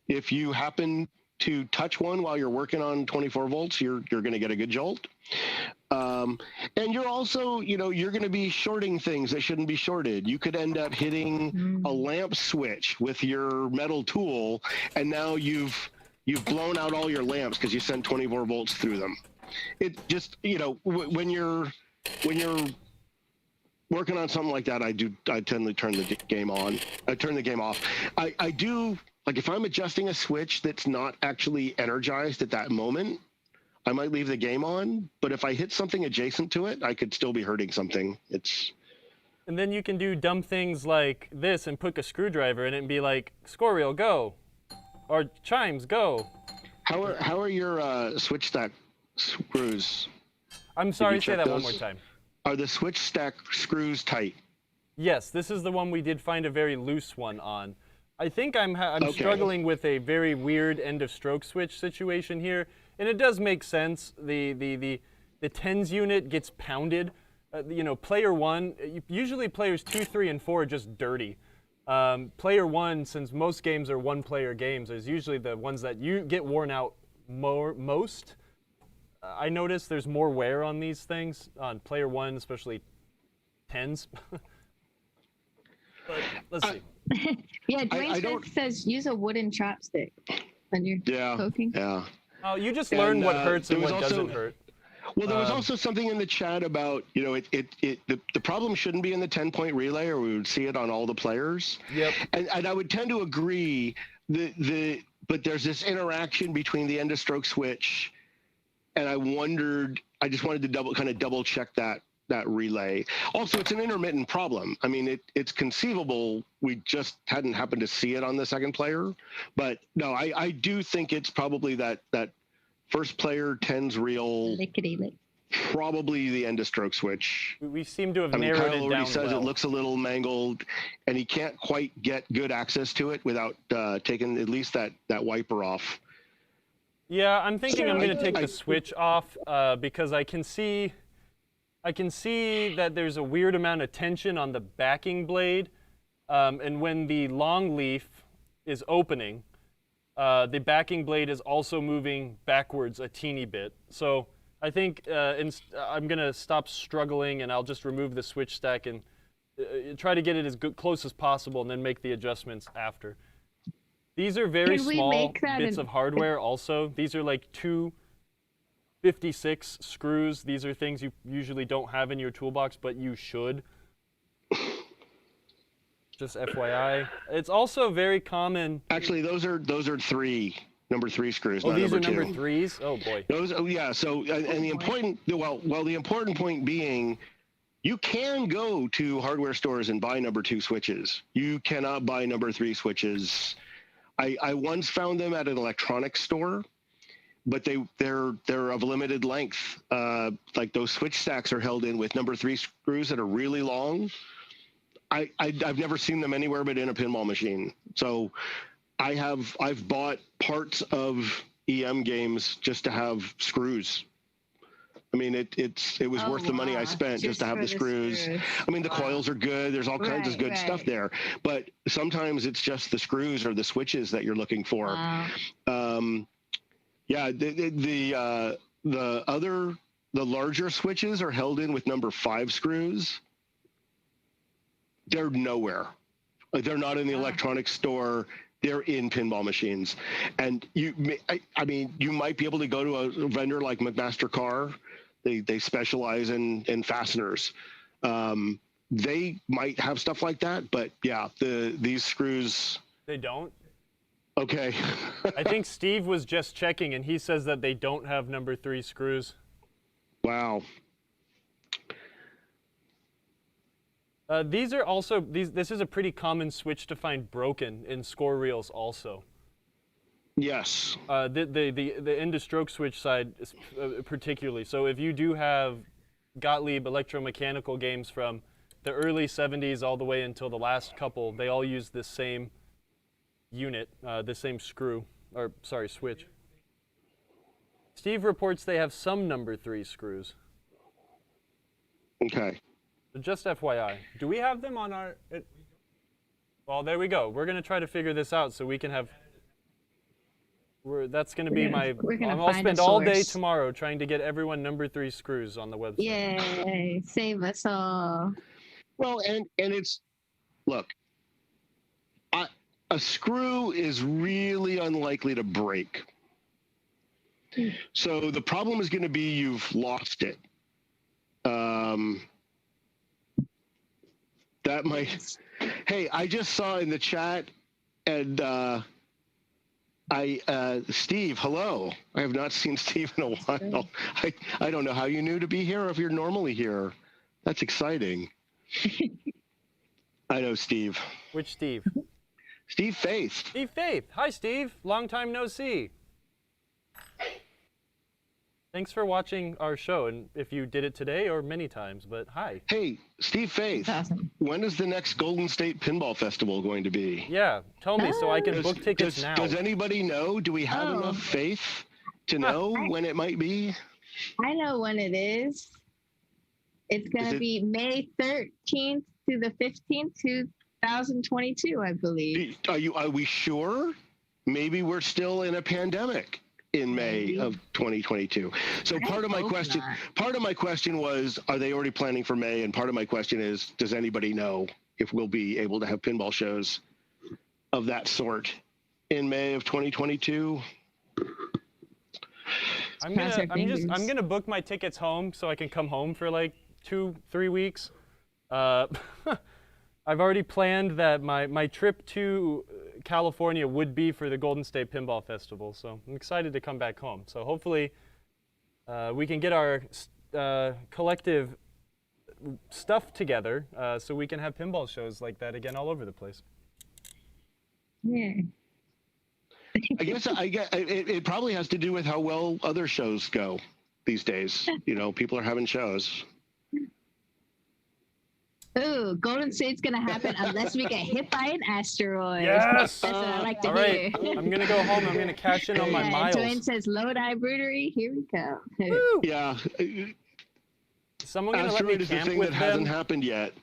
If you happen to touch one while you're working on 24 volts, you're going to get a good jolt. And you're also, you're going to be shorting things that shouldn't be shorted. You could end up hitting a lamp switch with your metal tool, and now you've blown out all your lamps because you sent 24 volts through them. It just, when you're working on something like that, I tend to turn the game on. I turn the game off. I do, like if I'm adjusting a switch that's not actually energized at that moment, I might leave the game on, but if I hit something adjacent to it, I could still be hurting something. And then you can do dumb things like this and put a screwdriver in it and be like, score reel, go. Or chimes, go. How are your switch stack screws? I'm sorry, say that one more time. Are the switch stack screws tight? Yes, this is the one we did find a very loose one on. I think I'm struggling with a very weird end of stroke switch situation here. And it does make sense. The tens unit gets pounded. Player one, usually players 2, 3, and 4 are just dirty. Player one, since most games are one-player games, is usually the ones that you get worn out most. I notice there's more wear on these things, on player one, especially tens. But let's see. Yeah, Dwayne Smith says use a wooden chopstick when you're cooking. Yeah. Oh, you just learn what hurts and what doesn't hurt. Well, there was also something in the chat about, the problem shouldn't be in the 10-point relay, or we would see it on all the players. Yep. And I would tend to agree but there's this interaction between the end of stroke switch, and I just wanted to double check that relay. Also, it's an intermittent problem. I mean, it's conceivable we just hadn't happened to see it on the second player. But no, I do think it's probably that first player tens reel Lickety lick. probably the end of stroke switch. We seem to have I mean, narrowed Kyle it already down says well. it looks a little mangled, and he can't quite get good access to it without taking at least that wiper off. Yeah, I'm thinking I'm going to take I- the switch off because I can see that there's a weird amount of tension on the backing blade, and when the long leaf is opening, the backing blade is also moving backwards a teeny bit. So I think I'm going to stop struggling, and I'll just remove the switch stack and try to get it as close as possible, and then make the adjustments after. These are very small bits of hardware also. These are like 256 screws. These are things you usually don't have in your toolbox, but you should. Just FYI. It's also very common. Actually, those are number three screws. Oh, not these are number number threes? Oh, boy. Those, yeah. So, and the important, the important point being, you can go to hardware stores and buy number 2 switches. You cannot buy number 3 switches. I once found them at an electronics store, but they're of limited length. Like those switch stacks are held in with number 3 screws that are really long. I've never seen them anywhere but in a pinball machine. So I've bought parts of EM games just to have screws. I mean, it was worth the money I spent just to have the screws. I mean, the coils are good. There's all kinds of good stuff there. But sometimes it's just the screws or the switches that you're looking for. Yeah, the larger switches are held in with number 5 screws. They're nowhere. They're not in the electronics store. They're in pinball machines. And you might be able to go to a vendor like McMaster Carr. They specialize in fasteners. They might have stuff like that, but yeah, these screws. They don't? Okay. I think Steve was just checking, and he says that they don't have number 3 screws. Wow. These are also, this is a pretty common switch to find broken in score reels also. Yes. The end of stroke switch side particularly. So if you do have Gottlieb electromechanical games from the early 70s all the way until the last couple, they all use this same unit, the same switch. Steve reports they have some number 3 screws. Okay. So just FYI. Do we have them on our... Well, there we go. We're going to try to figure this out so we can have... That's going to be my... I'll spend all day tomorrow trying to get everyone number 3 screws on the website. Yay, save us all. Well, and it's... Look, a screw is really unlikely to break. So the problem is going to be you've lost it. That might... Hey, I just saw in the chat, and Steve, hello. I have not seen Steve in a while. I don't know how you knew to be here if you're normally here. That's exciting. I know Steve. Which Steve? Steve Faith. Steve Faith. Hi, Steve. Long time no see. Thanks for watching our show, and if you did it today or many times, but hi. Hey, Steve Faith. Awesome. When is the next Golden State Pinball Festival going to be? Yeah, tell me so I can book tickets now. Does anybody know? Do we have enough faith to know when it might be? I know when it is. It's going to be May 13th to the 15th, 2022, I believe. Are we sure? Maybe we're still in a pandemic in May of 2022. So part of my question was, are they already planning for May? And part of my question is, does anybody know if we'll be able to have pinball shows of that sort in May of 2022? I'm gonna book my tickets home so I can come home for like 2-3 weeks. I've already planned that my trip to California would be for the Golden State Pinball Festival, so I'm excited to come back home. So hopefully we can get our collective stuff together so we can have pinball shows like that again all over the place. Yeah. I guess it probably has to do with how well other shows go. these days. People are having shows. Ooh, Golden State's gonna happen unless we get hit by an asteroid. Yes! That's what I like to All right, hear. I'm gonna go home. I'm gonna cash in on my miles. Dwayne says Lodi Brewery. Here we go. Woo! Yeah. Is someone gonna let me Asteroid is the camp thing with that hasn't them? happened yet.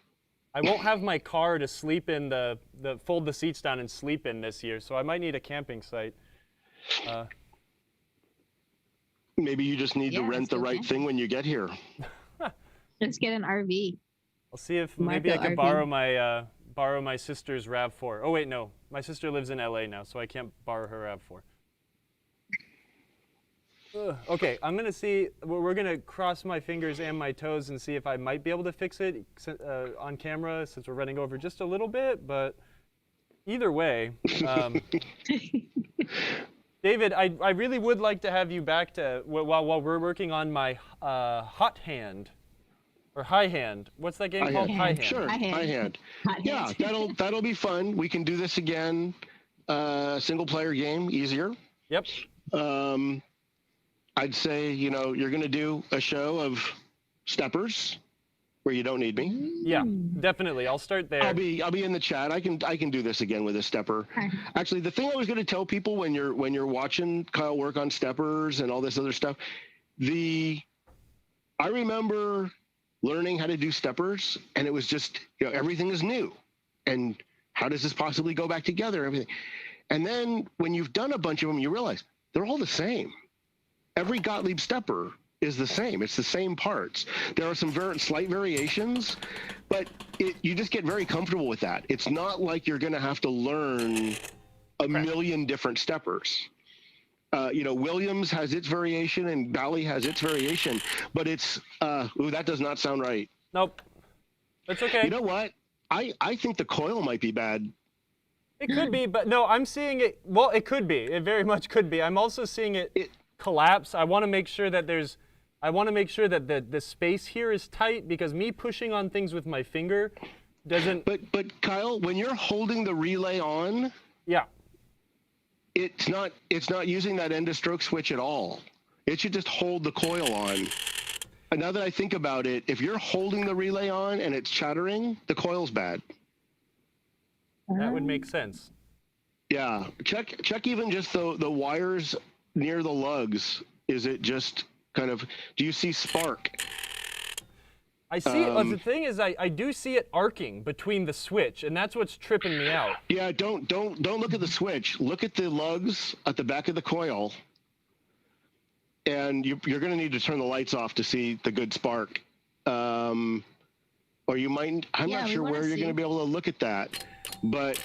I won't have my car to sleep in the fold the seats down and sleep in this year, so I might need a camping site. Maybe you just need to Yeah, rent the right thing when you get here. Let's get an RV. I'll see if Mark maybe I the could RV. borrow my sister's RAV4. Oh wait, no, my sister lives in LA now, so I can't borrow her RAV4. Okay, I'm gonna see. We're gonna cross my fingers and my toes and see if I might be able to fix it on camera, since we're running over just a little bit. But either way, David, I really would like to have you back to while we're working on my hot hand. Or high hand. What's that game called? High hand. Sure, High hand. Hot Yeah, hands. that'll be fun. We can do this again. Single player game, easier. Yep. I'd say you're going to do a show of steppers where you don't need me. Yeah, definitely. I'll start there. I'll be in the chat. I can do this again with a stepper. Actually, the thing I was going to tell people when you're watching Kyle work on steppers and all this other stuff, I remember learning how to do steppers, and it was just everything is new, and how does this possibly go back together? Everything, and then when you've done a bunch of them, you realize they're all the same. Every Gottlieb stepper is the same. It's the same parts. There are some slight variations, but you just get very comfortable with that. It's not like you're going to have to learn a million different steppers. Williams has its variation and Bally has its variation, but it's, that does not sound right. Nope. That's okay. You know what? I think the coil might be bad. It could be, but no, I'm seeing it. Well, it could be. It very much could be. I'm also seeing it collapse. I want to make sure that the space here is tight, because me pushing on things with my finger doesn't. But Kyle, when you're holding the relay on, yeah, it's not using that end of stroke switch at all. It should just hold the coil on. And now that I think about it, if you're holding the relay on and it's chattering, the coil's bad. That would make sense. Yeah, check even just the wires near the lugs. Is it just kind of? Do you see spark? I see. The thing is, I do see it arcing between the switch, and that's what's tripping me out. Yeah, don't look at the switch. Look at the lugs at the back of the coil, and you're going to need to turn the lights off to see the good spark. Or you might. I'm not sure where you're going to be able to look at that, but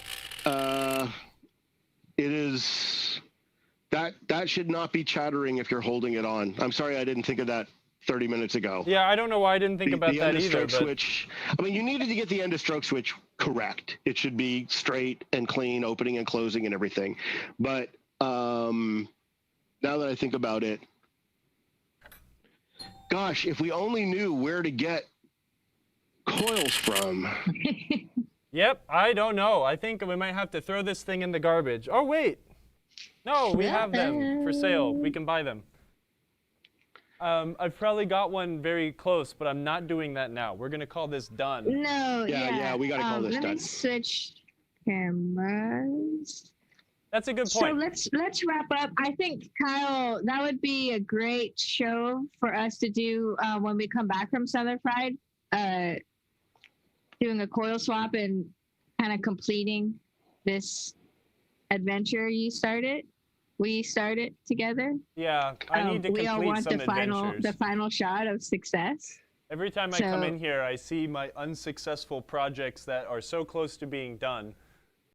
it is that should not be chattering if you're holding it on. I'm sorry, I didn't think of that 30 minutes ago. Yeah, I don't know why I didn't think about the that end of either. stroke switch. I mean, you needed to get the end of stroke switch correct. It should be straight and clean, opening and closing and everything. But now that I think about it, gosh, if we only knew where to get coils from. Yep, I don't know. I think we might have to throw this thing in the garbage. Oh, wait. No, we have them for sale. We can buy them. I've probably got one very close, but I'm not doing that now. We're going to call this done. No, Yeah, we got to call this let done. me switch cameras. That's a good point. So let's wrap up. I think, Kyle, that would be a great show for us to do when we come back from Southern Pride, doing a coil swap and kind of completing this adventure we started together. Yeah, I need to complete we all want some the adventures. final shot of success. Every time I come in here, I see my unsuccessful projects that are so close to being done.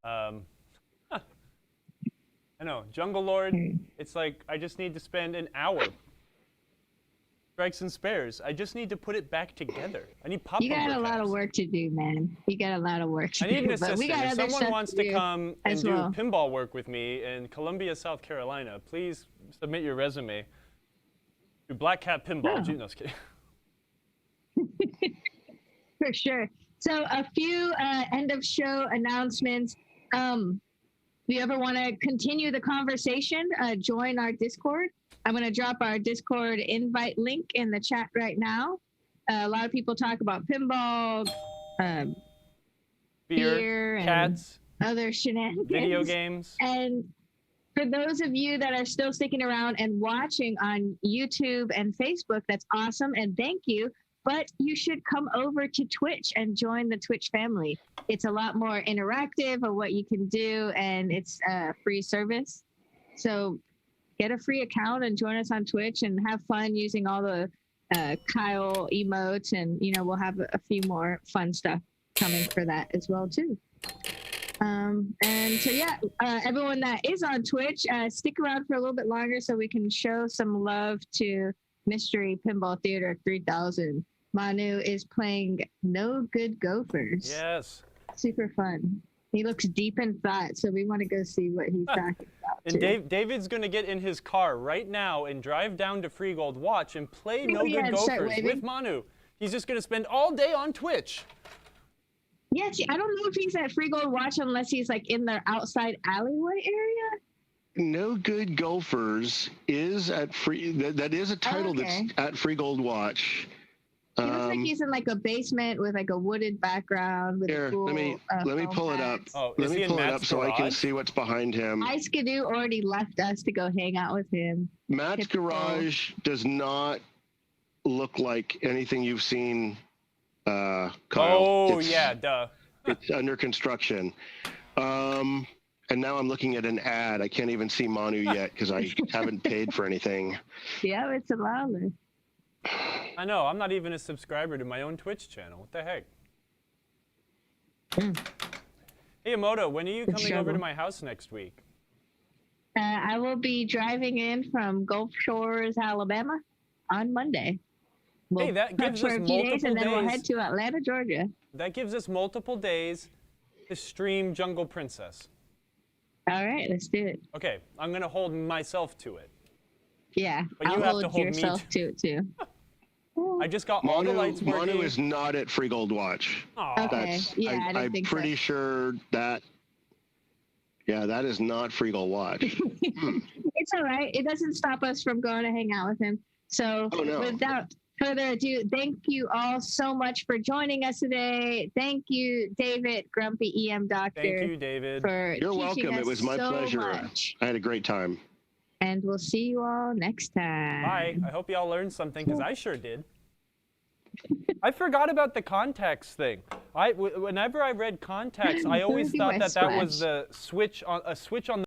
I know, Jungle Lord, it's like I just need to spend an hour. Strikes and spares. I just need to put it back together. I need pop. You got a lot of work to do, man. You got a lot of work to do. I need an but assistant. we got If other someone stuff wants to to come and as do well. pinball work with me in Columbia, South Carolina, please submit your resume to Black Cat Pinball. No, just kidding. For sure. So a few end of show announcements. you ever want to continue the conversation, join our Discord. I'm going to drop our Discord invite link in the chat right now. A lot of people talk about pinball, beer, and cats, other shenanigans. video games. And for those of you that are still sticking around and watching on YouTube and Facebook, that's awesome, and thank you. But you should come over to Twitch and join the Twitch family. It's a lot more interactive of what you can do, and it's a free service. So get a free account and join us on Twitch and have fun using all the Kyle emotes, and we'll have a few more fun stuff coming for that as well too. And so yeah, everyone that is on Twitch, stick around for a little bit longer so we can show some love to Mystery Pinball Theater 3000. Manu is playing No Good Gophers. Yes. Super fun. He looks deep in thought, so we want to go see what he's talking about. And David's going to get in his car right now and drive down to Freegold Watch and play No Good Gophers with Manu. He's just going to spend all day on Twitch. Yes, I don't know if he's at Freegold Watch unless he's like in their outside alleyway area. No Good Gophers is at that is a title that's at Freegold Watch. He looks like he's in like a basement with like a wooded background. With Here, a cool, let me pull it up. Oh, let me pull it up so I can see what's behind him. Ice Skidoo already left us to go hang out with him. Matt's garage does not look like anything you've seen, Kyle. Oh, yeah, duh. It's under construction. And now I'm looking at an ad. I can't even see Manu yet because I haven't paid for anything. Yeah, it's a lawless. I know. I'm not even a subscriber to my own Twitch channel. What the heck? Hey, Emoto, when are you coming over to my house next week? I will be driving in from Gulf Shores, Alabama on Monday. Hey, that gives us multiple days. And then we'll head to Atlanta, Georgia. That gives us multiple days to stream Jungle Princess. All right, let's do it. Okay, I'm going to hold myself to it. Yeah, but you I'll have hold to hold yourself to it too. I just got all the lights working. Manu is not at Freegold Watch. Okay, yeah, I'm pretty sure that. Yeah, that is not Freegold Watch. It's all right. It doesn't stop us from going to hang out with him. So without further ado, thank you all so much for joining us today. Thank you, David, GrumpyEMDoctor. Thank you, David. You're welcome. It was my pleasure. Much. I had a great time. And we'll see you all next time. Bye. I hope y'all learned something, because I sure did. I forgot about the contacts thing. Whenever I read contacts, I always thought that was the switch on